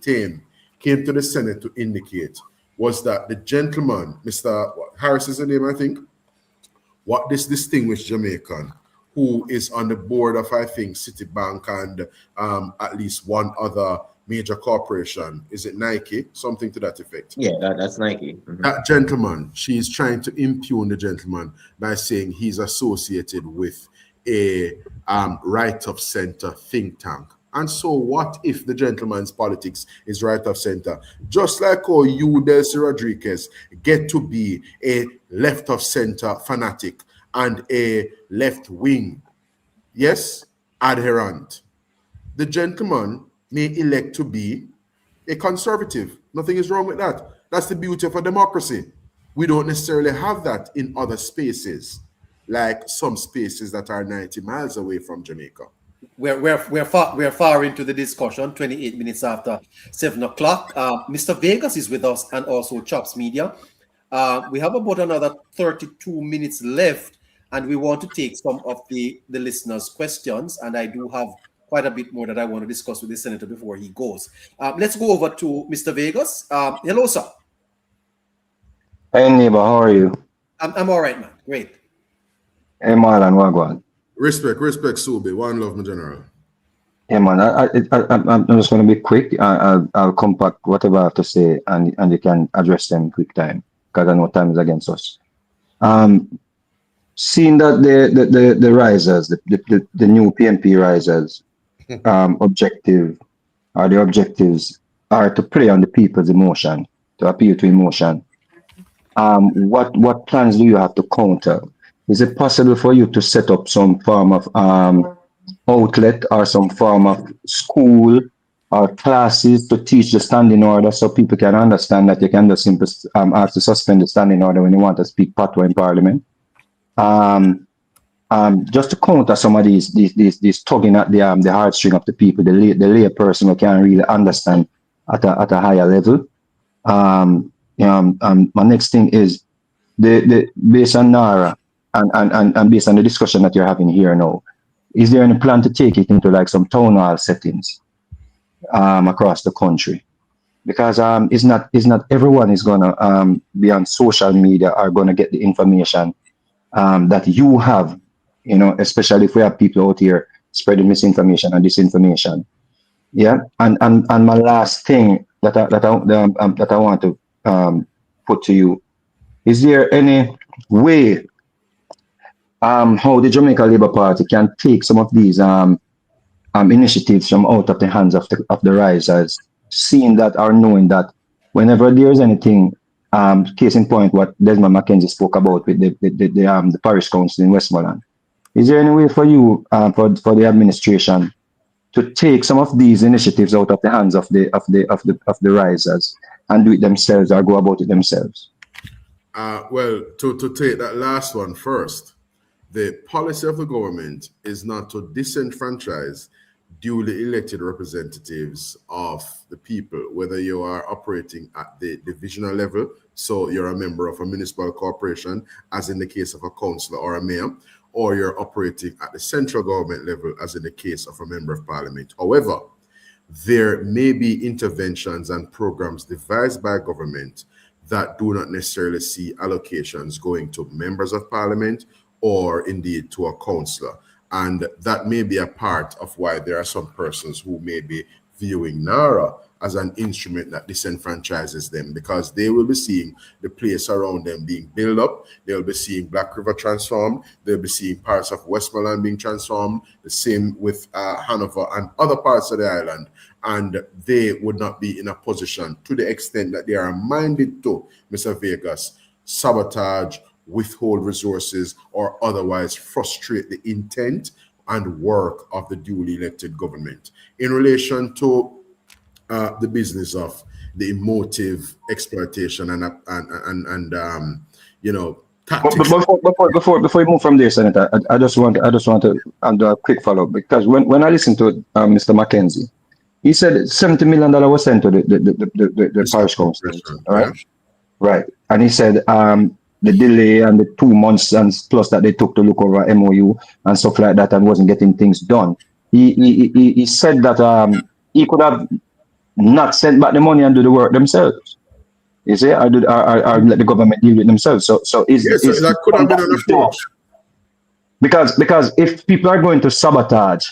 came to the Senate to indicate was that the gentleman, Mr. Harris is the name, I think, what this distinguished Jamaican, who is on the board of, I think, Citibank and at least one other major corporation, is it Nike? Something to that effect. Yeah, that's Nike. Mm-hmm. That gentleman, she's trying to impugn the gentleman by saying he's associated with a right of center think tank. And so what if the gentleman's politics is right of center? Just like how you, Delcy Rodriguez, get to be a left of center fanatic and a left wing, yes, adherent. The gentleman may elect to be a conservative. Nothing is wrong with that. That's the beauty of a democracy. We don't necessarily have that in other spaces, like some spaces that are 90 miles away from Jamaica. We're far into the discussion. 28 minutes after 7 o'clock. Mr. Vegas is with us, and also Chops Media. We have about another 32 minutes left, and we want to take some of the listeners' questions. And I do have quite a bit more that I want to discuss with the senator before he goes. Let's go over to Mr. Vegas. Hello, sir. Hey, neighbor, how are you? I'm all right, man. Great. Hey, Marlon, wagwan. Respect, Subi. One love, my general. Yeah, man, I'm just going to be quick. I'll compact whatever I have to say, and you can address them quick time, because I know time is against us. Seeing that the risers, the new PMP risers, objectives are to prey on the people's emotion, to appeal to emotion. What plans do you have to counter? Is it possible for you to set up some form of outlet or some form of school or classes to teach the standing order, so people can understand that you can just simply ask to suspend the standing order when you want to speak patois in Parliament? Just to counter some of these tugging at the heartstring of the people, the lay person who can really understand at a higher level. My next thing is the based on NaRRA and based on the discussion that you're having here now, is there any plan to take it into like some town hall settings across the country? Because it's not everyone is gonna be on social media or gonna get the information that you have, especially if we have people out here spreading misinformation and disinformation. Yeah, and my last thing that I want to put to you, is there any way how the Jamaica Labour Party can take some of these initiatives from out of the hands of the risers, seeing that or knowing that whenever there's anything, case in point, what Desmond McKenzie spoke about with the parish council in Westmoreland, is there any way for you, for the administration, to take some of these initiatives out of the hands of the risers and do it themselves or go about it themselves? Well, to take that last one first, the policy of the government is not to disenfranchise duly elected representatives of the people, whether you are operating at the divisional level, so you're a member of a municipal corporation, as in the case of a councillor or a mayor, or you're operating at the central government level, as in the case of a member of parliament. However, there may be interventions and programs devised by government that do not necessarily see allocations going to members of parliament or indeed to a councillor. And that may be a part of why there are some persons who may be viewing NaRRA as an instrument that disenfranchises them, because they will be seeing the place around them being built up. They'll be seeing Black River transformed. They'll be seeing parts of Westmoreland being transformed. The same with Hanover and other parts of the island. And they would not be in a position, to the extent that they are minded to, Mr. Vegas, sabotage, withhold resources, or otherwise frustrate the intent and work of the duly elected government. In relation to the business of the emotive exploitation and you know, tactics. Before we move from there, Senator, I just want to do a quick follow up, because when I listened to Mr. Mackenzie, he said $70 million was sent to the parish council, right? Yeah. Right, and he said the delay and the 2 months and plus that they took to look over MOU and stuff like that and wasn't getting things done. He said that he could have not sent back the money and do the work themselves. You see, or let the government deal with themselves. So that could have been an approach. Because if people are going to sabotage,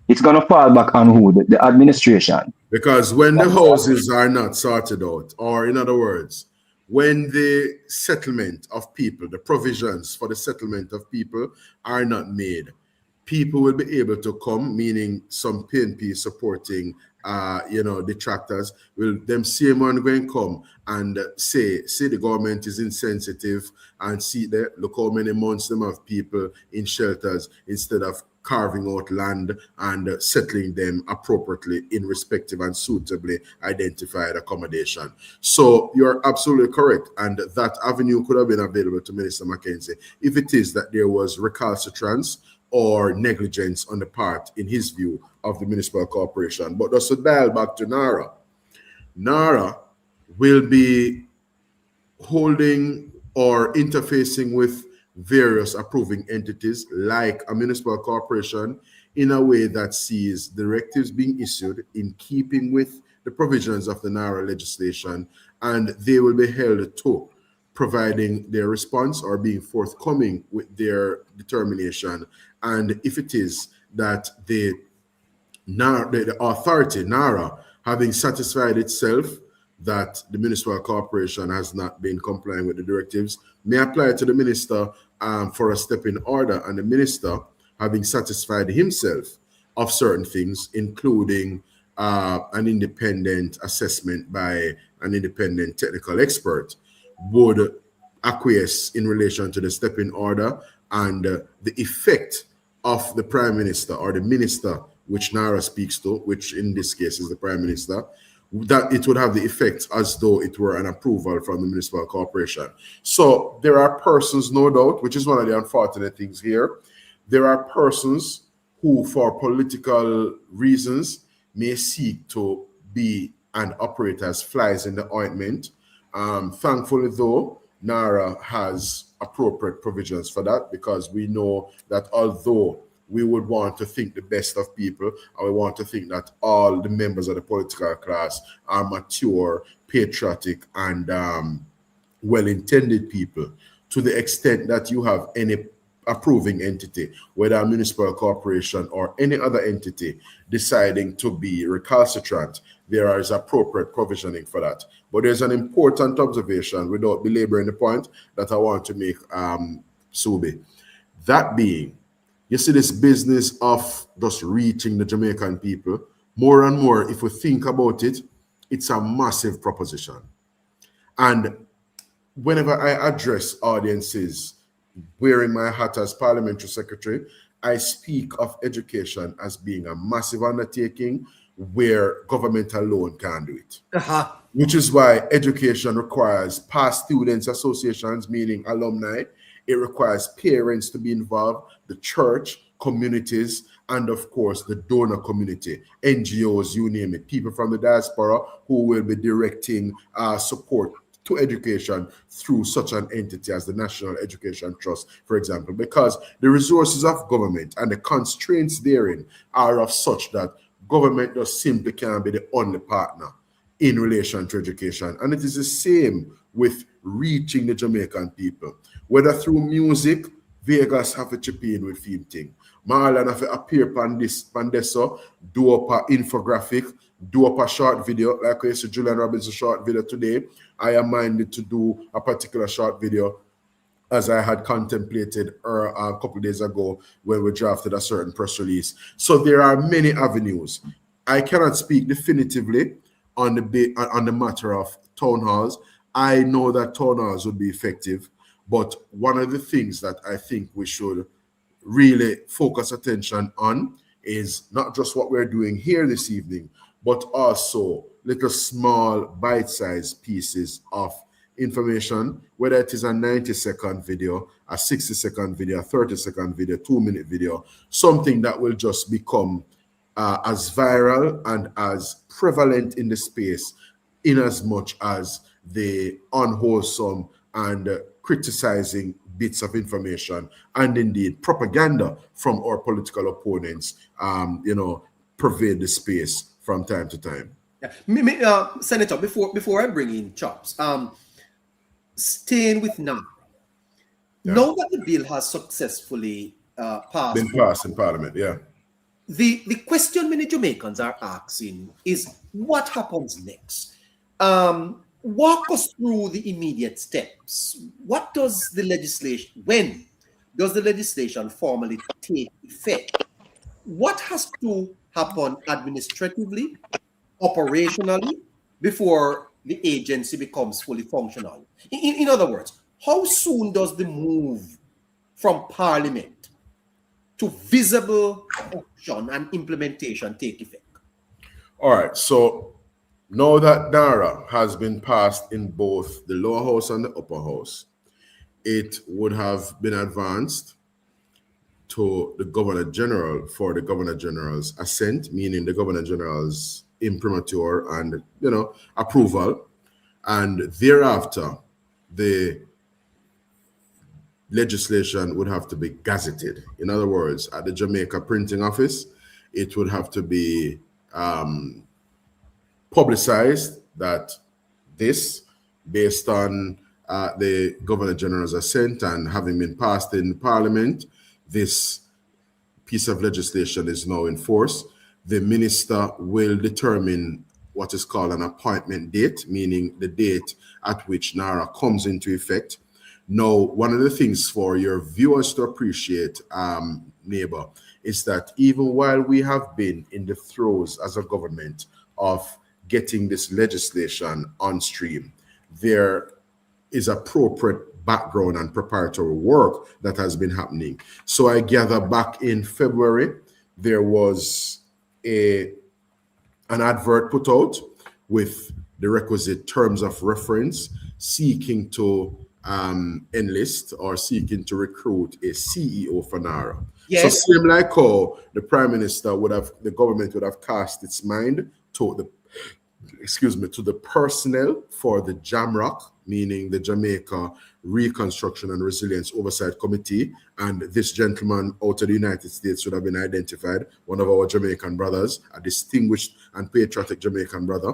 it's going to fall back on who? The administration. Because when the houses are not sorted out, or in other words, when the settlement of people, the provisions for the settlement of people are not made, people will be able to come, meaning some PNP supporting detractors will them same one going to come and say the government is insensitive, and see that look how many months them have people in shelters instead of carving out land and settling them appropriately in respective and suitably identified accommodation. So you're absolutely correct, and that avenue could have been available to Minister Mackenzie if it is that there was recalcitrance or negligence on the part, in his view, of the municipal corporation. But just to dial back to NaRRA, NaRRA will be holding or interfacing with various approving entities like a municipal corporation in a way that sees directives being issued in keeping with the provisions of the NaRRA legislation, and they will be held to providing their response or being forthcoming with their determination. And if it is that the authority, NaRRA, having satisfied itself that the municipal corporation has not been complying with the directives, may apply to the minister for a step in order, and the minister, having satisfied himself of certain things, including an independent assessment by an independent technical expert, would acquiesce in relation to the step in order and the effect of the prime minister or the minister which NaRRA speaks to, which in this case is the prime minister, that it would have the effect as though it were an approval from the municipal corporation. So there are persons, no doubt, which is one of the unfortunate things here, there are persons who, for political reasons, may seek to be and operate as flies in the ointment. Thankfully, though, NaRRA has appropriate provisions for that, because we know that although we would want to think the best of people, and we want to think that all the members of the political class are mature, patriotic, and well-intended people, to the extent that you have any approving entity, whether a municipal corporation or any other entity, deciding to be recalcitrant, there is appropriate provisioning for that. But there's an important observation, without belaboring the point, that I want to make, Subi. That being, you see this business of just reaching the Jamaican people, more and more, if we think about it, it's a massive proposition. And whenever I address audiences wearing my hat as parliamentary secretary, I speak of education as being a massive undertaking where government alone can't do it. Which is why education requires past students associations, meaning alumni. It requires parents to be involved, the church, communities, and of course the donor community, NGOs, you name it, people from the diaspora who will be directing support to education through such an entity as the National Education Trust, for example, because the resources of government and the constraints therein are of such that government just simply can't be the only partner in relation to education. And it is the same with reaching the Jamaican people. Whether through music, Vegas have to chip in with theme thing. Marlon have to appear on this, do up an infographic, do up a short video, like we see Julian Robinson's short video today. I am minded to do a particular short video as I had contemplated a couple of days ago when we drafted a certain press release. So there are many avenues. I cannot speak definitively on the matter of town halls. I know that town halls would be effective, but one of the things that I think we should really focus attention on is not just what we're doing here this evening, but also little small bite-sized pieces of information, whether it is a 90-second video, a 60-second video, a 30-second video, 2-minute video, something that will just become as viral and as prevalent in the space in as much as the unwholesome and criticizing bits of information and indeed propaganda from our political opponents, pervade the space from time to time. Yeah. Senator, before I bring in Chops, staying with NaRRA. Yeah. Now that the bill has successfully passed, Been passed in Parliament, yeah. The question many Jamaicans are asking is what happens next? Walk us through the immediate steps. When does the legislation formally take effect? What has to happen administratively, operationally, before the agency becomes fully functional? In other words, how soon does the move from Parliament to visible action and implementation take effect? All right, so now that NaRRA has been passed in both the lower house and the upper house, it would have been advanced to the Governor General for the Governor General's assent, meaning the Governor General's imprimatur and approval, and thereafter the legislation would have to be gazetted. In other words, at the Jamaica printing office, it would have to be publicized that this, based on the Governor General's assent and having been passed in Parliament, this piece of legislation is now in force. The minister will determine what is called an appointment date, meaning the date at which NaRRA comes into effect. Now, one of the things for your viewers to appreciate, neighbor, is that even while we have been in the throes as a government of getting this legislation on stream, there is appropriate background and preparatory work that has been happening. So I gather back in February, there was an advert put out with the requisite terms of reference seeking to enlist or seeking to recruit a CEO for NaRRA. Yes. So same like how the the government would have cast its mind to the personnel for the JAMROC, meaning the Jamaica Reconstruction and Resilience Oversight Committee, and this gentleman out of the United States would have been identified, one of our Jamaican brothers, a distinguished and patriotic Jamaican brother.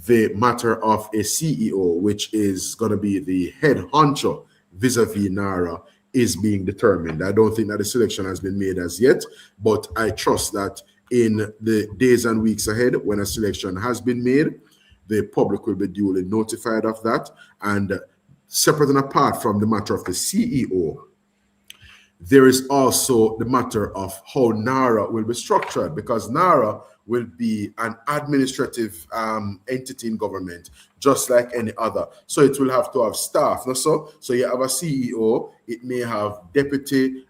The matter of a CEO, which is going to be the head honcho vis-a-vis NaRRA, is being determined. I don't think that the selection has been made as yet, but I trust that in the days and weeks ahead, when a selection has been made, the public will be duly notified of that. And separate and apart from the matter of the CEO, there is also the matter of how NaRRA will be structured, because NaRRA will be an administrative entity in government, just like any other. So it will have to have staff. So you have a CEO, it may have deputy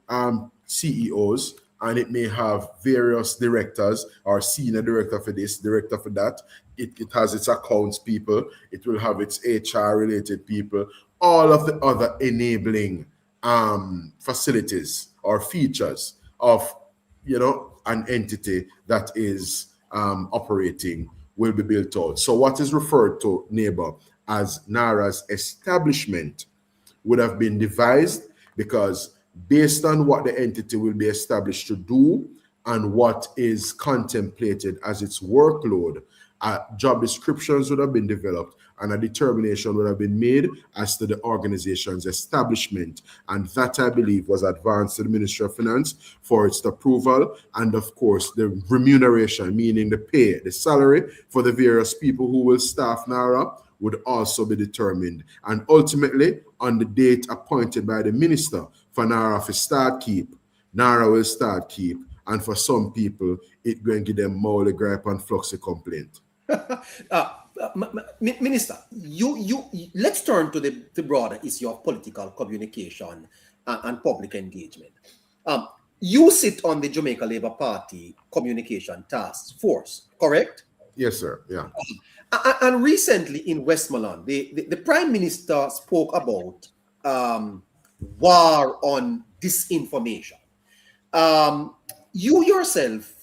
CEOs, and it may have various directors or senior director for this, director for that. It has its accounts people. It will have its HR related people, all of the other enabling facilities or features of, an entity that is operating will be built out. So what is referred to, neighbor, as NaRRA's establishment would have been devised because based on what the entity will be established to do and what is contemplated as its workload, job descriptions would have been developed and a determination would have been made as to the organization's establishment. And that, I believe, was advanced to the Ministry of Finance for its approval. And of course, the remuneration, meaning the pay, the salary for the various people who will staff NaRRA would also be determined. And ultimately, on the date appointed by the minister for NaRRA to start keep, NaRRA will start keep. And for some people, it going to give them more gripe and fluxy complaint. Minister, you let's turn to the broader issue of political communication and public engagement. You sit on the Jamaica Labour Party Communication Task Force, correct? Yes, sir. Yeah. And recently in Westmoreland, the Prime Minister spoke about war on disinformation. You yourself,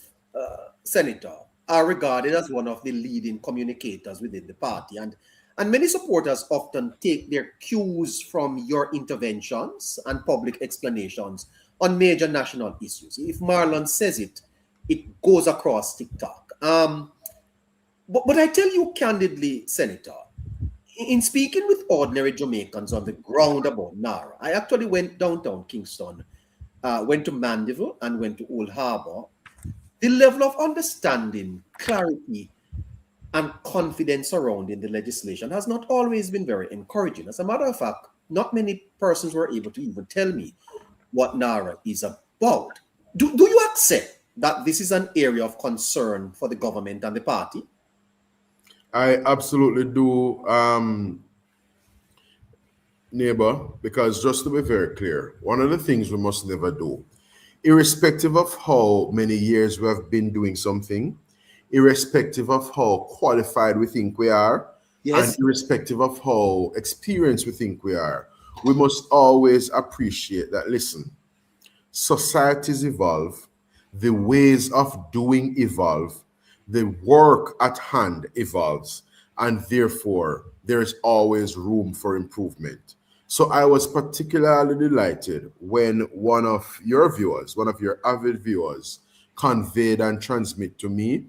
Senator, are regarded as one of the leading communicators within the party, and many supporters often take their cues from your interventions and public explanations on major national issues. If Marlon says it, it goes across TikTok. But I tell you candidly, Senator, in speaking with ordinary Jamaicans on the ground about NaRRA, I actually went downtown Kingston, went to Mandeville and went to Old Harbour. The level of understanding, clarity, and confidence surrounding the legislation has not always been very encouraging. As a matter of fact, not many persons were able to even tell me what NaRRA is about. Do you accept that this is an area of concern for the government and the party? I absolutely do, neighbor, because just to be very clear, one of the things we must never do, irrespective of how many years we have been doing something, irrespective of how qualified we think we are, Yes. and irrespective of how experienced we think we are, we must always appreciate that, listen, societies evolve, the ways of doing evolve, the work at hand evolves, and therefore there is always room for improvement. So I was particularly delighted when one of your viewers, one of your avid viewers, conveyed and transmit to me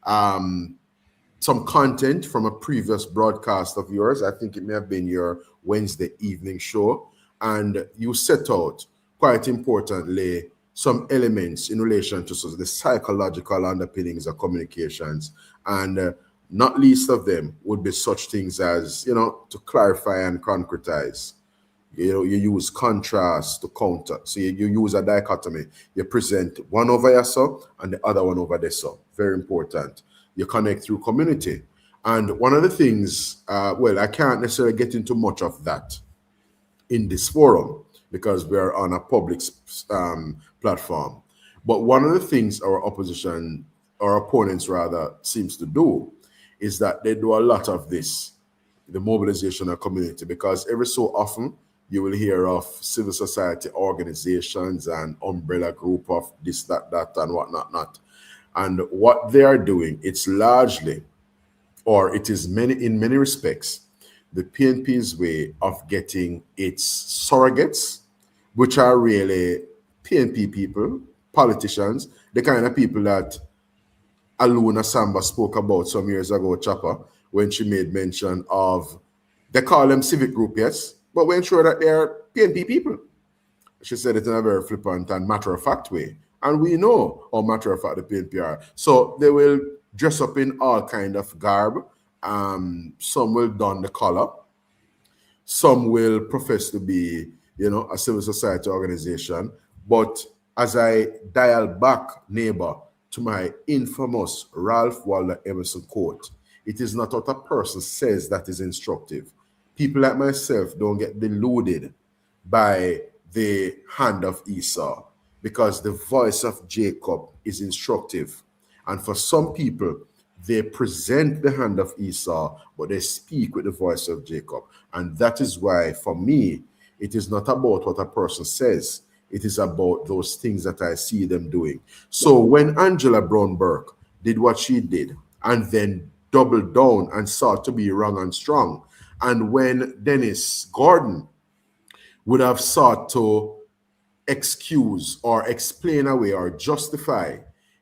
some content from a previous broadcast of yours. I think it may have been your Wednesday evening show. And you set out, quite importantly, some elements in relation to the psychological underpinnings of communications. And not least of them would be such things as, to clarify and concretize. You use contrast to counter. So you use a dichotomy. You present one over here so and the other one over there so. Very important. You connect through community. And one of the things, well, I can't necessarily get into much of that in this forum because we are on a public platform. But one of the things our opponents rather, seems to do is that they do a lot of this, the mobilization of community, because every so often you will hear of civil society organizations and umbrella group of this, that, and whatnot. And what they are doing, it's largely, or it is in many respects, the PNP's way of getting its surrogates, which are really PNP people, politicians, the kind of people that Aluna Samba spoke about some years ago, Chopper, when she made mention of, they call them civic group, yes, but we ensure that they're PNP people. She said it in a very flippant and matter-of-fact way. And we know how matter-of-fact the PNP are. So they will dress up in all kind of garb. Some will don the collar. Some will profess to be, a civil society organization. But as I dial back, neighbor, to my infamous Ralph Waldo Emerson quote, it is not what a person says that is instructive. People like myself don't get deluded by the hand of Esau, because the voice of Jacob is instructive. And for some people, they present the hand of Esau, but they speak with the voice of Jacob. And that is why, for me, it is not about what a person says. It is about those things that I see them doing. So when Angela Brown Burke did what she did and then doubled down and sought to be wrong and strong, and when Dennis Gordon would have sought to excuse or explain away or justify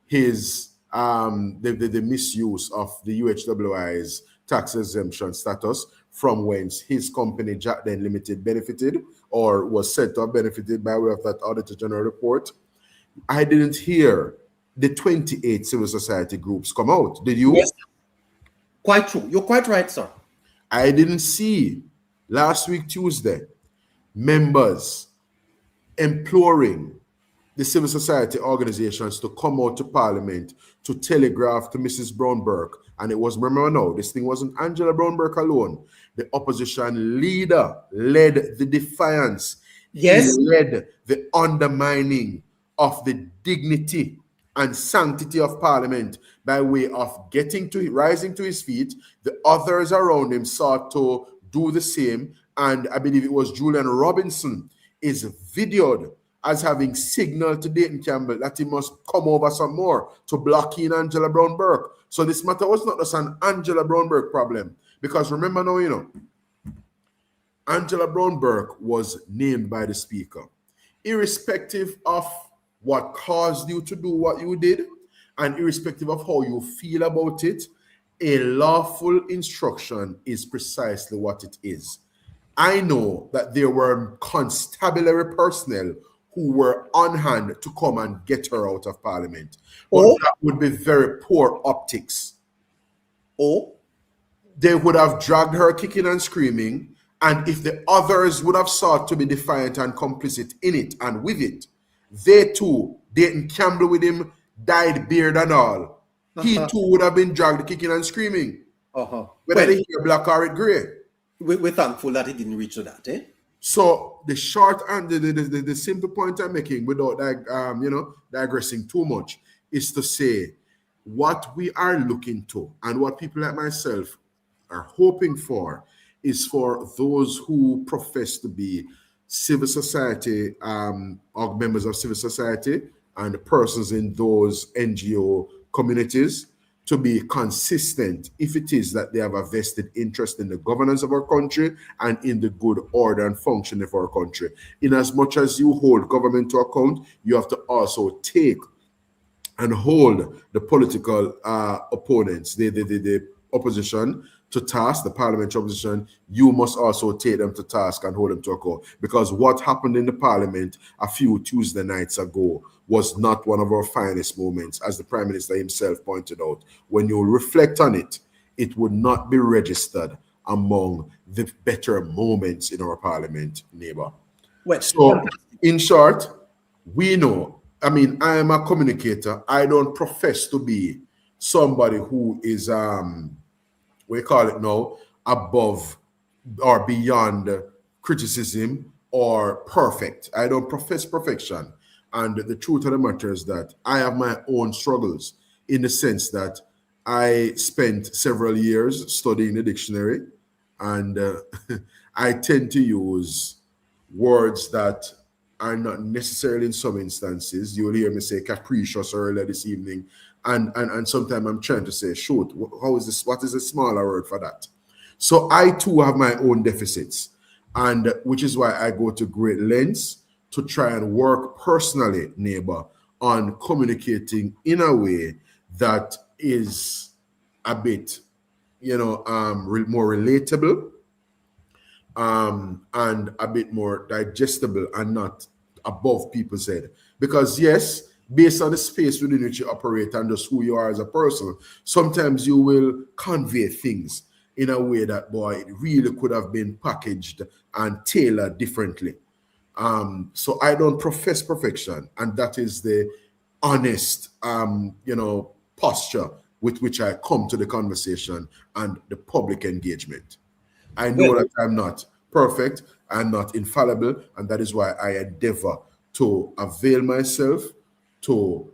his the misuse of the UHWI's tax exemption status from whence his company Jack Den Limited benefited or was said to have benefited by way of that Auditor General report. I didn't hear the 28 civil society groups come out. Did you? Yes. Quite true. You're quite right, sir. I didn't see last week Tuesday members imploring the civil society organizations to come out to Parliament to telegraph to Mrs. Brown Burke. And it was, remember now, this thing wasn't Angela Brown Burke alone. The opposition leader led the defiance. Yes. He led the undermining of the dignity and sanctity of Parliament by way of rising to his feet. The others around him sought to do the same. And I believe it was Julian Robinson is videoed as having signaled to Dayton Campbell that he must come over some more to block in Angela Brown Burke. So this matter was not just an Angela Brown Burke problem. Because remember now, Angela Brown Burke was named by the Speaker. Irrespective of what caused you to do what you did, and irrespective of how you feel about it, a lawful instruction is precisely what it is. I know that there were constabulary personnel who were on hand to come and get her out of Parliament. But that would be very poor optics. They would have dragged her kicking and screaming, and if the others would have sought to be defiant and complicit in it and with it, they too, Dayton Campbell with him, dyed beard and all, he too would have been dragged kicking and screaming. Whether they hear black or gray. We're thankful that it didn't reach to that, eh? So the short and the simple point I'm making, without digressing too much, is to say what we are looking to and what people like myself are hoping for is for those who profess to be civil society or members of civil society and persons in those NGO communities to be consistent if it is that they have a vested interest in the governance of our country and in the good order and function of our country. In as much as you hold government to account, you have to also take and hold the political opponents, the opposition to task, the parliamentary opposition. You must also take them to task and hold them to account. Because what happened in the parliament a few Tuesday nights ago was not one of our finest moments, as the Prime Minister himself pointed out. When you reflect on it, it would not be registered among the better moments in our parliament, neighbor. Well, so, in short, we know, I mean, I am a communicator. I don't profess to be somebody who is, we call it now, above or beyond criticism or perfect. I don't profess perfection. And the truth of the matter is that I have my own struggles in the sense that I spent several years studying the dictionary, and I tend to use words that are not necessarily in some instances. You will hear me say capricious earlier this evening, and sometimes I'm trying to say, shoot, how is this? What is a smaller word for that? So I too have my own deficits, and which is why I go to great lengths to try and work personally, neighbor, on communicating in a way that is a bit, more relatable, and a bit more digestible and not above people's head. Because yes, based on the space within which you operate and just who you are as a person, sometimes you will convey things in a way that, boy, it really could have been packaged and tailored differently. So I don't profess perfection, and that is the honest, posture with which I come to the conversation and the public engagement. I know that I'm not perfect, I'm not infallible, and that is why I endeavor to avail myself to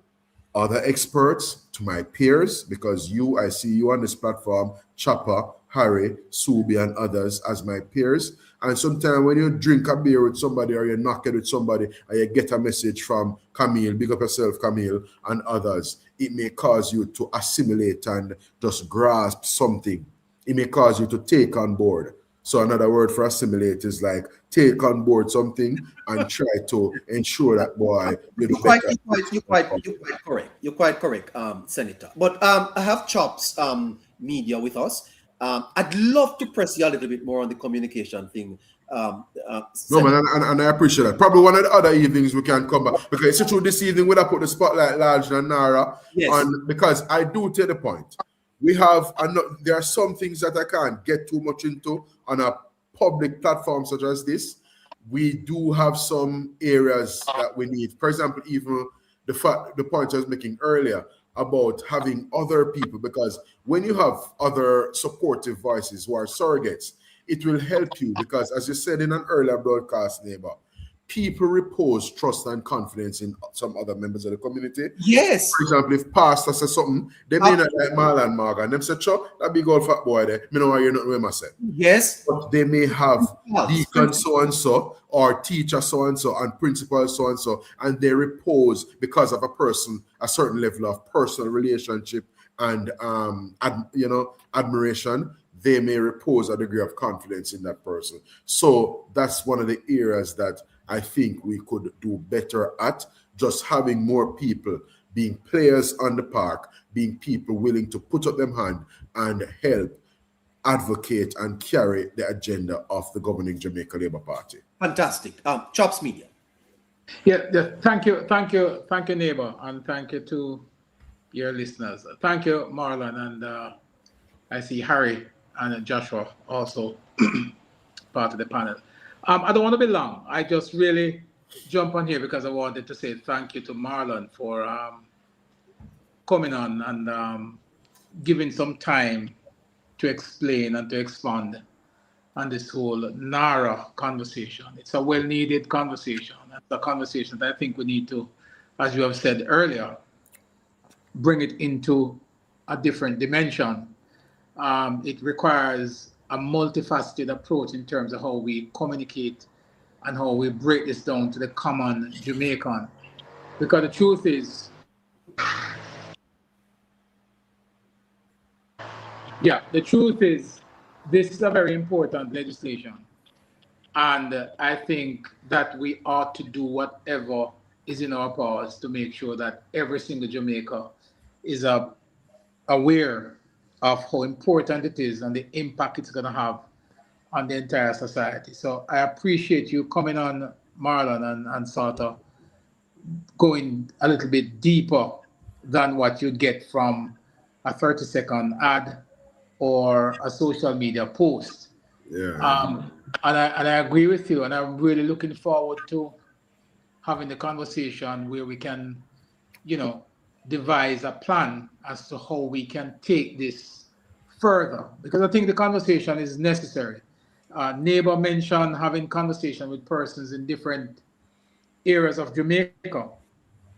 other experts, to my peers, because I see you on this platform, Chopper Harry, Subi, and others as my peers. And sometimes when you drink a beer with somebody or you knock it with somebody and you get a message from Camille, big up yourself, Camille, and others, it may cause you to assimilate and just grasp something. It may cause you to take on board. So another word for assimilate is like take on board something and try to ensure that, boy, you do better. You're quite correct. You're quite correct, Senator. But I have Chops Media with us. I'd love to press you a little bit more on the communication thing. No, man, and I appreciate that. Probably one of the other evenings we can come back. Because it's true this evening we have put the spotlight large on NaRRA. Yes. On, because I do take the point. We have, there are some things that I can't get too much into on a public platform such as this. We do have some areas that we need. For example, even the point I was making earlier about having other people, because when you have other supportive voices who are surrogates, it will help you because, as you said in an earlier broadcast, neighbor, people repose trust and confidence in some other members of the community. Yes. For example, if pastor says something, they may not like Marlon Morgan. Them say, Chuck, that big old fat boy there, me know why you're not with myself. Yes. But they may have deacon so-and-so or teacher so-and-so and principal so-and-so, and they repose because of a certain level of personal relationship and, admiration. They may repose a degree of confidence in that person. So that's one of the areas that I think we could do better at, just having more people being players on the park, being people willing to put up them hand and help advocate and carry the agenda of the governing Jamaica Labour Party. Fantastic. Chops Media. Yeah, thank you, neighbor, and thank you to your listeners. Thank you, Marlon, and I see Harry and Joshua also part of the panel. I don't want to be long. I just really jump on here because I wanted to say thank you to Marlon for coming on and giving some time to explain and to expand on this whole NaRRA conversation. It's a well-needed conversation. It's a conversation that I think we need to, as you have said earlier, bring it into a different dimension. It requires a multifaceted approach in terms of how we communicate and how we break this down to the common Jamaican. Because the truth is, this is a very important legislation. And I think that we ought to do whatever is in our powers to make sure that every single Jamaica is aware of how important it is and the impact it's going to have on the entire society. So I appreciate you coming on, Marlon, and sort of going a little bit deeper than what you get from a 30-second ad or a social media post. Yeah. And I agree with you, and I'm really looking forward to having the conversation where we can, devise a plan as to how we can take this further, because I think the conversation is necessary. Neighbor mentioned having conversation with persons in different areas of Jamaica,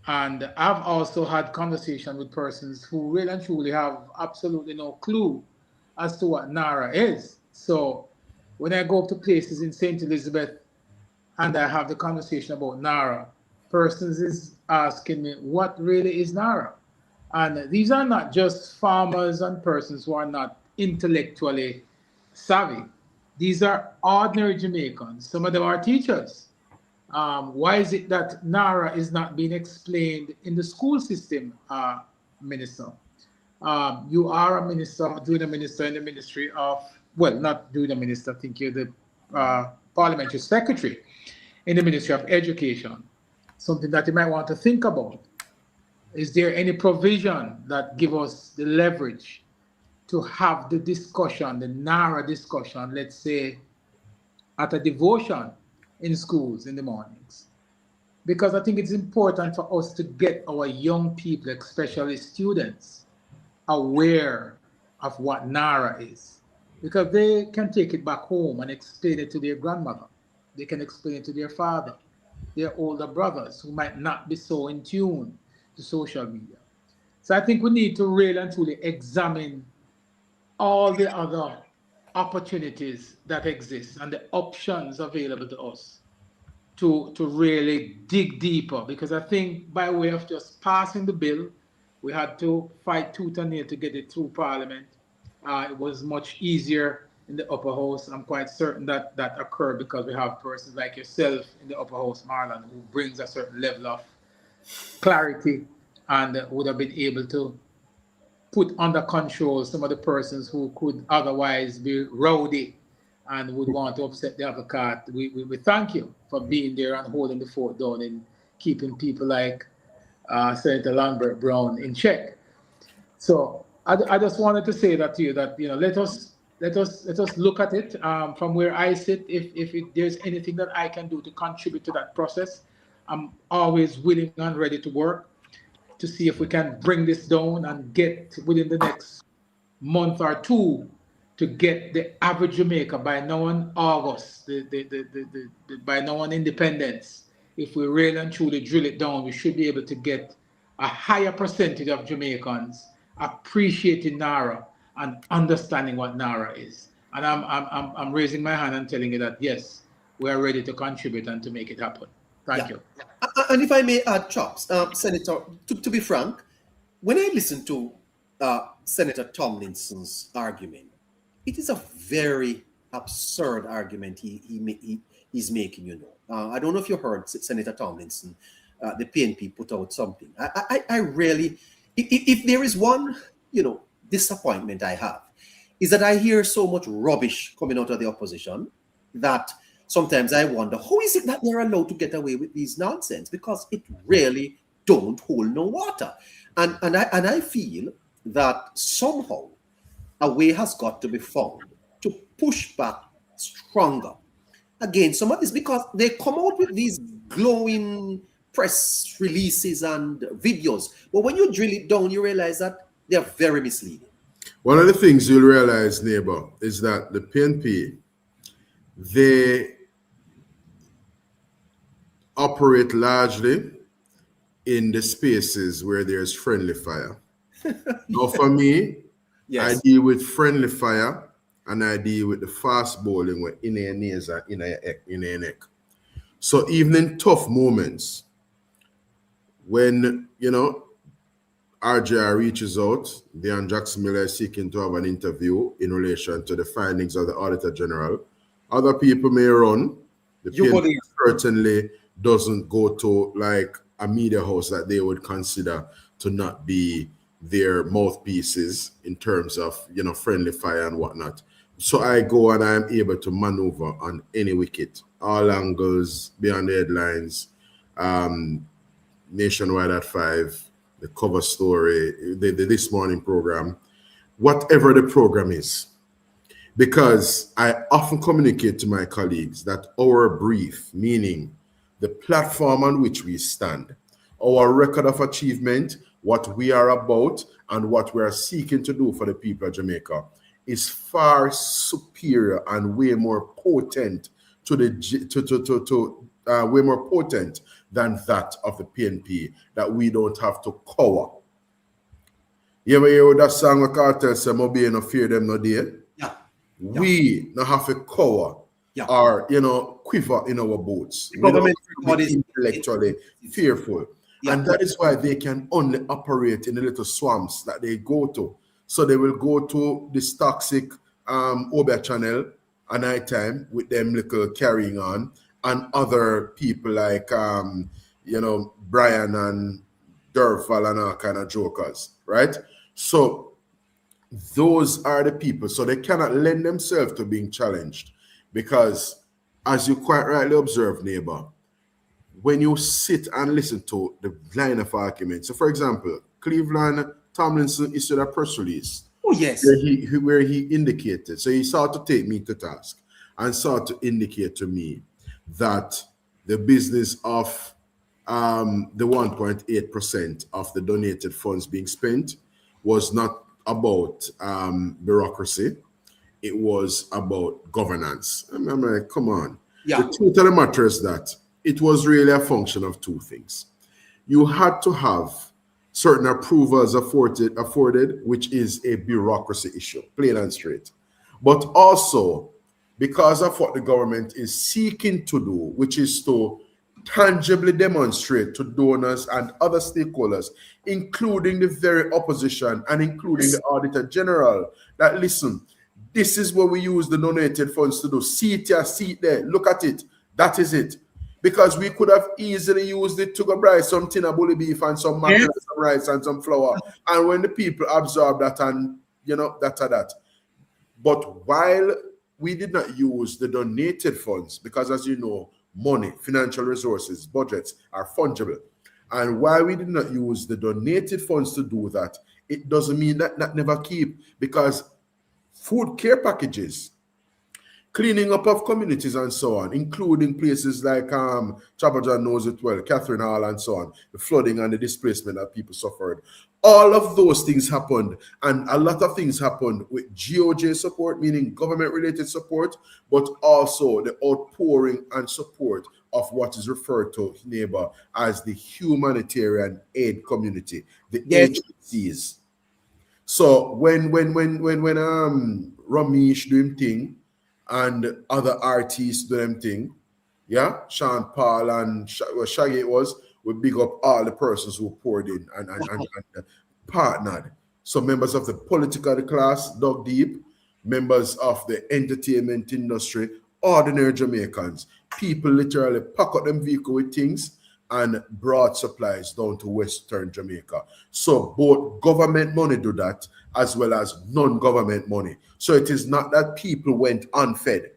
and I've also had conversation with persons who really and truly have absolutely no clue as to what NaRRA is. So when I go to places in St. Elizabeth and I have the conversation about NaRRA, persons is asking me, what really is NaRRA? And these are not just farmers and persons who are not intellectually savvy. These are ordinary Jamaicans. Some of them are teachers. Why is it that NaRRA is not being explained in the school system, Minister? You are a minister, doing a minister in the ministry of, well, not doing a minister, I think you're the parliamentary secretary in the Ministry of Education. Something that you might want to think about. Is there any provision that give us the leverage to have the discussion, the NaRRA discussion, let's say at a devotion in schools in the mornings? Because I think it's important for us to get our young people, especially students, aware of what NaRRA is. Because they can take it back home and explain it to their grandmother. They can explain it to their father, their older brothers who might not be so in tune to social media. So I think we need to really and truly examine all the other opportunities that exist and the options available to us to really dig deeper, because I think by way of just passing the bill, we had to fight tooth and nail to get it through Parliament. It was much easier in the upper house. I'm quite certain that that occurred because we have persons like yourself in the upper house, Marlon, who brings a certain level of clarity and would have been able to put under control some of the persons who could otherwise be rowdy and would want to upset the apple cart. We thank you for being there and holding the fort down and keeping people like Senator Lambert Brown in check. So I just wanted to say that to you, that let us look at it from where I sit. If there's anything that I can do to contribute to that process, I'm always willing and ready to work to see if we can bring this down and get within the next month or two to get the average Jamaica by now in August, by now in independence. If we really and truly drill it down, we should be able to get a higher percentage of Jamaicans appreciating NaRRA and understanding what NaRRA is. And I'm raising my hand and telling you that yes, we are ready to contribute and to make it happen. Thank you. And if I may add, Chops, Senator, to be frank, when I listen to Senator Tomlinson's argument, it is a very absurd argument he's making, I don't know if you heard Senator Tomlinson, the PNP put out something. I really, if there is one, disappointment I have, is that I hear so much rubbish coming out of the opposition that sometimes I wonder, how is it that they're allowed to get away with these nonsense? Because it really don't hold no water. And I feel that somehow a way has got to be found to push back stronger against some of this, because they come out with these glowing press releases and videos. But when you drill it down, you realize that they're very misleading. One of the things you'll realize, neighbor, is that the PNP, they operate largely in the spaces where there's friendly fire. Now, for me, Yes. I deal with friendly fire and I deal with the fast bowling where in your knees and in your neck. So even in tough moments, when RJR reaches out, Deon Jackson Miller is seeking to have an interview in relation to the findings of the Auditor General. Other people may run. The PNP certainly doesn't go to like a media house that they would consider to not be their mouthpieces in terms of friendly fire and whatnot. So I go and I am able to maneuver on any wicket, all angles, beyond the headlines, Nationwide at 5, the cover story, the This Morning program, whatever the program is. Because I often communicate to my colleagues that our brief, meaning the platform on which we stand, our record of achievement, what we are about, and what we are seeking to do for the people of Jamaica is far superior and way more potent way more potent than that of the PNP, that we don't have to cower. You ever hear that song where Cartel say, "Mobi no fear them no day"? Yeah. We no have to cower or quiver in our boots. We don't have to be intellectually fearful. Yeah. And that is why they can only operate in the little swamps that they go to. So they will go to this toxic Oba channel at night time with them little carrying on, and other people like Brian and Durval and all kind of jokers, right? So those are the people. So they cannot lend themselves to being challenged, because as you quite rightly observe, neighbor, when you sit and listen to the line of argument. So for example, Cleveland Tomlinson issued a press release. Oh, yes. Where he indicated, so he sought to take me to task and sought to indicate to me that the business of the 1.8% of the donated funds being spent was not about bureaucracy. It was about governance. I'm like, come on. Yeah. The truth of the matter is that it was really a function of two things. You had to have certain approvals afforded, which is a bureaucracy issue, plain and straight. but also because of what the government is seeking to do, which is to tangibly demonstrate to donors and other stakeholders, including the very opposition and including the Auditor General, that listen, this is what we use the donated funds to do. See it here, see it there, look at it. That is it. Because we could have easily used it to go buy some tin of bully beef and some mackerel, some rice and some flour. And when the people absorb that and, that. But while we did not use the donated funds, because as you know, money, financial resources, budgets are fungible. And while we did not use the donated funds to do that, it doesn't mean that never keep, because food care packages, cleaning up of communities and so on, including places like Chabajan knows it well, Catherine Hall and so on, the flooding and the displacement that people suffered. All of those things happened, and a lot of things happened with GOJ support, meaning government-related support, but also the outpouring and support of what is referred to, neighbor, as the humanitarian aid community, the HCs. So when Ramesh doing thing and other artists do them thing, yeah, Sean Paul and Shaggy it was, we big up all the persons who poured in and partnered. So members of the political class dug deep, members of the entertainment industry, ordinary Jamaicans, people literally pack up them vehicle with things and brought supplies down to Western Jamaica. So both government money do that as well as non-government money. So it is not that people went unfed.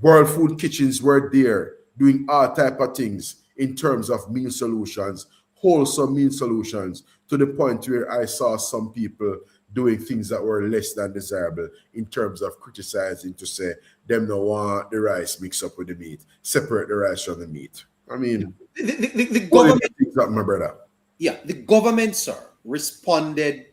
World Food Kitchens were there doing all type of things in terms of meal solutions, wholesome meal solutions, to the point where I saw some people doing things that were less than desirable in terms of criticizing to say them no want the rice mixed up with the meat, separate the rice from the meat. I mean, the government, that, my brother. Yeah, the government, sir, responded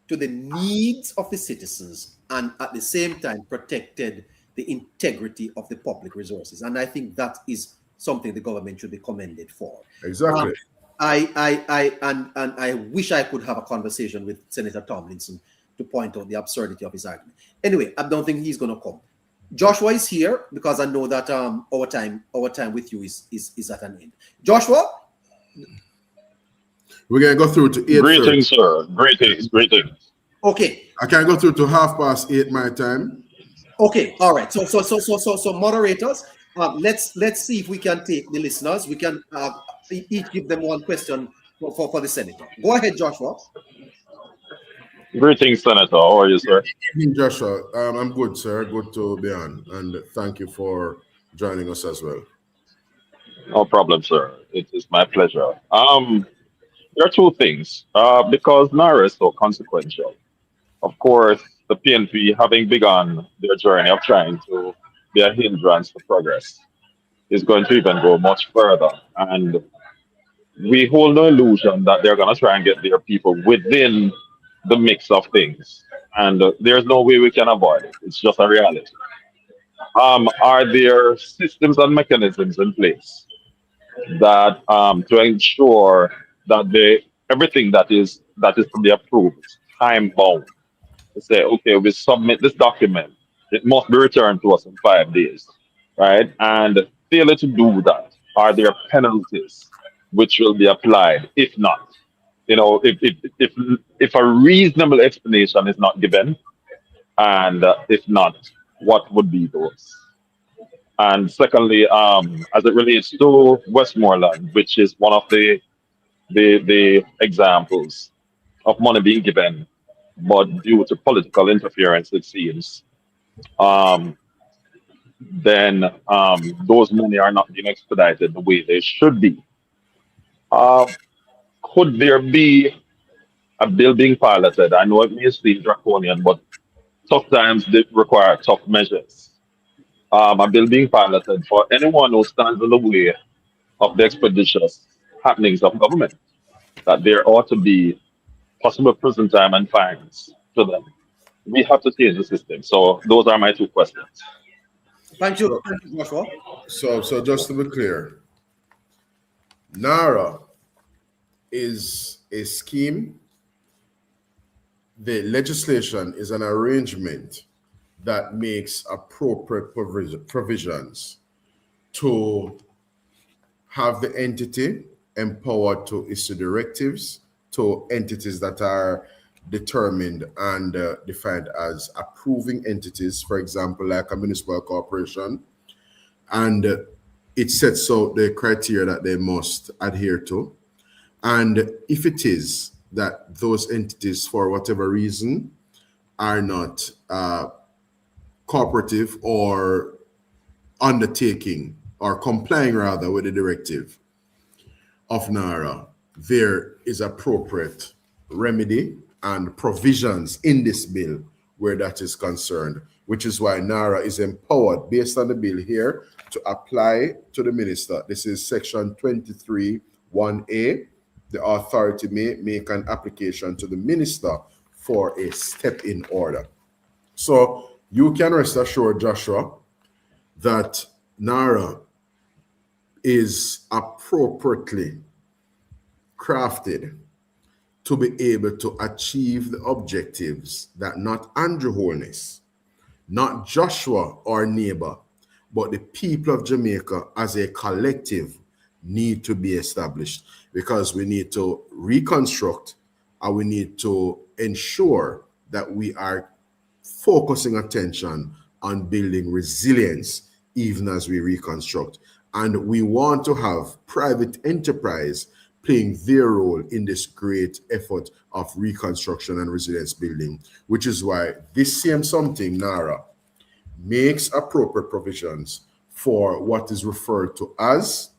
to the needs of the citizens and at the same time protected the integrity of the public resources. And I think that is something the government should be commended for. Exactly. I wish I could have a conversation with Senator Tomlinson to point out the absurdity of his argument. Anyway, I don't think he's going to come. Joshua is here because I know that our time with you is at an end. Joshua? We're going to go through to 8:30. Greetings, sir. Greetings. Okay. I can go through to 8:30 my time. Okay. All right. So moderators, let's see if we can take the listeners. We can each give them one question for the senator. Go ahead, Joshua. Greetings, Senator. How are you, sir? Joshua, I'm good, sir. Good to be on, and thank you for joining us as well. No problem, sir. It is my pleasure. There are two things. Because NaRRA is so consequential. Of course, the PNP, having begun their journey of trying to be a hindrance to progress, is going to even go much further. And we hold no illusion that they're going to try and get their people within the mix of things. And there's no way we can avoid it. It's just a reality. Are there systems and mechanisms in place that to ensure that everything that is to be approved is time bound? To say, okay, we submit this document, it must be returned to us in 5 days, right? And failure to do that, are there penalties which will be applied if not? You know, if a reasonable explanation is not given, and if not, what would be those? And secondly, as it relates to Westmoreland, which is one of the examples of money being given, but due to political interference, it seems, then those money are not being expedited the way they should be. Could there be a bill being piloted? I know it may seem draconian, but tough times did require tough measures. A bill being piloted for anyone who stands in the way of the expeditious happenings of government, that there ought to be possible prison time and fines to them. We have to change the system. So those are my two questions. Thank you, Joshua. So just to be clear, NaRRA is a scheme. The legislation is an arrangement that makes appropriate provisions to have the entity empowered to issue directives to entities that are determined and defined as approving entities, for example, like a municipal corporation, and it sets out the criteria that they must adhere to. And if it is that those entities, for whatever reason, are not cooperative or undertaking or complying rather with the directive of NaRRA, there is appropriate remedy and provisions in this bill where that is concerned, which is why NaRRA is empowered based on the bill here to apply to the minister. This is section 23(1)(a). The authority may make an application to the minister for a step-in order. So you can rest assured, Joshua, that NaRRA is appropriately crafted to be able to achieve the objectives that not Andrew Holness, not Joshua or neighbor, but the people of Jamaica as a collective need to be established, because we need to reconstruct and we need to ensure that we are focusing attention on building resilience even as we reconstruct. And we want to have private enterprise playing their role in this great effort of reconstruction and resilience building, which is why this same something, NaRRA, makes appropriate provisions for what is referred to as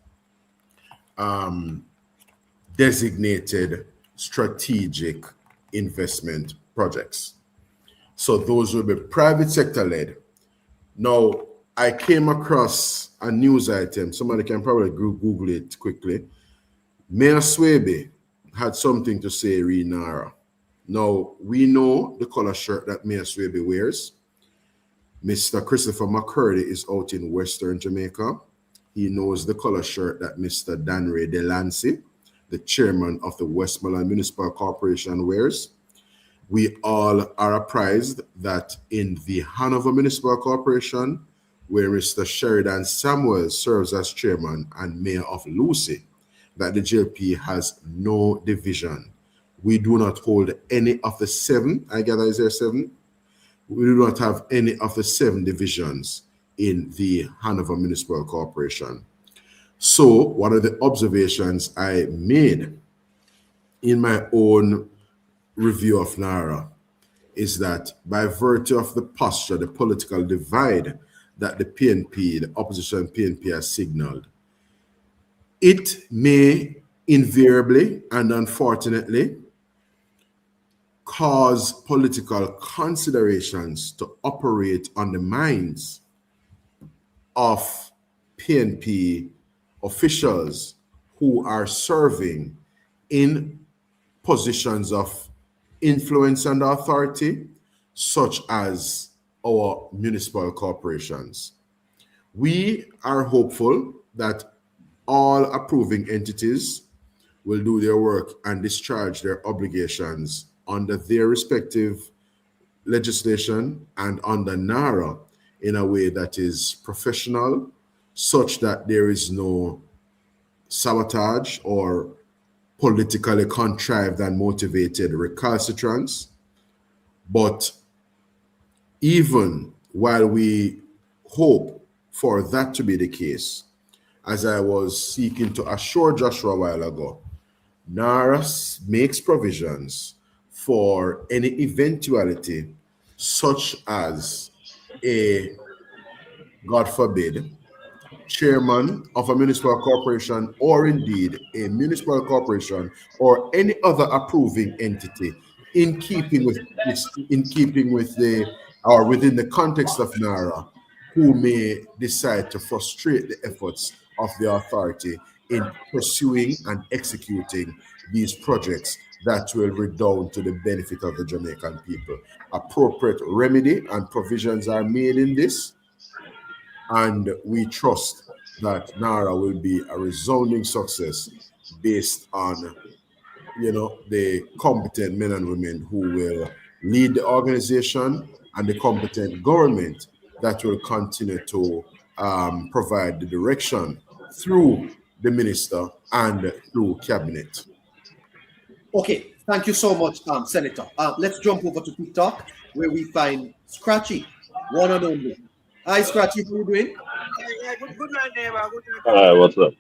designated strategic investment projects. So those will be private sector led. Now, I came across a news item. Somebody can probably Google it quickly. Mayor Swaby had something to say re NaRRA. Now, we know the color shirt that Mayor Swaby wears. Mr. Christopher McCurdy is out in Western Jamaica. He knows the color shirt that Mr. Danray Delancey, the chairman of the Westmoreland Municipal Corporation, wears. We all are apprised that in the Hanover Municipal Corporation, where Mr. Sheridan Samuel serves as chairman and mayor of Lucy, that the JLP has no division. We do not hold any of the 7, I gather is there 7? We do not have any of the 7 divisions in the Hanover Municipal Corporation. So one of the observations I made in my own review of NaRRA is that by virtue of the posture, the political divide that the PNP, the opposition PNP, has signaled, it may invariably and unfortunately cause political considerations to operate on the minds of PNP officials who are serving in positions of influence and authority, such as our municipal corporations. We are hopeful that all approving entities will do their work and discharge their obligations under their respective legislation and under NaRRA in a way that is professional, such that there is no sabotage or politically contrived and motivated recalcitrance. But even while we hope for that to be the case, as I was seeking to assure Joshua a while ago, NaRRA makes provisions for any eventuality such as a, God forbid, chairman of a municipal corporation, or indeed a municipal corporation or any other approving entity in keeping with the or within the context of NaRRA, who may decide to frustrate the efforts of the authority in pursuing and executing these projects that will redound to the benefit of the Jamaican people. Appropriate remedy and provisions are made in this, and we trust that NaRRA will be a resounding success based on, the competent men and women who will lead the organization and the competent government that will continue to provide the direction through the minister and through cabinet. Okay, thank you so much, Senator. Let's jump over to TikTok, where we find Scratchy, one and only. Hi, Scratchy, how are you doing? Yeah, good night, neighbor. Good night. Hi, what's up?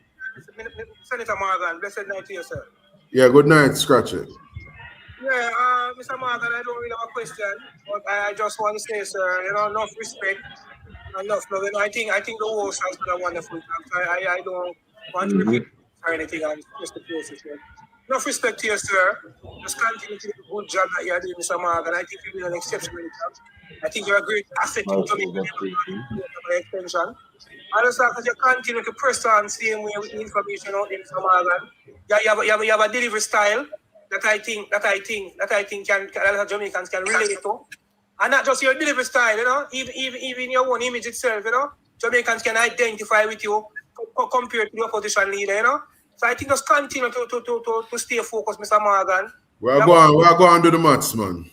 Senator Morgan, blessed night to you, sir. Yeah, good night, Scratchy. Yeah, Mr. Morgan, I don't really have a question, but I just want to say, sir, enough respect, enough love. I think the host has done a wonderful job. I don't want to repeat or anything on just the process. Enough respect to you, sir. Just continue to do the good job that you're doing, Mr. Morgan. I think you're doing an exceptional job. I think you're a great asset to Jamaica by extension. I just have to continue to press on same way with the information out there, Mr. Morgan. You have a delivery style that I think can Jamaicans can relate to. And not just your delivery style, even your own image itself, Jamaicans can identify with you compared to the opposition leader, So I think just continue to stay focused, Mr. Morgan. We're going to do the maths, man.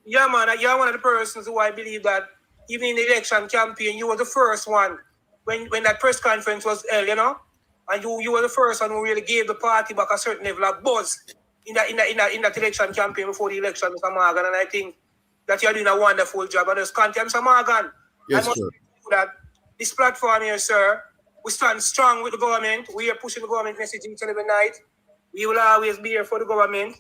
Yeah, man, you're one of the persons who I believe that even in the election campaign, you were the first one when that press conference was held, and you were the first one who really gave the party back a certain level of buzz in that election campaign before the election, Mr. Morgan. And I think that you're doing a wonderful job. And just continue, Mr. Morgan. Yes, I must sir. say that this platform here, sir, we stand strong with the government. We are pushing the government message each and every night. We will always be here for the government.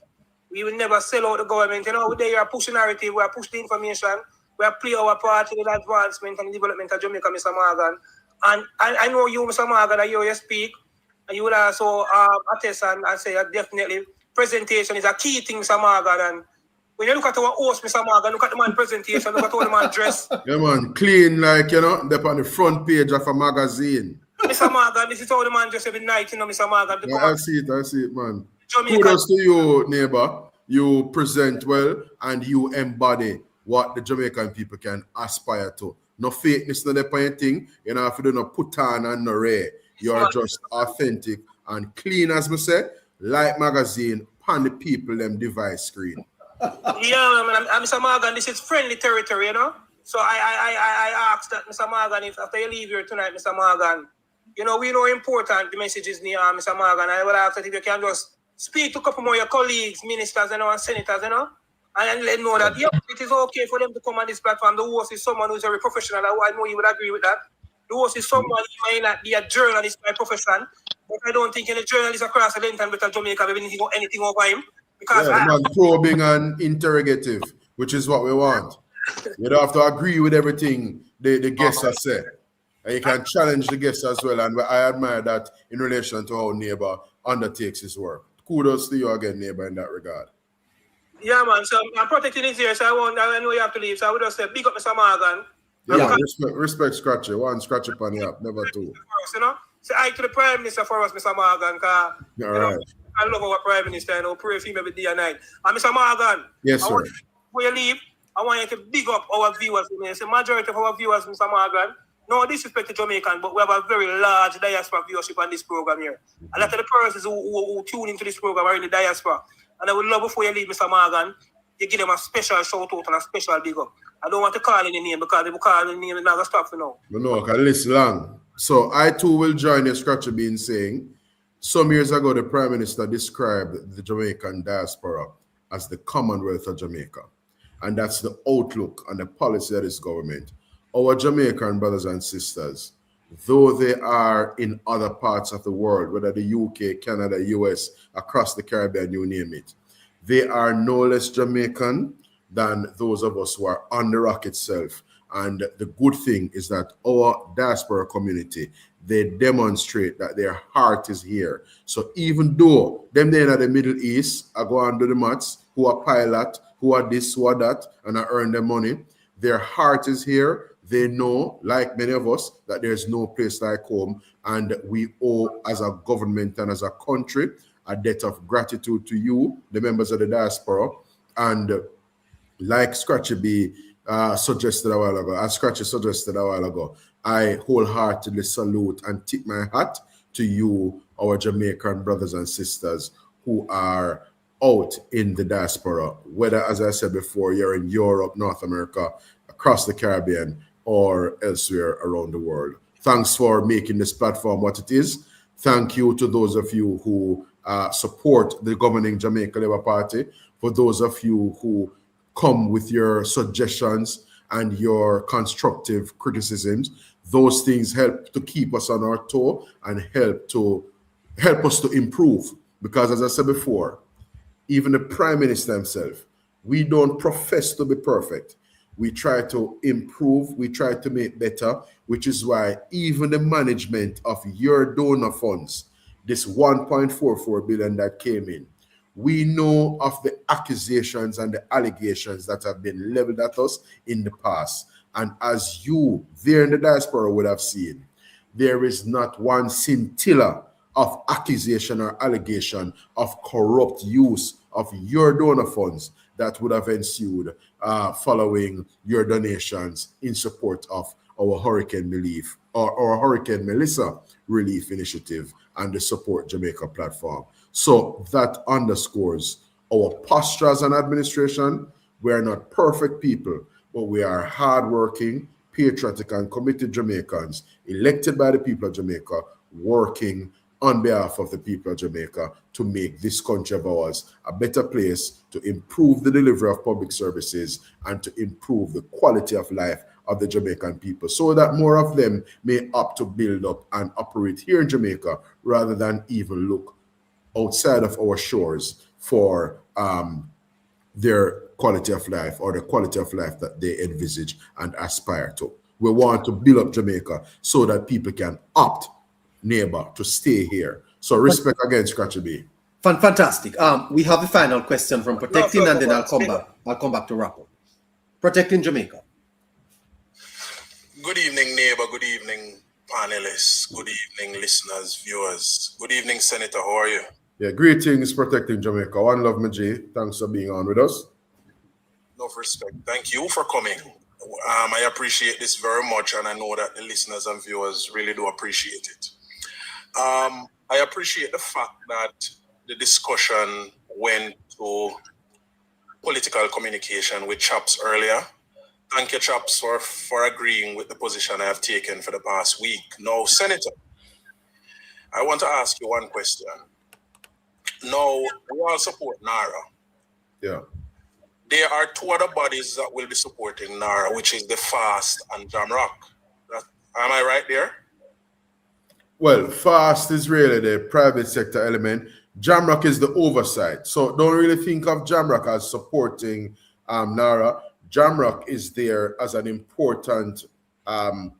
We will never sell out the government. We are pushing narrative. We are pushing the information. We are play our part in the advancement and the development of Jamaica, Mr. Morgan. And I know you, Mr. Morgan, that you speak, and you will also attest and say that definitely presentation is a key thing, Mr. Morgan. And when you look at our host, Mr. Morgan, look at the man presentation, look at how the man dress. Yeah, man, clean like, they're on the front page of a magazine. Mr. Morgan, this is how the man dress every night, Mr. Morgan. Yeah, I see it, man. Jamaica. Kudos to you, neighbor. You present well and you embody what the Jamaican people can aspire to. No fakeness, no anything. You know, if you do not put on and no rare, you are just authentic and clean, as we say, like magazine, pan the people them device screen. Yeah, man, Mr. Morgan, this is friendly territory, So I asked that, Mr. Morgan, if after you leave here tonight, Mr. Morgan, we know important the message is near, Mr. Morgan. I will ask that if you can just speak to a couple more of your colleagues, ministers, and senators, and let them know that, it is okay for them to come on this platform. The host is someone who's very professional. I know you would agree with that. The host is someone who might not be a journalist by profession, but I don't think any journalist across the length and breadth of Jamaica have anything over him. Because man, probing and interrogative, which is what we want. You don't have to agree with everything the guests have said. And you can challenge the guests as well. And I admire that in relation to how neighbor undertakes his work. Kudos to you again, neighbor, in that regard. Yeah, man. So I'm protecting his ear, so I know you have to leave. So I would just say, big up Mr. Morgan. Yeah, respect Scratchy. One scratch upon the app, never two. Say hi to the Prime Minister for us, Mr. Morgan, because right. I love our Prime Minister, pray for him every day and night. And Mr. Morgan, yes, sir. Before you leave, I want you to big up our viewers. The majority of our viewers, Mr. Morgan, no disrespect to Jamaican, but we have a very large diaspora viewership on this program here. A lot of the persons who tune into this program are in the diaspora. And I would love before you leave, Mr. Morgan, you give them a special shout out and a special big up. I don't want to call any name because if you call any name, it's not going to stop for now. No, because list long. So I too will join the Scratchy being saying, some years ago, the Prime Minister described the Jamaican diaspora as the Commonwealth of Jamaica. And that's the outlook and the policy of this government. Our Jamaican brothers and sisters, though they are in other parts of the world, whether the UK, Canada, US, across the Caribbean, you name it, they are no less Jamaican than those of us who are on the rock itself. And the good thing is that our diaspora community, they demonstrate that their heart is here. So even though them there in the Middle East are going to do the maths, who are pilot, who are this, who are that, and are earn their money, their heart is here. They know, like many of us, that there's no place like home. And we owe, as a government and as a country, a debt of gratitude to you, the members of the diaspora. And like Scratchy B suggested a while ago, I wholeheartedly salute and tip my hat to you, our Jamaican brothers and sisters who are out in the diaspora, whether, as I said before, you're in Europe, North America, across the Caribbean or elsewhere around the world. Thanks for making this platform what it is. Thank you to those of you who support the governing Jamaica Labour Party, for those of you who come with your suggestions and your constructive criticisms. Those things help to keep us on our toe and help us to improve. Because as I said before, even the Prime Minister himself, we don't profess to be perfect. We try to improve, we try to make better, which is why even the management of your donor funds, this 1.44 billion that came in, we know of the accusations and the allegations that have been leveled at us in the past. And as you there in the diaspora would have seen, there is not one scintilla of accusation or allegation of corrupt use of your donor funds that would have ensued following your donations in support of our Hurricane Relief or our Hurricane Melissa Relief Initiative and the Support Jamaica platform. So that underscores our posture as an administration. We are not perfect people, but we are hardworking, patriotic, and committed Jamaicans elected by the people of Jamaica, working on behalf of the people of Jamaica to make this country of ours a better place, to improve the delivery of public services, and to improve the quality of life of the Jamaican people so that more of them may opt to build up and operate here in Jamaica rather than even look outside of our shores for their quality of life or the quality of life that they envisage and aspire to. We want to build up Jamaica so that people can opt, neighbor, to stay here. So respect again, Scratchy B. Fantastic. We have the final question from Protecting, and then I'll come back to wrap up. Protecting Jamaica. Good evening, neighbor. Good evening, panelists. Good evening, listeners, viewers. Good evening, Senator. How are you? Yeah, greetings, Protecting Jamaica. One love, Majay. Thanks for being on with us. Enough respect. Thank you for coming. I appreciate this very much, and I know that the listeners and viewers really do appreciate it. I appreciate the fact that the discussion went to political communication with Chaps earlier. Thank you, Chaps, for agreeing with the position I have taken for the past week. Now, Senator, I want to ask you one question. Now, we all support NaRRA. Yeah. There are two other bodies that will be supporting NaRRA, which is the FAST and Jamrock. Am I right there? Well, FAST is really the private sector element. Jamrock is the oversight. So don't really think of Jamrock as supporting NaRRA. Jamrock is there as an important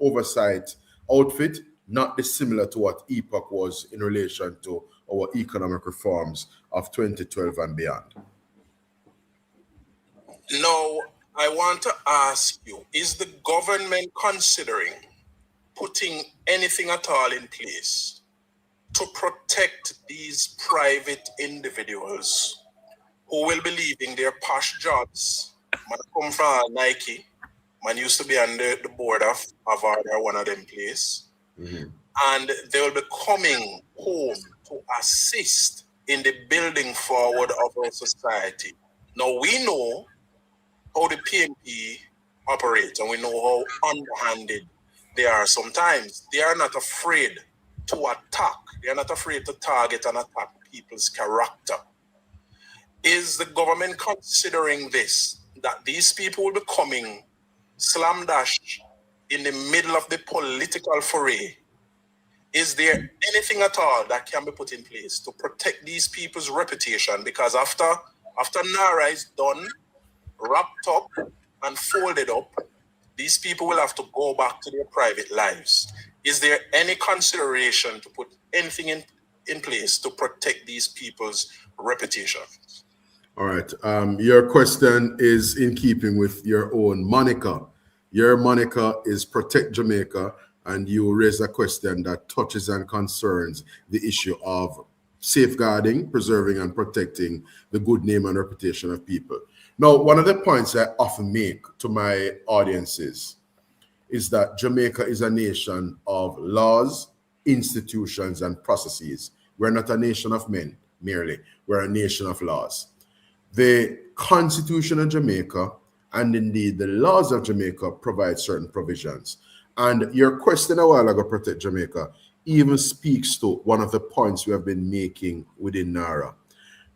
oversight outfit, not dissimilar to what EPOC was in relation to our economic reforms of 2012 and beyond. Now, I want to ask you, is the government considering putting anything at all in place to protect these private individuals who will be leaving their posh jobs? Man come from Nike, man used to be on the board of one of them place. Mm-hmm. And they will be coming home to assist in the building forward of our society. Now, we know how the PMP operates, and we know how underhanded they are sometimes. They are not afraid to attack. They are not afraid to target and attack people's character. Is the government considering this, that these people will be coming slam dash in the middle of the political foray? Is there anything at all that can be put in place to protect these people's reputation? Because after NaRRA is done, wrapped up and folded up, these people will have to go back to their private lives. Is there any consideration to put anything in place to protect these people's reputation? All right. Your question is in keeping with your own moniker. Your moniker is Protect Jamaica, and you raise a question that touches and concerns the issue of safeguarding, preserving, and protecting the good name and reputation of people. Now, one of the points I often make to my audiences is that Jamaica is a nation of laws, institutions, and processes. We're not a nation of men merely. We're a nation of laws. The Constitution of Jamaica And indeed, the laws of Jamaica provide certain provisions. And your question a while ago, Protect Jamaica, even speaks to one of the points we have been making within NaRRA.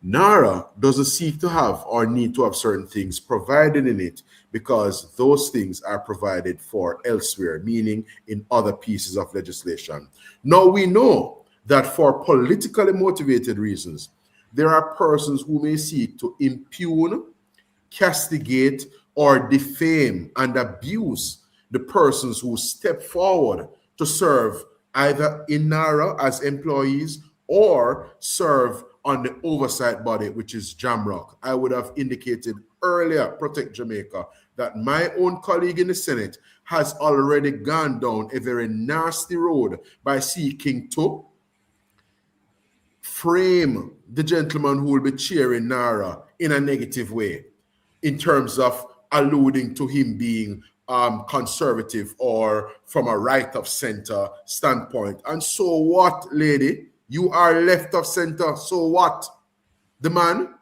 NaRRA doesn't seek to have or need to have certain things provided in it because those things are provided for elsewhere, meaning in other pieces of legislation. Now we know that for politically motivated reasons, there are persons who may seek to impugn, castigate, or defame and abuse the persons who step forward to serve either in NaRRA as employees or serve on the oversight body, which is JAMROC. I would have indicated earlier, Protect Jamaica, that my own colleague in the Senate has already gone down a very nasty road by seeking to frame the gentleman who will be chairing NaRRA in a negative way, in terms of alluding to him being conservative or from a right of center standpoint. And so what, lady? You are left of center. So what? The man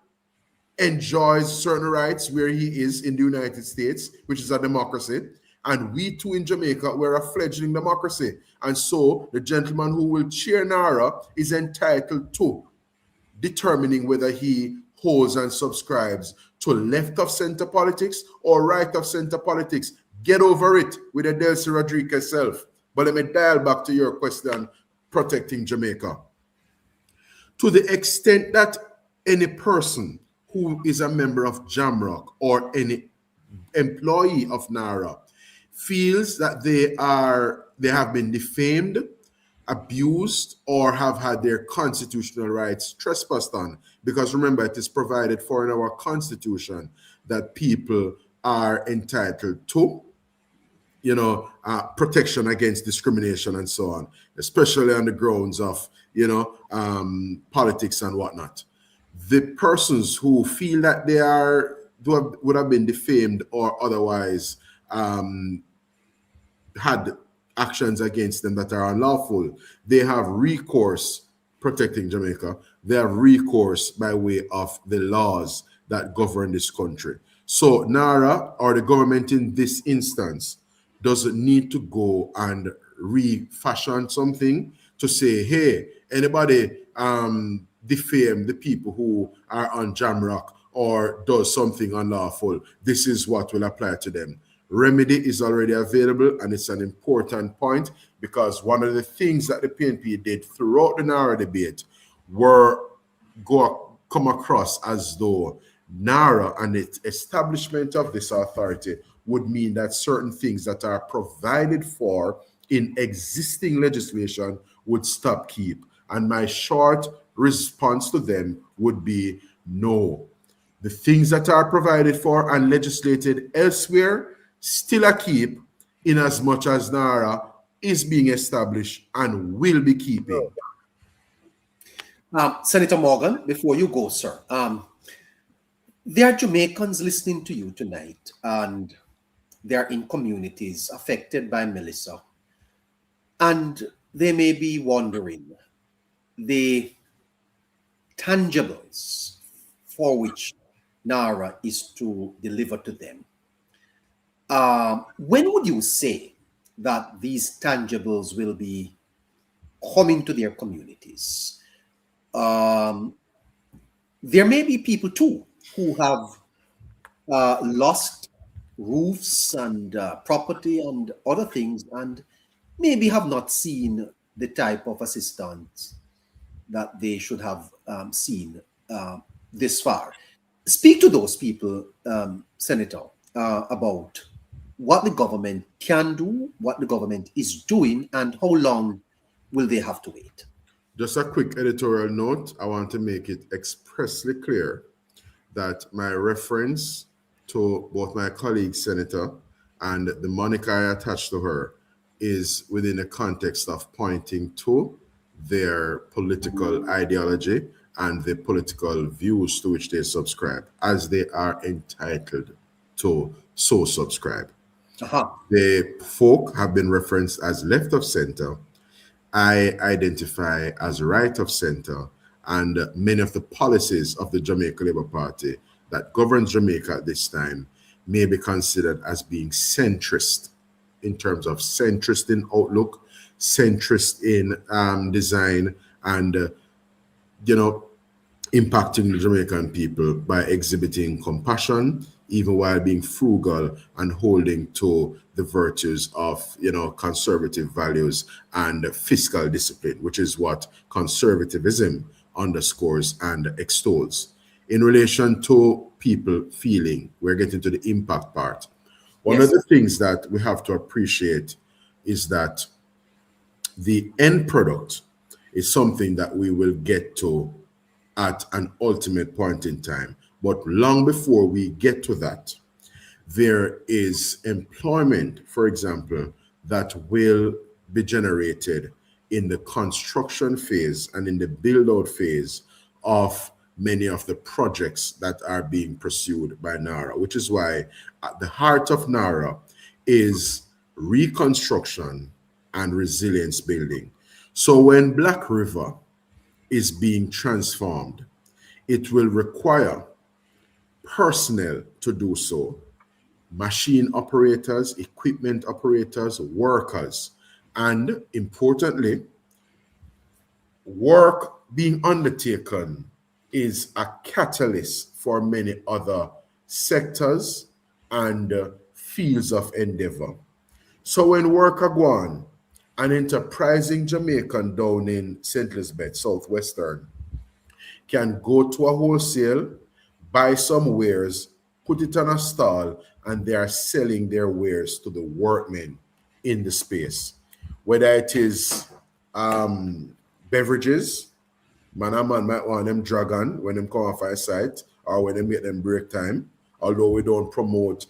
enjoys certain rights where he is in the United States, which is a democracy. And we too in Jamaica, we're a fledgling democracy. And so the gentleman who will chair NaRRA is entitled to determining whether he holds and subscribes to left of center politics or right of center politics. Get over it with Adelcy Rodriguez self. But let me dial back to your question, protecting Jamaica. To the extent that any person who is a member of JAMROC or any employee of NaRRA feels that they have been defamed, abused, or have had their constitutional rights trespassed on, because remember, it is provided for in our constitution that people are entitled to, protection against discrimination and so on, especially on the grounds of, politics and whatnot. The persons who feel that they would have been defamed or otherwise had actions against them that are unlawful, they have recourse, protecting Jamaica, they have recourse by way of the laws that govern this country. So NaRRA, or the government in this instance, doesn't need to go and refashion something to say, hey, anybody defame the people who are on JAMROC or does something unlawful, this is what will apply to them. Remedy is already available, and it's an important point, because one of the things that the PNP did throughout the NaRRA debate were come across as though NaRRA and its establishment of this authority would mean that certain things that are provided for in existing legislation would stop keep. And my short response to them would be no. The things that are provided for and legislated elsewhere still a keep, in as much as NaRRA is being established and will be keeping. Senator Morgan, before you go, sir, there are Jamaicans listening to you tonight, and they are in communities affected by Melissa, and they may be wondering the tangibles for which NaRRA is to deliver to them. When would you say that these tangibles will be coming to their communities? There may be people too who have lost roofs and property and other things, and maybe have not seen the type of assistance that they should have seen this far. Speak to those people, Senator, about what the government can do, what the government is doing, and how long will they have to wait? Just a quick editorial note. I want to make it expressly clear that my reference to both my colleague, Senator, and the moniker I attached to her is within the context of pointing to their political ideology and the political views to which they subscribe, as they are entitled to so subscribe. The folk have been referenced as left of center. I identify as right of center, and many of the policies of the Jamaica Labour Party that governs Jamaica at this time may be considered as being centrist in terms of centrist in outlook, centrist in design, and impacting the Jamaican people by exhibiting compassion, even while being frugal and holding to the virtues of, conservative values and fiscal discipline, which is what conservatism underscores and extols. In relation to people feeling, we're getting to the impact part. One of the things that we have to appreciate is that the end product is something that we will get to at an ultimate point in time. But long before we get to that, there is employment, for example, that will be generated in the construction phase and in the build-out phase of many of the projects that are being pursued by NaRRA, which is why at the heart of NaRRA is reconstruction and resilience building. So when Black River is being transformed, it will require personnel to do so. Machine operators, equipment operators, workers, and importantly, work being undertaken is a catalyst for many other sectors and fields of endeavor. So when work are gone, an enterprising Jamaican down in St. Elizabeth, Southwestern, can go to a wholesale, buy some wares, put it on a stall, and they are selling their wares to the workmen in the space. Whether it is beverages, man and man might want them dragon when them come off our site or when they make them break time, although we don't promote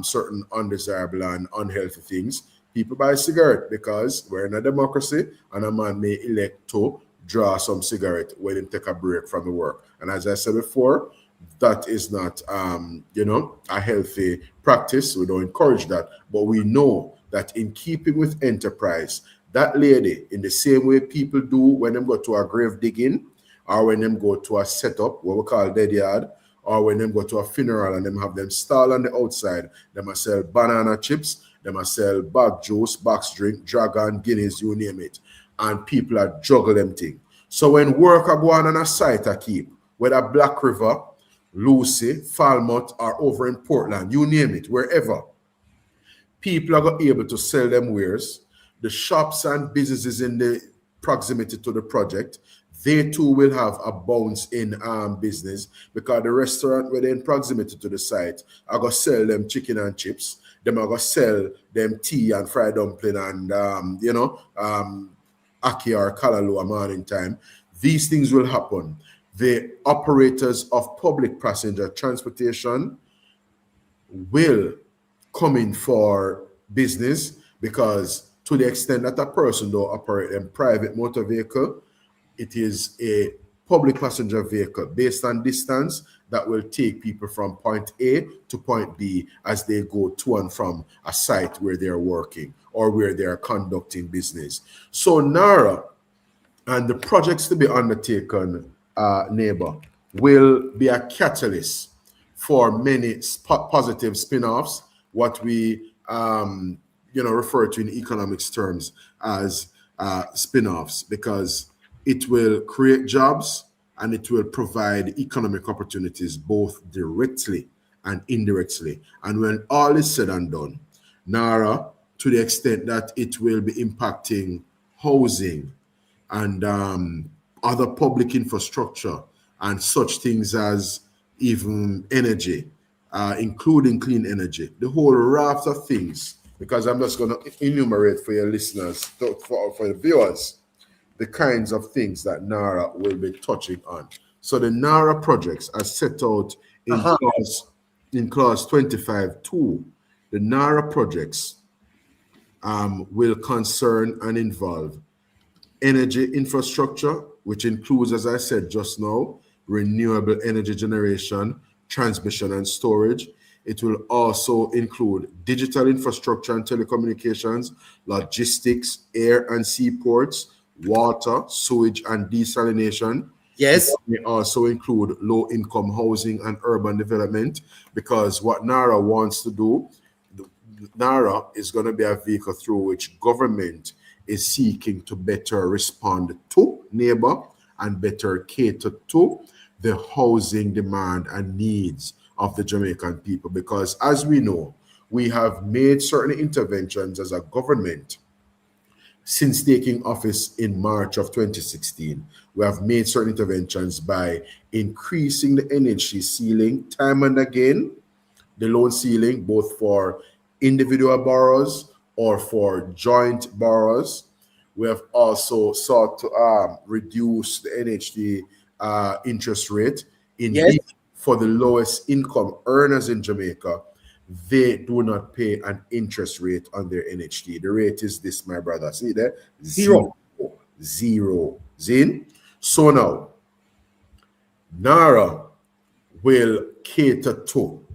certain undesirable and unhealthy things. People buy cigarette because we're in a democracy and a man may elect to draw some cigarette when they take a break from the work. And as I said before, that is not, a healthy practice. We don't encourage that. But we know that in keeping with enterprise, that lady, in the same way people do when they go to a grave digging or when they go to a setup, what we call dead yard, or when they go to a funeral and them have them stall on the outside, they must sell banana chips, they must sell bag juice, box drink, dragon, Guinness, you name it. And people are juggle them things. So when work are going on a site I keep, whether Black River, Lucy, Falmouth, or over in Portland, you name it, wherever, people are able to sell them wares. The shops and businesses in the proximity to the project, they too will have a bounce in business because the restaurant where they're in proximity to the site are going to sell them chicken and chips. Them are going to sell them tea and fried dumpling and, ackee or kalaloo morning time. These things will happen. The operators of public passenger transportation will come in for business because to the extent that a person don't operate a private motor vehicle, it is a public passenger vehicle based on distance that will take people from point A to point B as they go to and from a site where they're working or where they're conducting business. So NaRRA and the projects to be undertaken, neighbor, will be a catalyst for many positive spin-offs, what we refer to in economics terms as spin-offs, because it will create jobs and it will provide economic opportunities both directly and indirectly. And when all is said and done, NaRRA, to the extent that it will be impacting housing and other public infrastructure and such things as even energy, including clean energy, the whole raft of things, because I'm just going to enumerate for your listeners, for the viewers, the kinds of things that NaRRA will be touching on. So the NaRRA projects are set out in clause 25.2. The NaRRA projects will concern and involve energy infrastructure, which includes, as I said just now, renewable energy generation, transmission and storage. It will also include digital infrastructure and telecommunications, logistics, air and seaports, water, sewage and desalination, Yes. May also include low-income housing and urban development, because what NaRRA wants to do, NaRRA is going to be a vehicle through which government is seeking to better respond to neighbor and better cater to the housing demand and needs of the Jamaican people. Because as we know, we have made certain interventions as a government since taking office in March of 2016. We have made certain interventions by increasing the NHC ceiling time and again, the loan ceiling, both for individual borrowers or for joint borrowers. We have also sought to reduce the NHD interest rate. Indeed, for the lowest income earners in Jamaica, they do not pay an interest rate on their NHD. The rate is this, my brother. See there? Zero. Zin? So now, NaRRA will cater to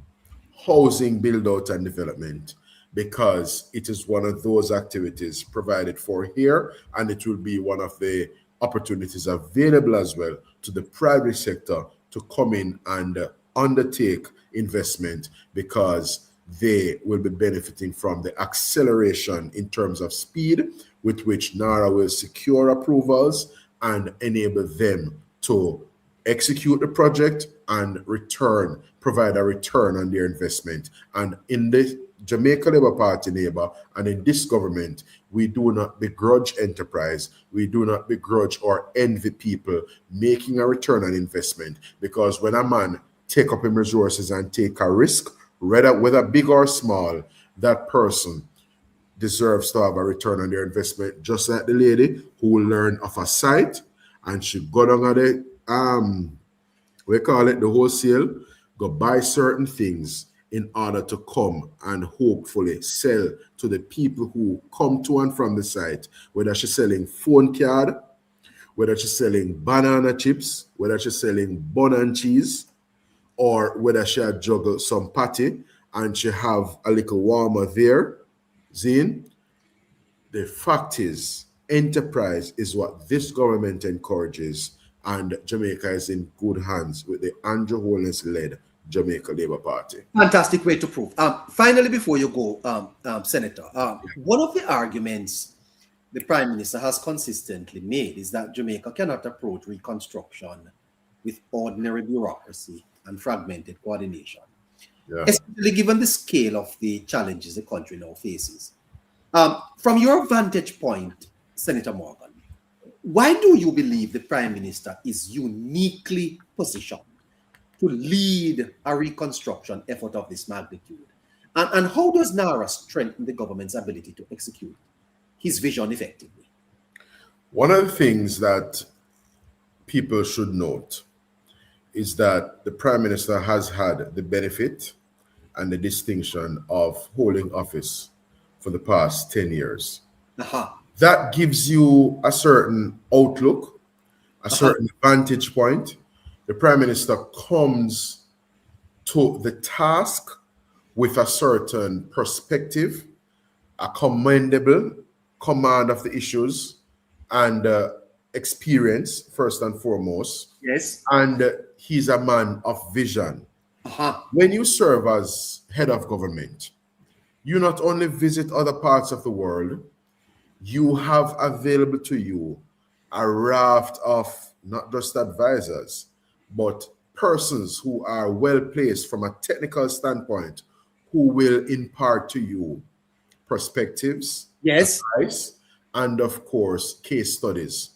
housing build out and development, because it is one of those activities provided for here, and it will be one of the opportunities available as well to the private sector to come in and undertake investment, because they will be benefiting from the acceleration in terms of speed with which NaRRA will secure approvals and enable them to execute the project and provide a return on their investment. And in the Jamaica Labour Party, neighbor, and in this government, we do not begrudge enterprise. We do not begrudge or envy people making a return on investment, because when a man take up his resources and take a risk, whether big or small, that person deserves to have a return on their investment, just like the lady who learned of a site and she go down at the we call it the wholesale, go buy certain things in order to come and hopefully sell to the people who come to and from the site, whether she's selling phone card, whether she's selling banana chips, whether she's selling bun and cheese, or whether she had juggled some patty and she have a little warmer there. Zine, the fact is, enterprise is what this government encourages, and Jamaica is in good hands with the Andrew Holness-led Jamaica Labour Party. Fantastic way to prove. Finally, before you go, Senator, one of the arguments the Prime Minister has consistently made is that Jamaica cannot approach reconstruction with ordinary bureaucracy and fragmented coordination, especially given the scale of the challenges the country now faces. From your vantage point, Senator Morgan, why do you believe the Prime Minister is uniquely positioned to lead a reconstruction effort of this magnitude? And how does NaRRA strengthen the government's ability to execute his vision effectively? One of the things that people should note is that the Prime Minister has had the benefit and the distinction of holding office for the past 10 years. That gives you a certain outlook, a certain vantage point. The Prime Minister comes to the task with a certain perspective, a commendable command of the issues, and experience, first and foremost. Yes. And he's a man of vision. When you serve as head of government, you not only visit other parts of the world, you have available to you a raft of not just advisors, but persons who are well placed from a technical standpoint, who will impart to you perspectives, advice, and of course, case studies.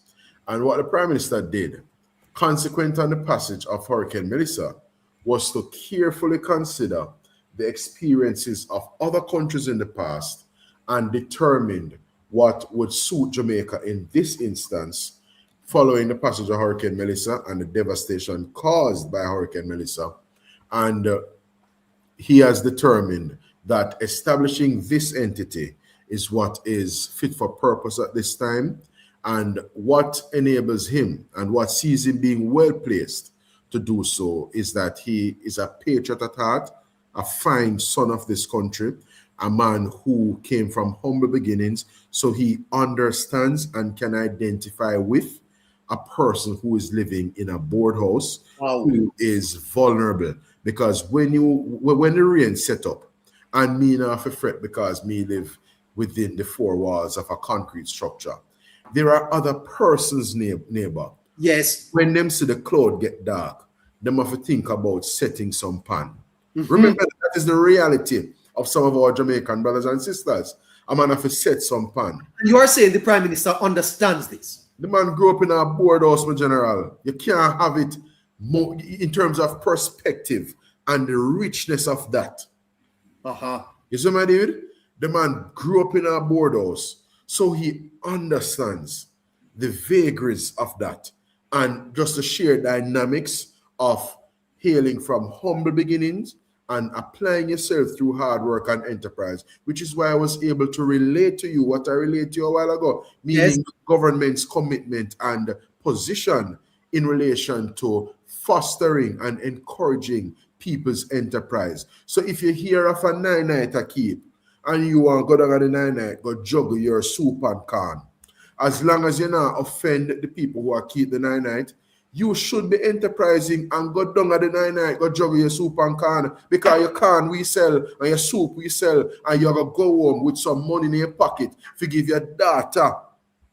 And what the Prime Minister did, consequent on the passage of Hurricane Melissa, was to carefully consider the experiences of other countries in the past and determined what would suit Jamaica in this instance, following the passage of Hurricane Melissa and the devastation caused by Hurricane Melissa. And he has determined that establishing this entity is what is fit for purpose at this time, and what enables him and what sees him being well placed to do so is that he is a patriot at heart, a fine son of this country, a man who came from humble beginnings, so he understands and can identify with a person who is living in a board house Wow. who is vulnerable. Because when the rain set up, and me not a fret because me live within the four walls of a concrete structure, there are other persons neighbor. Yes. When them see the cloud get dark, them have to think about setting some pan. Remember, that is the reality of some of our Jamaican brothers and sisters. A man have to set some pan. You are saying the Prime Minister understands this? The man grew up in a board house, my general. You can't have it more in terms of perspective and the richness of that. You see my David? The man grew up in a board house, so he understands the vagaries of that and just the sheer dynamics of hailing from humble beginnings and applying yourself through hard work and enterprise, which is why I was able to relate to you what I related to you a while ago, meaning government's commitment and position in relation to fostering and encouraging people's enterprise. So if you hear of a 9-night a keep and you want to go down on the 9-night, go juggle your soup and corn, as long as you not offend the people who are keep the 9-night, you should be enterprising and go down at the 9-night, go juggle your soup and corn, because your corn we sell and your soup we sell, and you're going to go home with some money in your pocket to give your daughter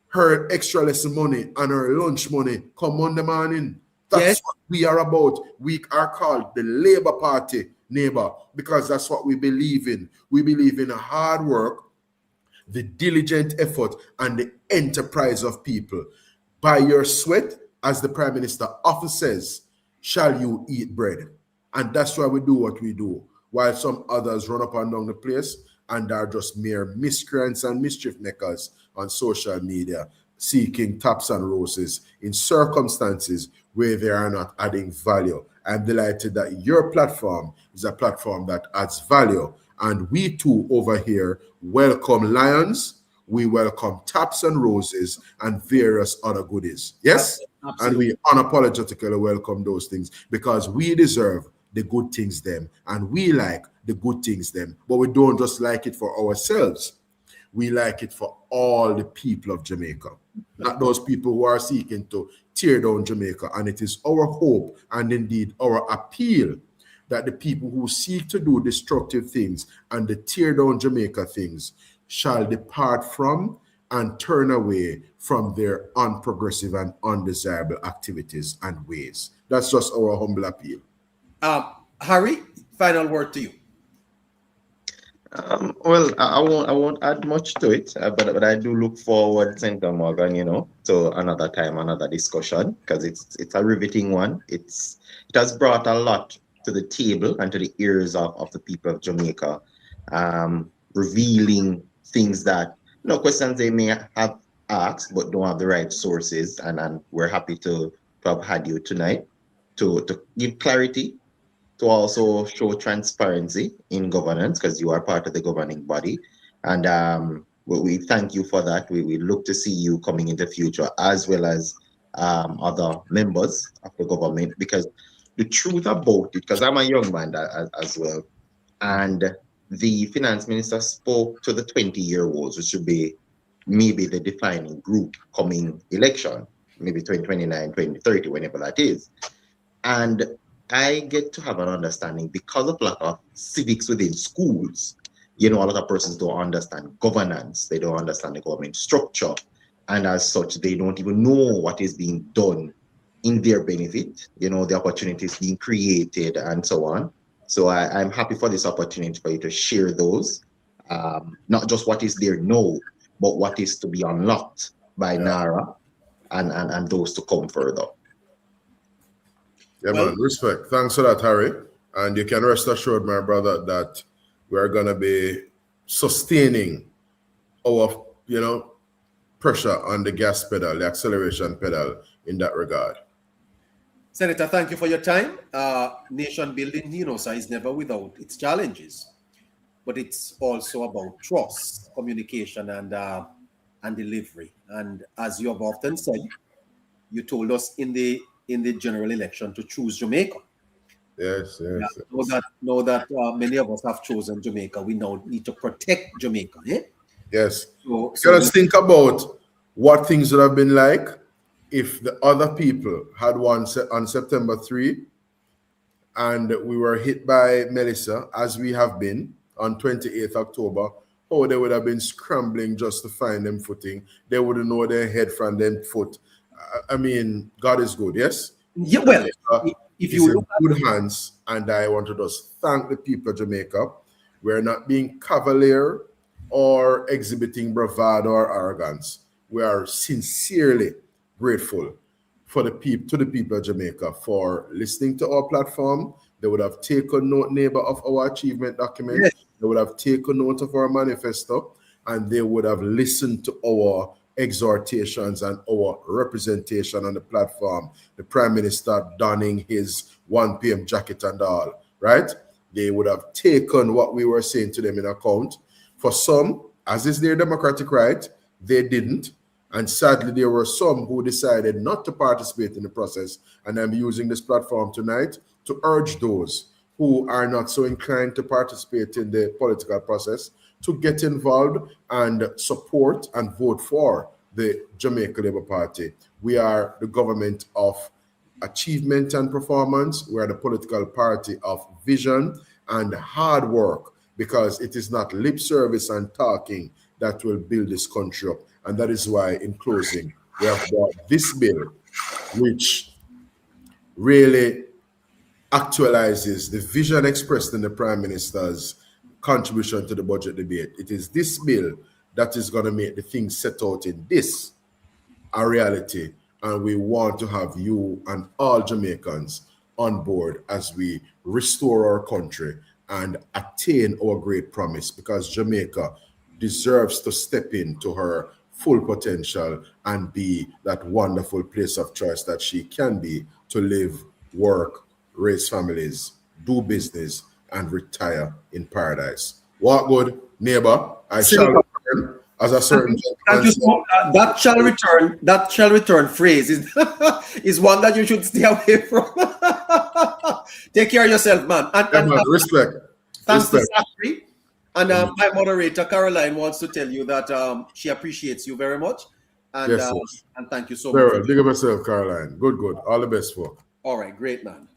her extra lesson money and her lunch money come Monday morning. That's what we are about. We are called the Labour Party, neighbor, because that's what we believe in. We believe in hard work, the diligent effort, and the enterprise of people. By your sweat, as the Prime Minister often says, shall you eat bread. And that's why we do what we do, while some others run up and down the place and are just mere miscreants and mischief makers on social media, seeking tops and roses in circumstances where they are not adding value. I'm delighted that your platform is a platform that adds value. And we too over here welcome lions, we welcome taps and roses and various other goodies. Yes? Absolutely. And we unapologetically welcome those things because we deserve the good things them and we like the good things them, but we don't just like it for ourselves. We like it for all the people of Jamaica, not those people who are seeking to tear down Jamaica. And it is our hope and indeed our appeal that the people who seek to do destructive things and the tear down Jamaica things shall depart from and turn away from their unprogressive and undesirable activities and ways. That's just our humble appeal. Harry, final word to you. Well, I won't add much to it, but I do look forward, Senator Morgan, to another time, another discussion, because it's a riveting one. It has brought a lot to the table and to the ears of the people of Jamaica, revealing things that, questions they may have asked but don't have the right sources, and we're happy to have had you tonight to give clarity, to also show transparency in governance, because you are part of the governing body. And we thank you for that. We look to see you coming in the future, as well as other members of the government, because the truth about it, because I'm a young man as well, and the finance minister spoke to the 20-year-olds, which should be maybe the defining group coming election, maybe 2029, 2030, whenever that is. And I get to have an understanding because of lack of civics within schools. A lot of persons don't understand governance. They don't understand the government structure. And as such, they don't even know what is being done in their benefit, the opportunities being created and so on. So I'm happy for this opportunity for you to share those, not just what is there now, but what is to be unlocked by NaRRA and those to come further. Yeah, man, respect. Thanks for that, Harry. And you can rest assured, my brother, that we're going to be sustaining our, pressure on the gas pedal, the acceleration pedal in that regard. Senator, thank you for your time. Nation building, sir, is never without its challenges, but it's also about trust, communication, and delivery. And as you have often said, you told us in the general election to choose Jamaica. Yes. Now that many of us have chosen Jamaica, we now need to protect Jamaica. Yes. So let's think about what things would have been like if the other people had one on September 3 and we were hit by Melissa, as we have been on 28th October, oh, they would have been scrambling just to find them footing. They wouldn't know their head from their foot. I mean, God is good, yes? Yeah, well, if It's you in look at good hands, and I want to just thank the people of Jamaica. We're not being cavalier or exhibiting bravado or arrogance. We are sincerely grateful for the people of Jamaica for listening to our platform. They would have taken note, neighbor, of our achievement document. Yes. They would have taken note of our manifesto, and they would have listened to our exhortations and our representation on the platform. The Prime Minister donning his 1 p.m. jacket and all, right? They would have taken what we were saying to them in account. For some, as is their democratic right, they didn't. And sadly, there were some who decided not to participate in the process. And I'm using this platform tonight to urge those who are not so inclined to participate in the political process to get involved and support and vote for the Jamaica Labour Party. We are the government of achievement and performance. We are the political party of vision and hard work, because it is not lip service and talking that will build this country up. And that is why, in closing, we have brought this bill, which really actualizes the vision expressed in the Prime Minister's contribution to the budget debate. It is this bill that is going to make the things set out in this a reality. And we want to have you and all Jamaicans on board as we restore our country and attain our great promise, because Jamaica deserves to step into her full potential and be that wonderful place of choice that she can be to live, work, raise families, do business, and retire in paradise. What good, neighbor? I shall return as a certain gentleman. That shall return phrase is, is one that you should stay away from. Take care of yourself, man. And respect. Thanks to Zachary. And my moderator, Caroline, wants to tell you that she appreciates you very much. And, yes, and thank you so very much. Well. Big up yourself, Caroline. Good, good. All the best, folk. All right, great, man.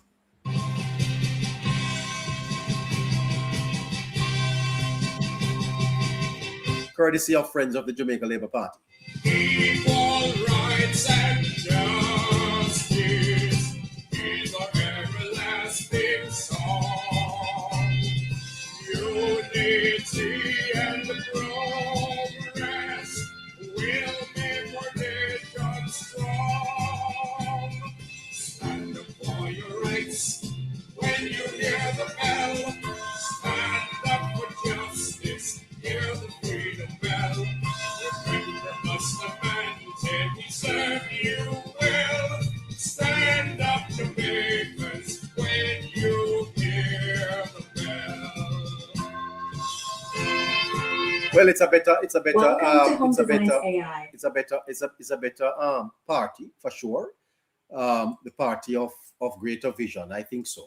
Courtesy of Friends of the Jamaica Labour Party. Equal rights and justice is our everlasting song. Unity and progress will make our nation strong. Stand up for your rights when you hear the bell. Stand up for justice, hear the freedom bell. Remember, must a man said he serve you well. Stand up, Jamaicans, when you hear the bell. Well, it's a better party for sure. The party of greater vision, I think so.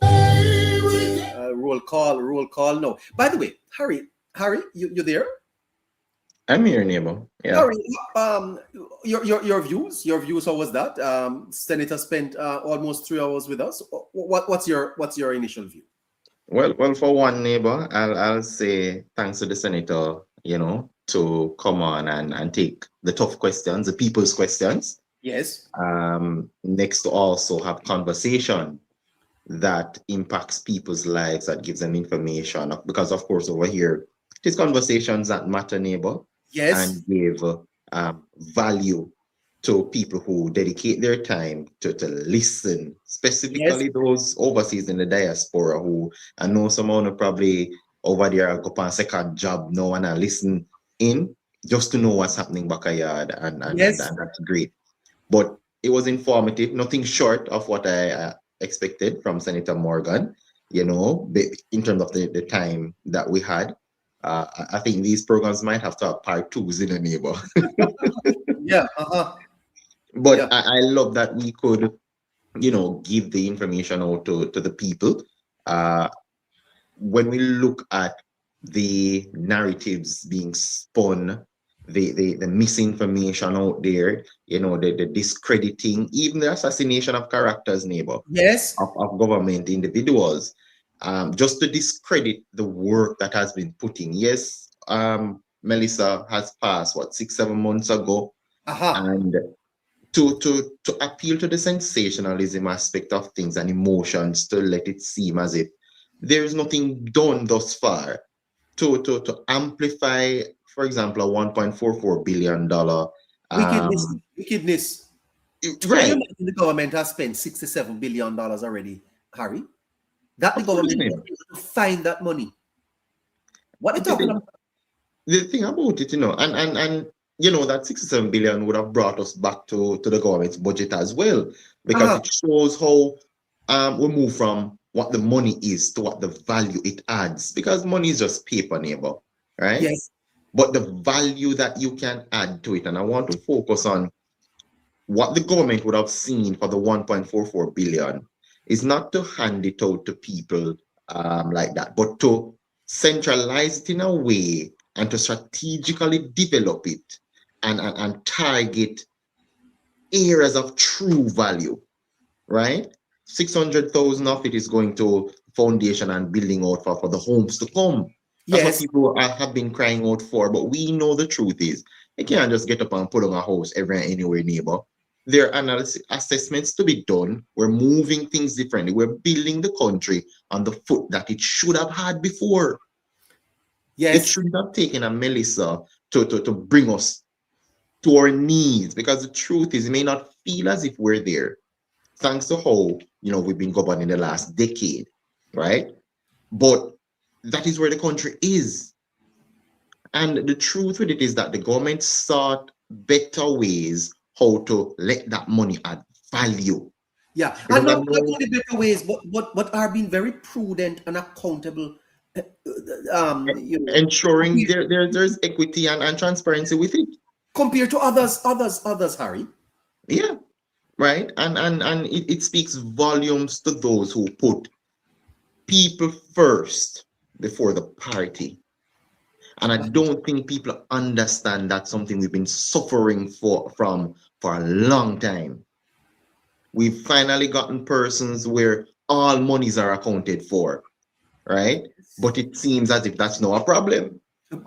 Roll call. No. By the way, Harry, you there? I'm here, neighbor. Yeah. Harry, your views. How was that? Senator spent almost 3 hours with us. What's your initial view? Well, for one, neighbor, I'll say thanks to the senator, to come on and take the tough questions, the people's questions. Yes. Next to also have conversation that impacts people's lives, that gives them information. Because of course over here, these conversations that matter, neighbor. Yes. And give value to people who dedicate their time to listen, specifically those overseas in the diaspora who I know someone who probably over there go on second job now and listen in just to know what's happening back a yard, and that's great. But it was informative, nothing short of what I expected from Senator Morgan, in terms of the time that we had. I think these programs might have to have part twos in a neighbor. Yeah. But yeah. I love that we could, give the information out to the people. When we look at the narratives being spun the misinformation out there, the discrediting, even the assassination of characters, neighbor, Yes. of government individuals, just to discredit the work that has been put in. Yes, Melissa has passed, 6-7 months ago, and to appeal to the sensationalism aspect of things and emotions, to let it seem as if there is nothing done thus far to amplify, for example, a $1.44 billion wickedness. Can you right. imagine the government has spent $67 billion already, Harry? That the government was able to find that money. What are you talking about? The thing about it, and that 67 billion would have brought us back to the government's budget as well, because it shows how we move from what the money is to what the value it adds, because money is just paper, neighbor, right? Yes. But the value that you can add to it, and I want to focus on what the government would have seen for the 1.44 billion, is not to hand it out to people like that, but to centralize it in a way and to strategically develop it and target areas of true value, right? 600,000 of it is going to foundation and building out for the homes to come. That's what people have been crying out for, but we know the truth is, you can't just get up and put on a house everywhere, anywhere, neighbor. There are analysis assessments to be done. We're moving things differently. We're building the country on the foot that it should have had before. Yes. It should have taken a Melissa to bring us to our knees, because the truth is, it may not feel as if we're there, thanks to how we've been governed in the last decade, right? But that is where the country is. And the truth with it is that the government sought better ways how to let that money add value. Yeah, and not only better ways, but are being very prudent and accountable. Ensuring there's equity and transparency with it. Compared to others, Harry. Yeah, right. And it speaks volumes to those who put people first before the party. And I don't think people understand that's something we've been suffering for a long time. We've finally gotten persons where all monies are accounted for, right? But it seems as if that's not a problem.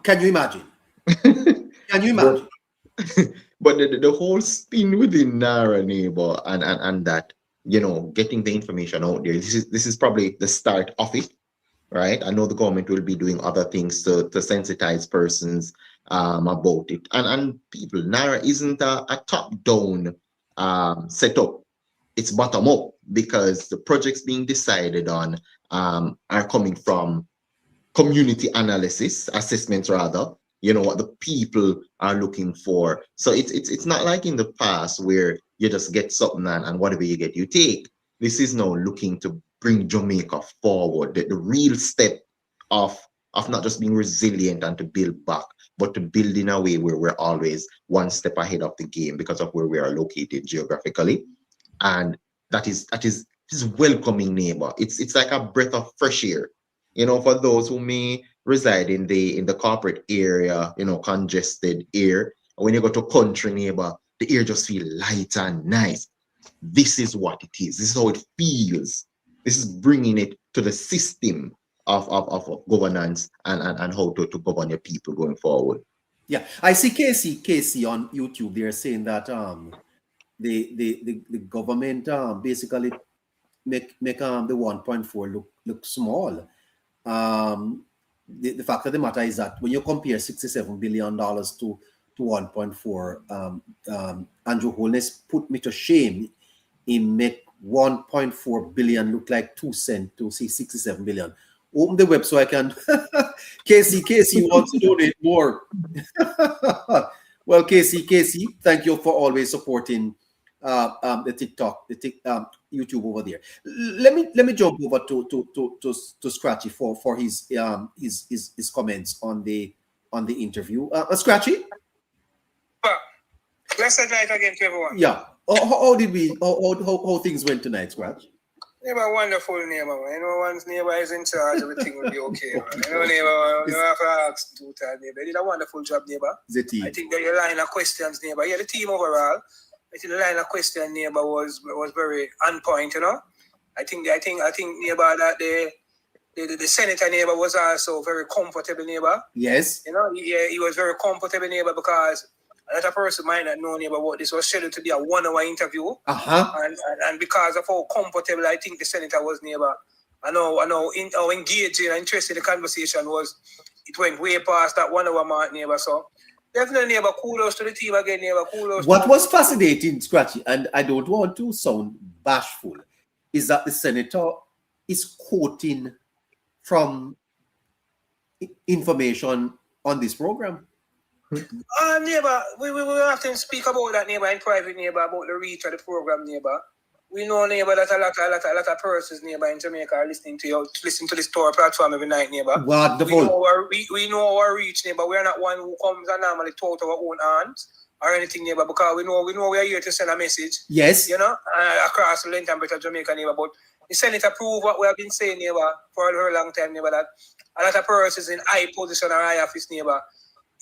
Can you imagine? Can you imagine? But the whole spin within NaRRA, neighbor, and that, getting the information out there, this is probably the start of it, right? I know the government will be doing other things to sensitize persons about it. And people, NaRRA isn't a top-down setup. It's bottom-up, because the projects being decided on are coming from community analysis, assessments rather, what the people are looking for. So it's not like in the past where you just get something and whatever you get, you take. This is now looking to bring Jamaica forward. The real step of not just being resilient and to build back, but to build in a way where we're always one step ahead of the game because of where we are located geographically. And that is welcoming, neighbor. It's like a breath of fresh air, for those who may reside in the corporate area, congested air. When you go to country, neighbor, the air just feel light and nice. This is what it is. This is how it feels. This is bringing it to the system of governance and how to govern your people going forward. Yeah, I see Casey on YouTube. They're saying that the government basically make the 1.4 look small. The fact of the matter is that when you compare $67 billion to 1.4, Andrew Holness put me to shame. He make 1.4 billion look like 2 cents to say 67 billion. Open the web so I can. Casey wants to donate more. Well, Casey, thank you for always supporting the TikTok, YouTube over there. Let me jump over to Scratchy for his comments on the interview. Scratchy. Blessed night again to everyone. Yeah. How things went tonight, Scratch? Neighbor, wonderful neighbor, man. You know, once neighbor is in charge, everything will be okay, man. You know, neighbor, you don't have to ask two times, neighbor. You did a wonderful job, neighbor. The team. I think that your line of questions, neighbor. Yeah, the team overall. I think the line of question, neighbor, was very on point, you know. I think neighbor that the senator neighbor was also very comfortable neighbor. Yes. You know, he was very comfortable neighbor because another person might not know neighbor what this was scheduled to be a 1 hour interview. And because of how comfortable I think the senator was neighbor, I know how engaging and interested the conversation was. It went way past that 1 hour mark neighbor. So definitely neighbor, kudos to the team again neighbor. Kudos. What was fascinating, Scratchy, and I don't want to sound bashful, is that the senator is quoting from information on this program. Neighbor, we often speak about that neighbor in private neighbor about the reach of the program neighbor. We know neighbor that a lot of persons neighbor in Jamaica are listening to this Tour platform every night neighbor. Wonderful. We know our reach neighbor. We are not one who comes and normally talk to our own hands or anything neighbor because we know we are here to send a message. Yes. You know, across the length and breadth of Jamaica neighbor. But the senator prove what we have been saying neighbor for a very long time neighbor that a lot of persons in high position or high office neighbor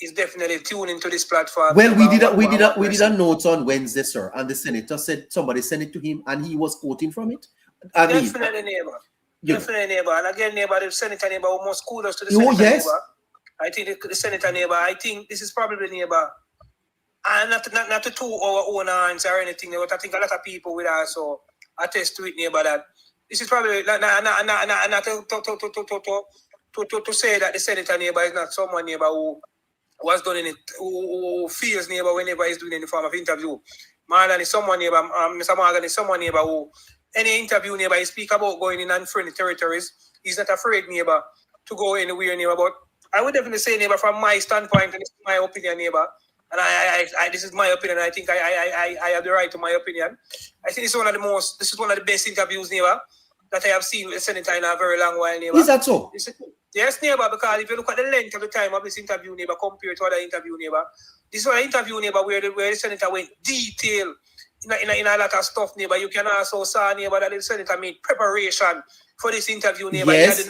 is definitely tuning to this platform. Well, we did a note on Wednesday, sir, and the senator said somebody sent it to him, and he was quoting from it. Definitely, neighbor. Definitely, neighbor. And again, neighbor, the senator neighbor almost kudos to the senator neighbor. I think the senator neighbor. I think this is probably neighbor, and not to toot our own hands or anything. But I think a lot of people will also attest to it, neighbor. That this is probably not to say that the senator neighbor is not someone neighbor who was done in it, who feels neighbor whenever he's doing any form of interview. Marlon is someone neighbor, Mr. Morgan is someone neighbor who, any interview neighbor, he speak about going in unfriendly territories. He's not afraid neighbor to go anywhere neighbor. But I would definitely say neighbor from my standpoint, and this is my opinion neighbor, and I this is my opinion. I think I have the right to my opinion. I think this is one of the best interviews neighbor that I have seen with the senator in a very long while neighbor. Is that so? Yes, neighbor, because if you look at the length of the time of this interview, neighbor, compared to other interview, neighbor, this is an interview, neighbor, where the senator went detail in a lot of stuff, neighbor. You can also see, neighbor, that the senator made preparation for this interview, neighbor. Yes.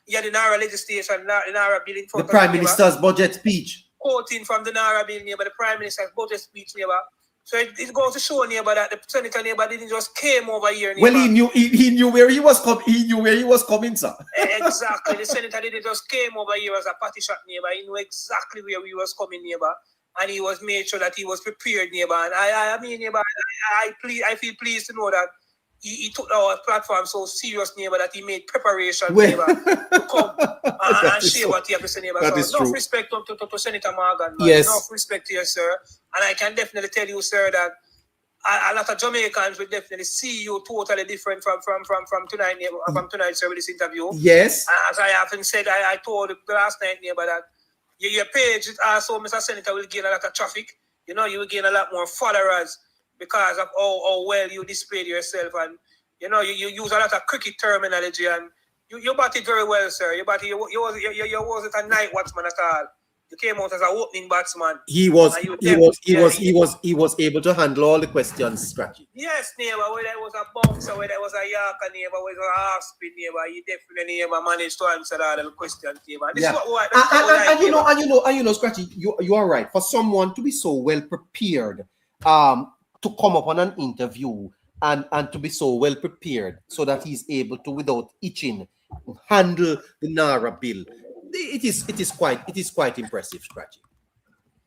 He had the NaRRA legislation, the NaRRA bill in front of the Prime Minister's budget speech. Quoting from the NaRRA bill, neighbor, the Prime Minister's budget speech, neighbor. So it goes to show neighbor that the senator neighbor didn't just came over here. Neighbor. Well, he knew where he was coming. He knew where he was coming, sir. Exactly. The senator didn't just came over here as a party shot neighbor. He knew exactly where he was coming, neighbor, and he was made sure that he was prepared, neighbor. And I mean, neighbor, I feel pleased to know that he took our platform so serious, neighbor, that he made preparation, neighbor, to come and share what he has to say, neighbor. That so enough respect to Senator Morgan, man. Yes. Enough respect to you, sir. And I can definitely tell you, sir, that a lot of Jamaicans will definitely see you totally different from tonight, neighbor, from tonight's sir, with this interview. Yes. As I often said, I told the last night, neighbor, that your page also, Mr. Senator, will gain a lot of traffic. You know, you will gain a lot more followers because of how well you displayed yourself, and you know you use a lot of cricket terminology, and you batted very well, sir. You wasn't a night watchman at all. You came out as an opening batsman. He was able to handle all the questions, Scratchy. Yes, neighbor. Whether it was a bouncer, whether it was a yorker, neighbor, whether it was a half spin, neighbor, he definitely neighbor managed to answer all the questions, neighbor. This is what you know, Scratchy, you are right. For someone to be so well prepared, to come up on an interview and to be so well prepared so that he's able to, without itching, handle the NaRRA bill. It is quite impressive, Scratchy.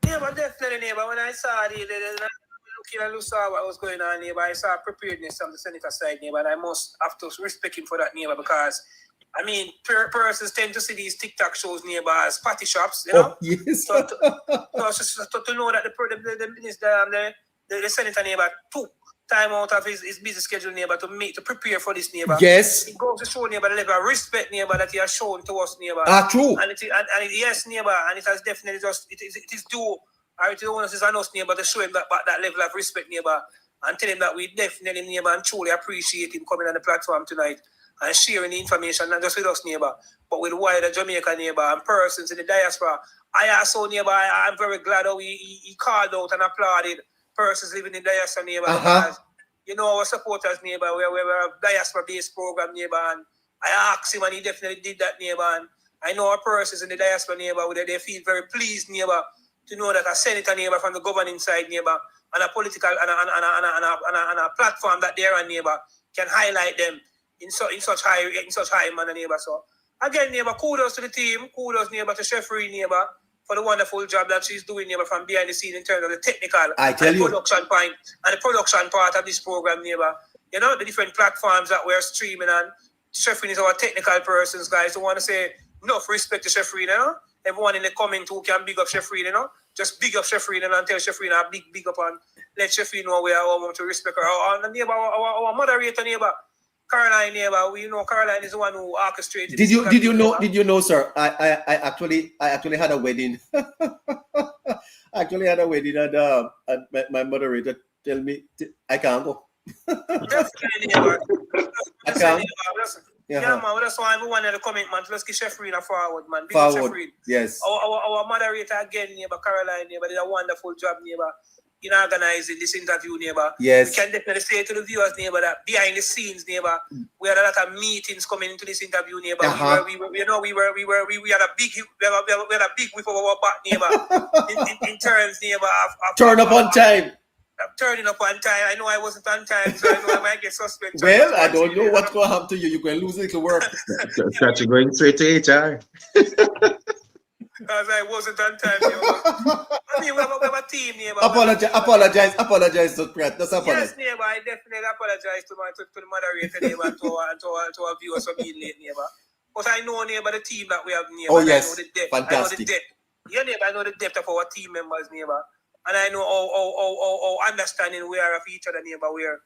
Yeah, but definitely, neighbor. When I saw looking and saw what was going on, neighbor, I saw preparedness from the senator side, neighbor, and I must have to respect him for that, neighbor, because I mean, persons tend to see these TikTok shows, neighbor, as party shops, you know. Oh, yes. So to know that the minister, the senator, neighbor, took time out of his busy schedule, neighbor, to prepare for this, neighbor. Yes. It goes to show, neighbor, the level of respect, neighbor, that he has shown to us, neighbor. True. And yes, neighbor, and it has definitely it is due, or it is onus on us, neighbor, to show him that level of respect, neighbor, and tell him that we definitely, neighbor, and truly appreciate him coming on the platform tonight and sharing the information, not just with us, neighbor, but with wider Jamaica, neighbor, and persons in the diaspora. I also, neighbor, I'm very glad how he called out and applauded persons living in the diaspora, neighbor, because you know, our supporters, neighbor, we're a diaspora-based program, neighbor, and I asked him, and he definitely did that, neighbor. And I know our persons in the diaspora, neighbor, they feel very pleased, neighbor, to know that a senator, neighbor, from the governing side, neighbor, and a political and a platform that they're on, neighbor, can highlight them in such high manner, neighbor. So again, neighbor, kudos to the team, kudos, neighbor, to Chefree, neighbor, for the wonderful job that she's doing, neighbor, from behind the scene in terms of the technical production point and the production part of this program, neighbor. You know, the different platforms that we're streaming on. Chefree is our technical persons, guys. I want to say enough respect to Chefree, you know. Everyone in the comment who can big up Chefree, you know. Just big up Chefree, you know, and tell Chefree a big up and let Chefree know we are want to respect her. Our neighbor, our moderator neighbor, Caroline neighbor. We know Caroline is the one who orchestrated. Did you know, sir? I actually had a wedding. I actually had a wedding, and my moderator tell me I can't go. Definitely, neighbor. I can't. Yeah, man, that's why everyone in the comment, man. Let's get Chefree forward, man. Big up Chefree. Yes. Our moderator again, neighbor, Caroline, neighbor, did a wonderful job, neighbor, in organizing this interview, neighbor. Yes. We can definitely say to the viewers, neighbor, that behind the scenes, neighbor, we had a lot of meetings coming into this interview, neighbor. We had a big whip of our back, neighbor, in terms, neighbor, of turn up on time. Turning up on time. I know I wasn't on time, so I know I might get suspended. Well, I don't know what's going to happen to you. You can lose a little work. Start you going straight to HR. Because I wasn't on time. I mean, we have a team, neighbor. Apologize to Pratt. That's apologize. Yes, neighbor. I definitely apologize to the moderator, neighbor, and to our viewers for being late, neighbor. But I know, neighbor, the team that we have, neighbor. Oh, yes. I know the depth. Fantastic. I know the depth. Yeah, neighbor, I know the depth of our team members, neighbor. And I know how understanding we are of each other, neighbor, where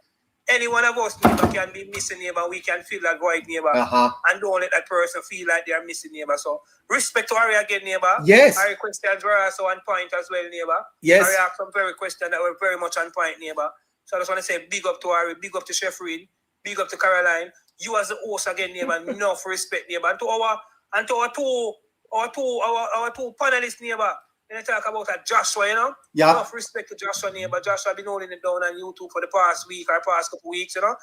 any one of us, neighbor, can be missing, neighbor. We can feel that void, neighbor. And don't let that person feel like they are missing, neighbor. So respect to Harry again, neighbor. Yes. Harry questions were also on point as well, neighbor. Yes. Harry asked some very questions that were very much on point, neighbor. So I just want to say big up to Harry, big up to Chefree, big up to Caroline. You as the host again, neighbor, enough respect, neighbor. And to our two panelists, neighbor. When I talk about Joshua, you know, enough respect to Joshua, neighbor. Joshua been holding it down on YouTube for the past week or past couple of weeks, you know.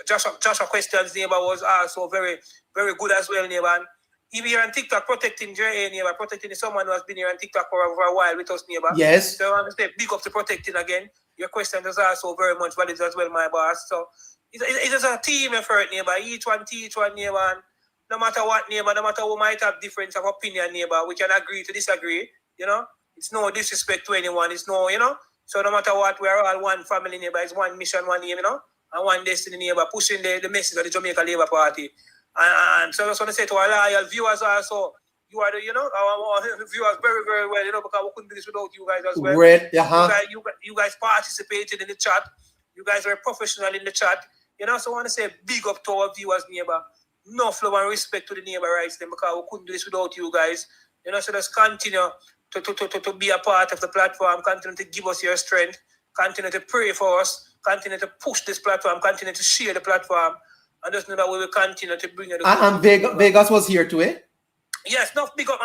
Joshua questions, neighbor, was also very, very good as well, neighbor. And he be here on TikTok protecting JA, neighbor, protecting someone who has been here on TikTok for a while with us, neighbor. Yes. So I want to say big up to protecting again. Your question is also very much valid as well, my boss. So it is a team effort, neighbor. Each one teach one, neighbor. And no matter what, neighbor, no matter who might have difference of opinion, neighbor, we can agree to disagree. You know, it's no disrespect to anyone. It's no, you know. So no matter what, we are all one family, neighbor. It's one mission, one aim, you know, and one destiny, neighbor. Pushing the message of the Jamaica Labour Party. And so I just want to say to our loyal viewers also, you are the, you know, our viewers very, very well, you know, because we couldn't do this without you guys as well. You guys participated in the chat. You guys were professional in the chat. You know, so I want to say big up to our viewers, neighbor. No love and respect to the neighbor rights, then, because we couldn't do this without you guys. You know, so just continue to be a part of the platform, continue to give us your strength, continue to pray for us, continue to push this platform, continue to share the platform, and just know that we will continue to bring you the and Vegas was here too, eh? Yes, enough big up.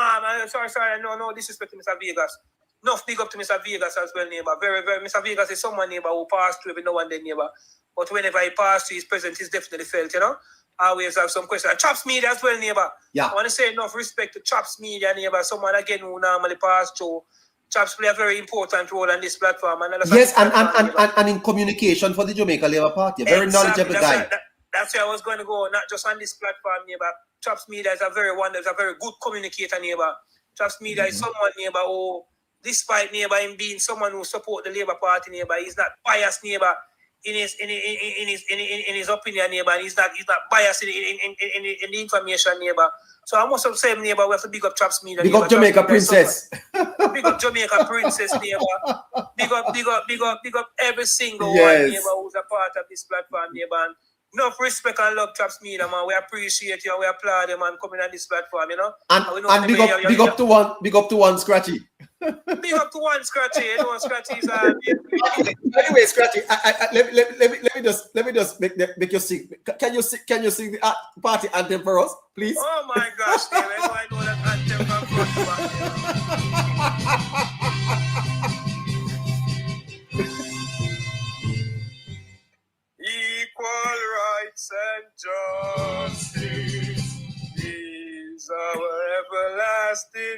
Sorry, no disrespect to Mr. Vegas. Enough big up to Mr. Vegas as well, neighbor. Very, very. Mr. Vegas is someone, neighbor, who passed through every now and then, neighbor. But whenever he passed through, his presence is definitely felt, you know. Always have some questions. Chops Media as well, neighbor. Yeah. I want to say enough respect to Chops Media, neighbor. Someone again who normally passed through. Chops play a very important role on this platform. Yes, and in communication for the Jamaica Labour Party. Very knowledgeable guy. That's where I was going to go. Not just on this platform, neighbor. Chops Media is a very good communicator, neighbor. Chops Media is someone, neighbor, who, despite neighbor him being someone who support the Labour Party, neighbor, he's not biased, neighbor. In his opinion, neighbor, and he's not biased in the information, neighbor. So I must have said, neighbor, we have to big up Chops Media. Big up Jamaica Princess. Big up Jamaica Princess, neighbor. Big up every single one, neighbor, who's a part of this platform, neighbor. And enough respect and love, Chops Media, man. We appreciate you and we applaud you, man, coming on this platform, you know. And big up to one Scratchy. Big up to one Scratchy. You know, Scratchy is Anyway, Scratchy, let me just make you sing. Can you sing the party anthem for us, please? Oh my gosh, David, I know that anthem from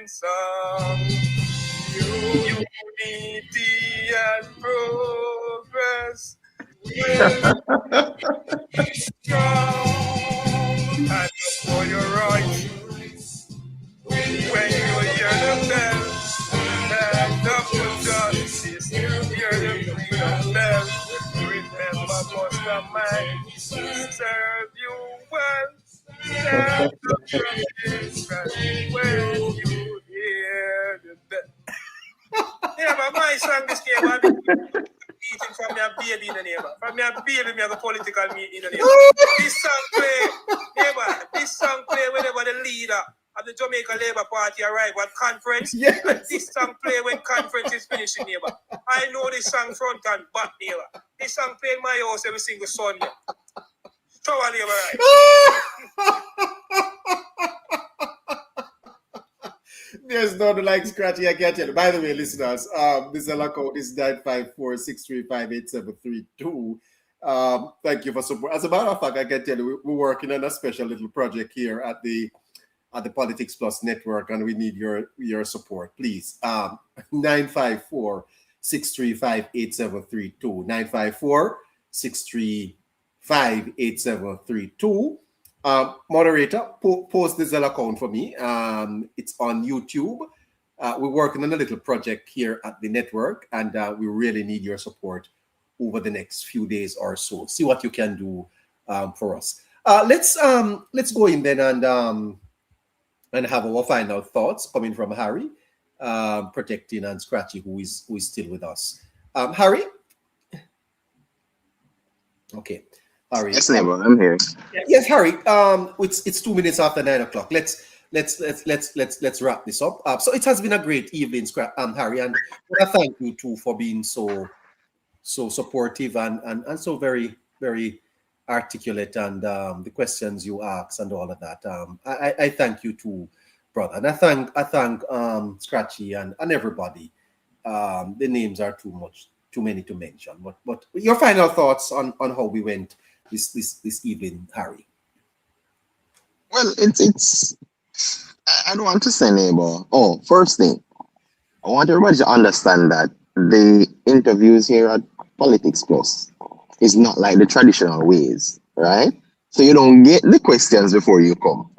sing song. Unity and progress will be strong. And for your rights, when you hear the bell, stand up for justice. Hear the freedom bell. Remember, mastermind serve you well. Stand up for justice when you hear the bell. Yeah, but my song this game, I've been eating from your baby in the neighbor. From your baby, me have a political meeting in the neighbor. This song play, neighbor, this song play whenever the leader of the Jamaica Labour Party arrive at conference. Yes. And this song play when conference is finishing, neighbor. I know this song front and back, neighbor. This song play in my house every single Sunday. So on, neighbor, right? There's no like Scratchy, I can't tell you. By the way, listeners, this code is 954-635-8732. Thank you for support. As a matter of fact, I can tell you, we're working on a special little project here at the Politics Plus Network, and we need your support. Please, 954-635-8732. 954-635-8732. Moderator, post the Zelle account for me. It's on YouTube. We're working on a little project here at the network, and we really need your support over the next few days or so. See what you can do for us. Let's go in then and have our final thoughts coming from Harry, protecting and Scratchy, who is still with us. Harry. Okay. Harry. Yes, neighbor, I'm here. Yes, Harry. It's 2 minutes after 9 o'clock. Let's wrap this up. So it has been a great evening, Harry, and I thank you too for being so supportive and so very, very articulate, and the questions you ask and all of that. I thank you too, brother, and I thank Scratchy and everybody. The names are too many to mention. But your final thoughts on how we went this evening, Harry? Well, it's I don't want to say neighbor. Oh, first thing, I want everybody to understand that the interviews here at Politics Plus is not like the traditional ways, right? So you don't get the questions before you come.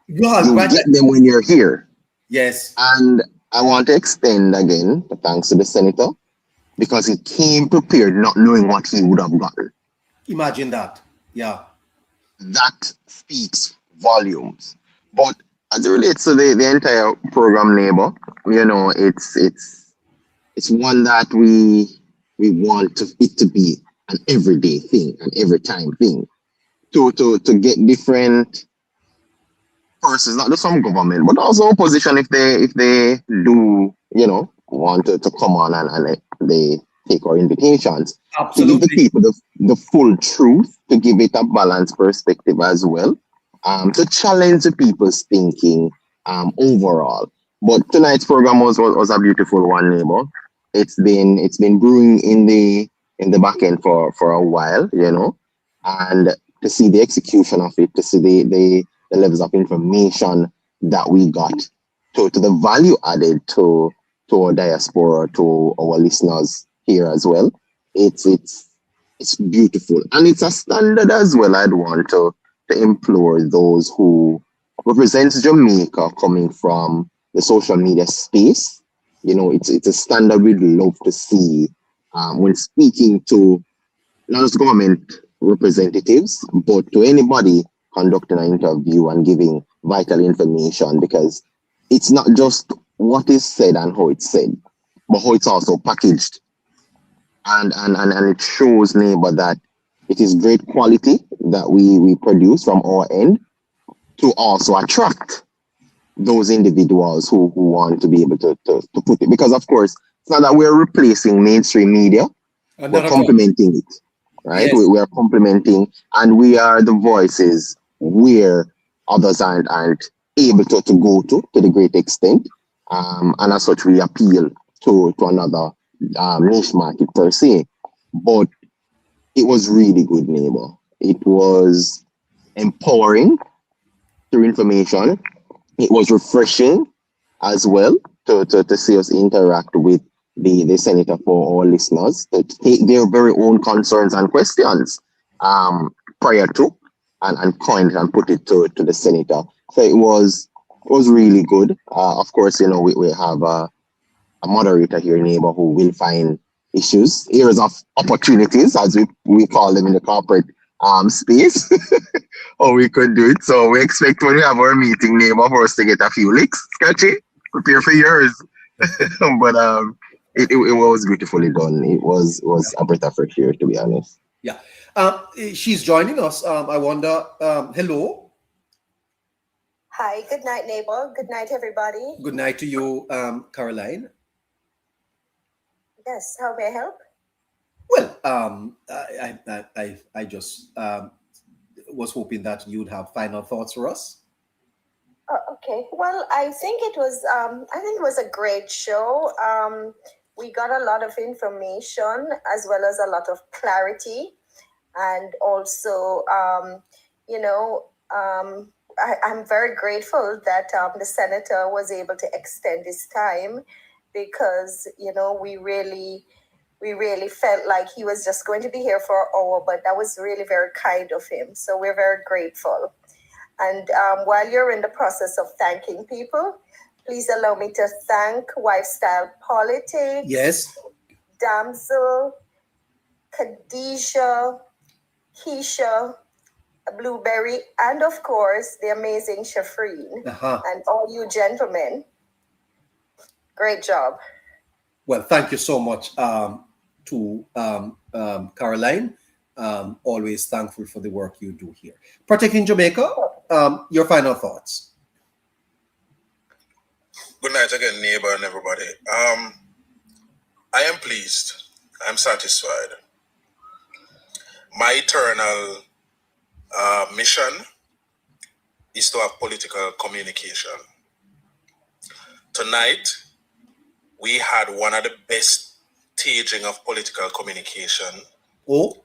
You get them when you're here. Yes. And I want to extend again the thanks to the senator, because he came prepared not knowing what he would have gotten. Imagine that. Yeah. That speaks volumes. But as it relates to the entire program, neighbor, it's one that we want it to be an everyday thing, an every time thing. To get different persons, not just from government, but also opposition, if they do, want to come on and they take our invitations. Absolutely. To give the people the full truth, to give it a balanced perspective as well, to challenge the people's thinking overall. But tonight's program was a beautiful one, neighbor. It's been brewing in the back end for a while, and to see the execution of it, to see the levels of information that we got, to the value added to our diaspora, to our listeners here as well. It's beautiful, and it's a standard as well. I'd want to implore those who represent Jamaica coming from the social media space. It's a standard we'd love to see when speaking to not just government representatives, but to anybody conducting an interview and giving vital information, because it's not just what is said and how it's said, but how it's also packaged. And it shows, neighbor, that it is great quality that we produce from our end to also attract those individuals who want to be able to put it. Because, of course, it's not that we're replacing mainstream media, we're complementing it, right? Yes. We are complementing, and we are the voices where others aren't able to go to the great extent. And as such, we appeal to another niche market per se. But it was really good, neighbor. It was empowering through information. It was refreshing as well to see us interact with the senator for our listeners to take their very own concerns and questions prior to and point and put it to the senator. So it was really good. Of course, we have a moderator here, neighbor, who will find issues, areas of opportunities, as we call them in the corporate space, or we could do it. So we expect when we have our meeting, neighbor, for us to get a few licks. Sketchy, prepare for yours. But it was beautifully done. It was a breath of fresh air, to be honest. Yeah. She's joining us. I wonder, hello. Hi, good night, neighbor. Good night, everybody. Good night to you, Caroline. Yes, how may I help? Well, I just was hoping that you'd have final thoughts for us. Okay. Well, I think it was a great show. We got a lot of information as well as a lot of clarity, and also, I'm very grateful that the senator was able to extend his time, because we really felt like he was just going to be here for an hour, but that was really very kind of him. So we're very grateful. And while you're in the process of thanking people, please allow me to thank Lifestyle Politics. Yes. Damsel, Khadijah, Keisha, Blueberry, and of course, the amazing Shafreen. And all you gentlemen. Great job. Well, thank you so much to Caroline. Always thankful for the work you do here. Protecting Jamaica, your final thoughts. Good night again, neighbor and everybody. I am pleased. I'm satisfied. My eternal mission is to have political communication. Tonight, we had one of the best staging of political communication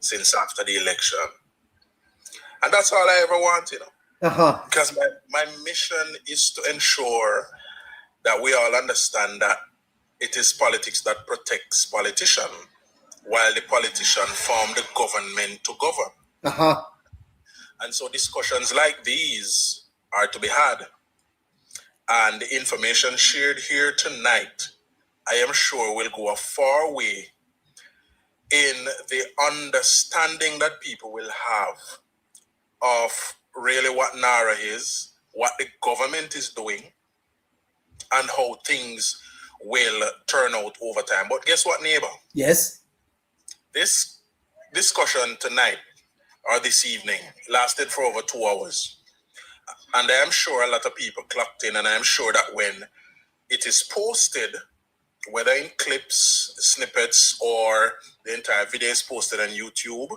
since after the election. And that's all I ever want, Because my mission is to ensure that we all understand that it is politics that protects politicians, while the politician form the government to govern. And so discussions like these are to be had. And the information shared here tonight, I am sure, will go a far way in the understanding that people will have of really what NaRRA is, what the government is doing, and how things will turn out over time. But guess what, neighbor? Yes. This discussion tonight or this evening lasted for over 2 hours. And I am sure a lot of people clocked in, and I am sure that when it is posted, whether in clips, snippets, or the entire video is posted on YouTube,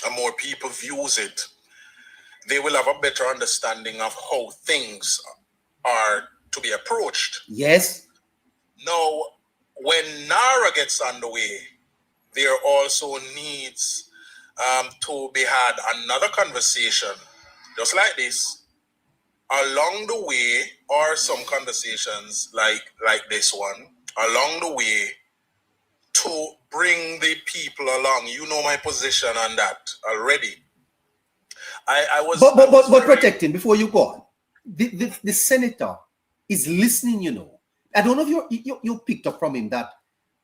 and more people views it, they will have a better understanding of how things are to be approached. Yes. Now, when NaRRA gets underway, there also needs to be had another conversation, just like this. Along the way, or some conversations like this one, along the way, to bring the people along. You know my position on that already. But protecting, before you go on, the senator is listening, I don't know if you picked up from him that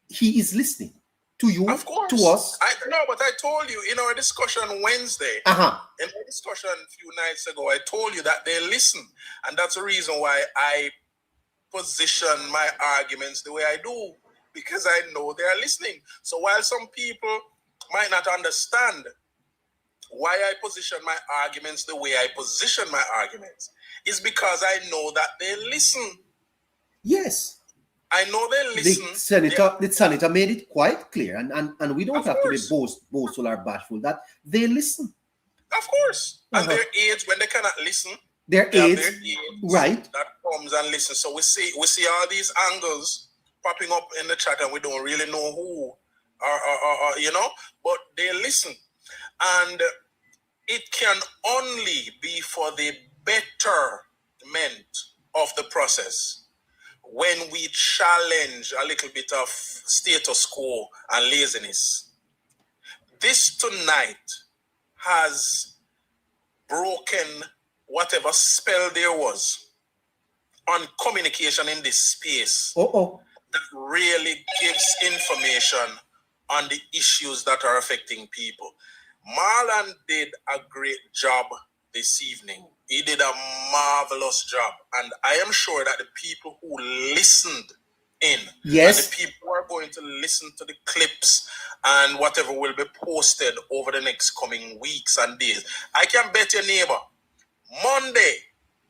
he is listening to you, of course, to us. But I told you in our discussion Wednesday, in our discussion a few nights ago, I told you that they listen. And that's the reason why I position my arguments the way I do, because I know they are listening. So while some people might not understand why I position my arguments the way I position my arguments, is because I know that they listen. Yes. I know they listen. The senator made it quite clear, and we don't have to be boastful or bashful, that they listen. Of course. And their aides, when they cannot listen, their aides, right, that comes and listen. So we see all these angles popping up in the chat, and we don't really know who are but they listen. And it can only be for the betterment of the process, when we challenge a little bit of status quo and laziness. This tonight has broken whatever spell there was on communication in this space that really gives information on the issues that are affecting people. Marlon did a great job this evening. He did a marvelous job. And I am sure that the people who listened in, Yes, and the people who are going to listen to the clips and whatever will be posted over the next coming weeks and days, I can bet your neighbor, Monday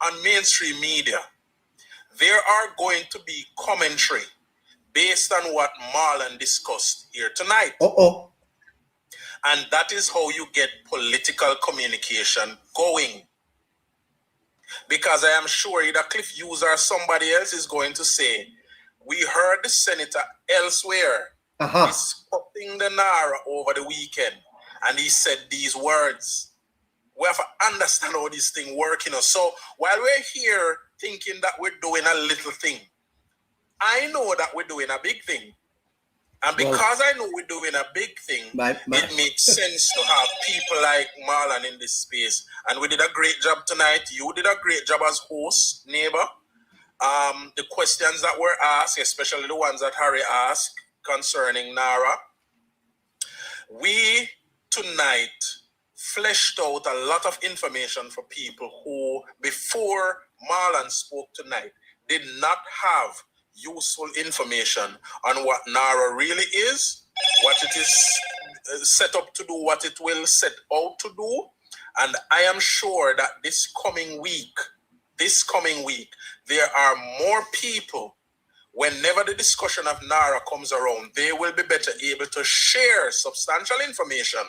on mainstream media, there are going to be commentary based on what Marlon discussed here tonight. And that is how you get political communication going. Because I am sure either Cliff Hughes or somebody else is going to say, we heard the senator elsewhere discussing the NaRRA over the weekend, and he said these words. We have to understand how this thing works, you know. So while we're here thinking that we're doing a little thing, I know that we're doing a big thing. And because I know we're doing a big thing, it makes sense to have people like Marlon in this space. And we did a great job tonight. You did a great job as host, neighbor. The questions that were asked, especially the ones that Harry asked concerning NaRRA, we tonight fleshed out a lot of information for people who, before Marlon spoke tonight, did not have useful information on what NaRRA really is, what it is set up to do, what it will set out to do. And I am sure that this coming week, there are more people, whenever the discussion of NaRRA comes around, they will be better able to share substantial information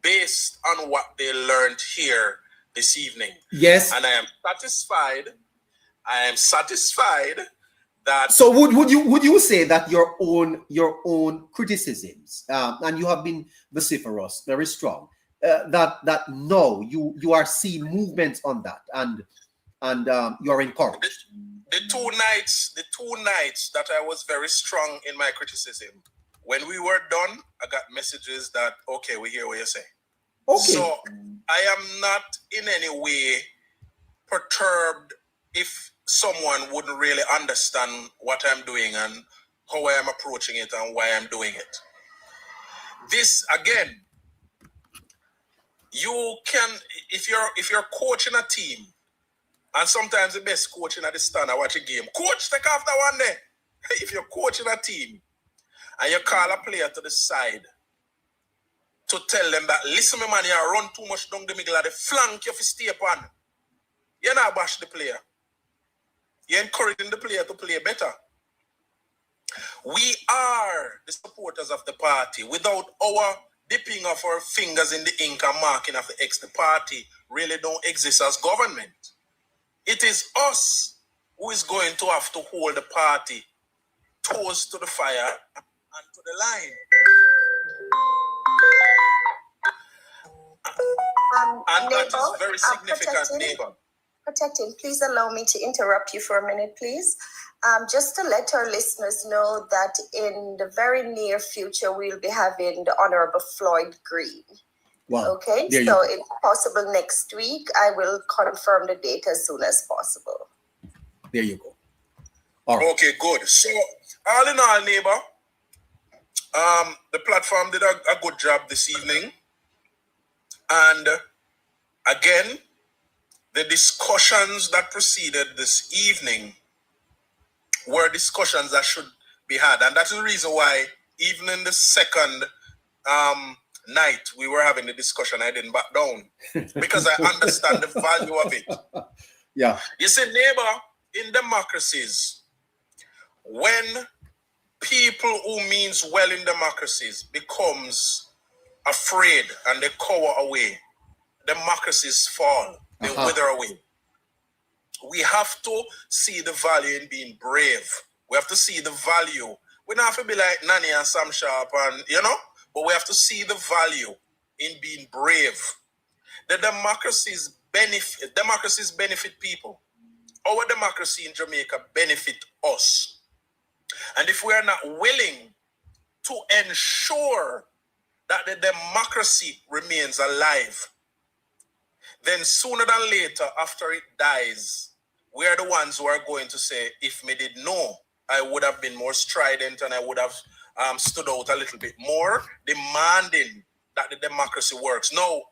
based on what they learned here this evening. Yes. And I am satisfied that. So would you say that your own criticisms, and you have been vociferous, very strong, that no, you are seeing movements on that, and you are encouraged. The two nights that I was very strong in my criticism, when we were done, I got messages that, okay, we hear what you're saying. Okay. So I am not in any way perturbed if someone wouldn't really understand what I'm doing and how I am approaching it and why I'm doing it. This, again, you can, if you're coaching a team, and sometimes the best coaching at the stand, I watch a game. Coach, take off that one there. If you're coaching a team and you call a player to the side to tell them that, listen, my man, you run too much down the middle of the flank, you have to stay upon. You're not bash the player. You're encouraging the player to play better. We are the supporters of the party. Without our dipping of our fingers in the ink and marking of the X, the party really don't exist as government. It is us who is going to have to hold the party toes to the fire and to the line. And neighbor, that is very significant, neighbor. Protecting, please allow me to interrupt you for a minute, please. Just to let our listeners know that in the very near future, we'll be having the Honorable Floyd Green. Wow. Okay, so it's possible next week. I will confirm the date as soon as possible. There you go. All right. Okay, good. So, all in all, neighbor, the platform did a good job this evening. And again, the discussions that preceded this evening were discussions that should be had. And that's the reason why, even in the second night we were having the discussion, I didn't back down. Because I understand the value of it. Yeah. You see, neighbor, in democracies, when people who means well in democracies becomes afraid and they cower away, democracies fall. They wither away. We have to see the value in being brave. We have to see the value. We don't have to be like Nani and Sam Sharp and, but we have to see the value in being brave. The democracies benefit people. our democracy in Jamaica benefit us. And if we are not willing to ensure that the democracy remains alive, then sooner than later, after it dies, we are the ones who are going to say, if me did know, I would have been more strident and I would have stood out a little bit more, demanding that the democracy works. No,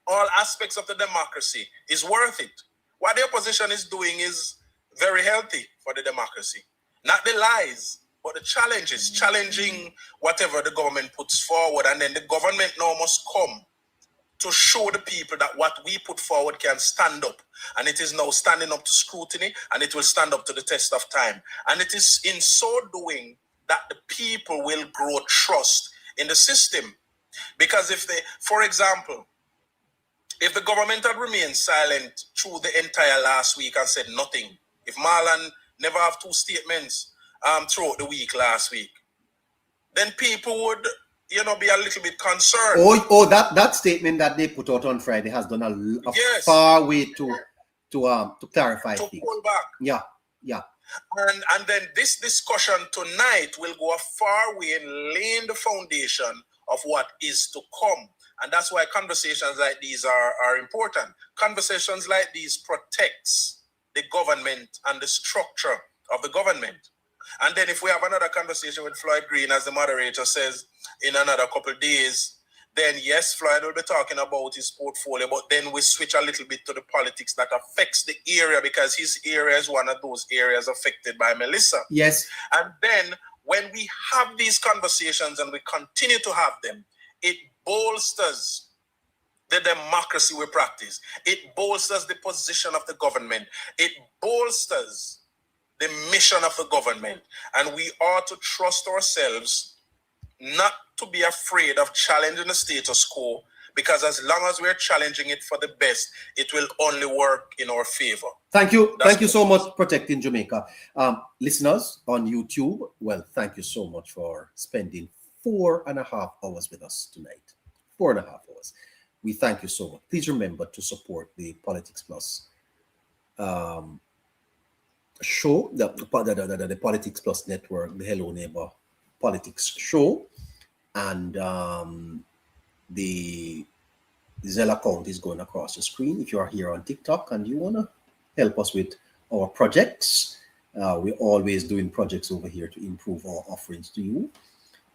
all aspects of the democracy is worth it. What the opposition is doing is very healthy for the democracy. Not the lies, but the challenges, challenging whatever the government puts forward. And then the government now must come to show the people that what we put forward can stand up. And it is now standing up to scrutiny, and it will stand up to the test of time. And it is in so doing that the people will grow trust in the system. Because if they, for example, if the government had remained silent through the entire last week and said nothing, if Marlon never have two statements throughout the week last week, then people would, be a little bit concerned. That statement that they put out on Friday has done a far way to clarify to things. Pull back. Yeah. And then this discussion tonight will go a far way in laying the foundation of what is to come. And that's why conversations like these are important. Conversations like these protects the government and the structure of the government. And then if we have another conversation with Floyd Green, as the moderator says, in another couple of days, then yes, Floyd will be talking about his portfolio, but then we switch a little bit to the politics that affects the area, because his area is one of those areas affected by Melissa. Yes. And then when we have these conversations and we continue to have them, it bolsters the democracy we practice. It bolsters the position of the government. It bolsters the mission of the government. And we ought to trust ourselves not to be afraid of challenging the status quo, because as long as we're challenging it for the best, it will only work in our favor. Thank you. Thank you so much, Protecting Jamaica. Listeners on YouTube, well, thank you so much for spending 4.5 hours with us tonight. 4.5 hours. We thank you so much. Please remember to support the Politics Plus show, the Politics Plus network, the Hello Neighbor Politics show, and the Zelle account is going across the screen. If you are here on TikTok and you want to help us with our projects, we're always doing projects over here to improve our offerings to you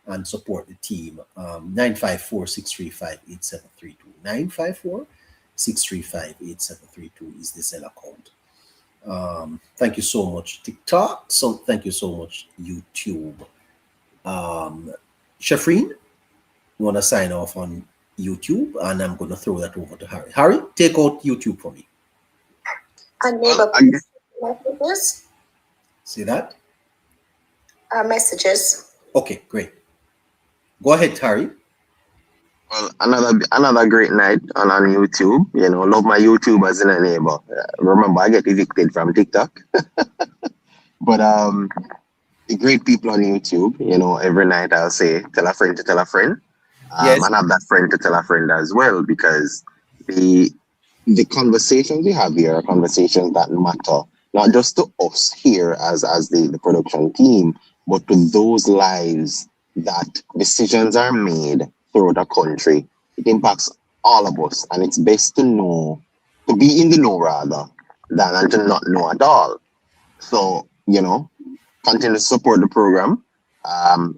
and support the team. 954-635-8732. 954-635-8732 is the Zelle account. Thank you so much, TikTok. So thank you so much, YouTube. Shafreen, you want to sign off on YouTube, and I'm going to throw that over to Harry. Harry, take out YouTube for me. And neighbor messages. See that? Messages. Okay, great. Go ahead, Harry. Well, another great night on YouTube. Love my YouTubers in a neighbor. Remember, I get evicted from TikTok. But the great people on YouTube, every night I'll say, tell a friend to tell a friend. Yes. And have that friend to tell a friend as well, because the conversations we have here are conversations that matter, not just to us here as the production team, but to those lives that decisions are made throughout the country. It impacts all of us, and it's best to know, to be in the know rather, than to not know at all. So, continue to support the program,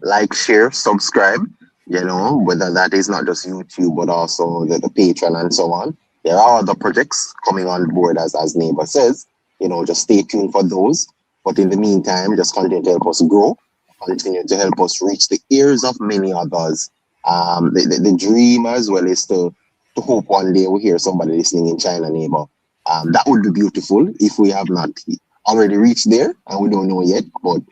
like, share, subscribe, whether that is not just YouTube, but also the Patreon and so on. There are other projects coming on board, as Neighbor says, just stay tuned for those. But in the meantime, just continue to help us grow, continue to help us reach the ears of many others. The dream as well is to hope one day we hear somebody listening in China, Neighbor. That would be beautiful if we have not already reached there, and we don't know yet. But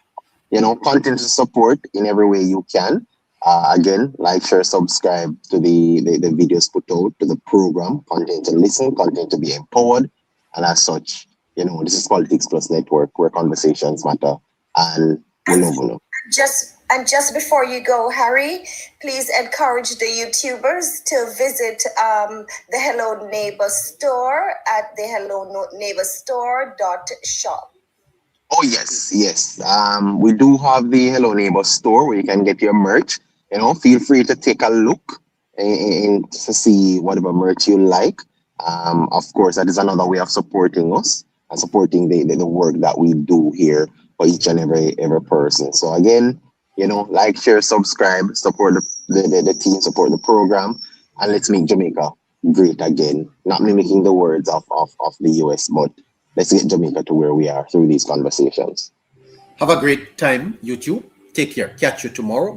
continue to support in every way you can. Again, like, share, subscribe to the videos put out, to the program. Continue to listen, continue to be empowered, and as such, this is Politics Plus Network, where conversations matter, and we love you. Just before you go, Harry, Please encourage the YouTubers to visit the Hello Neighbor store at the helloneighborstore.shop. Oh yes, yes. We do have the Hello Neighbor store where you can get your merch. You know, feel free to take a look and to see whatever merch you like. Of course, that is another way of supporting us and supporting the work that we do here for each and every person. So again, you know, like, share, subscribe, support the team, support the program, and let's make Jamaica great again. Not mimicking the words of the US, but let's get Jamaica to where we are through these conversations. Have a great time, YouTube. Take care. Catch you tomorrow.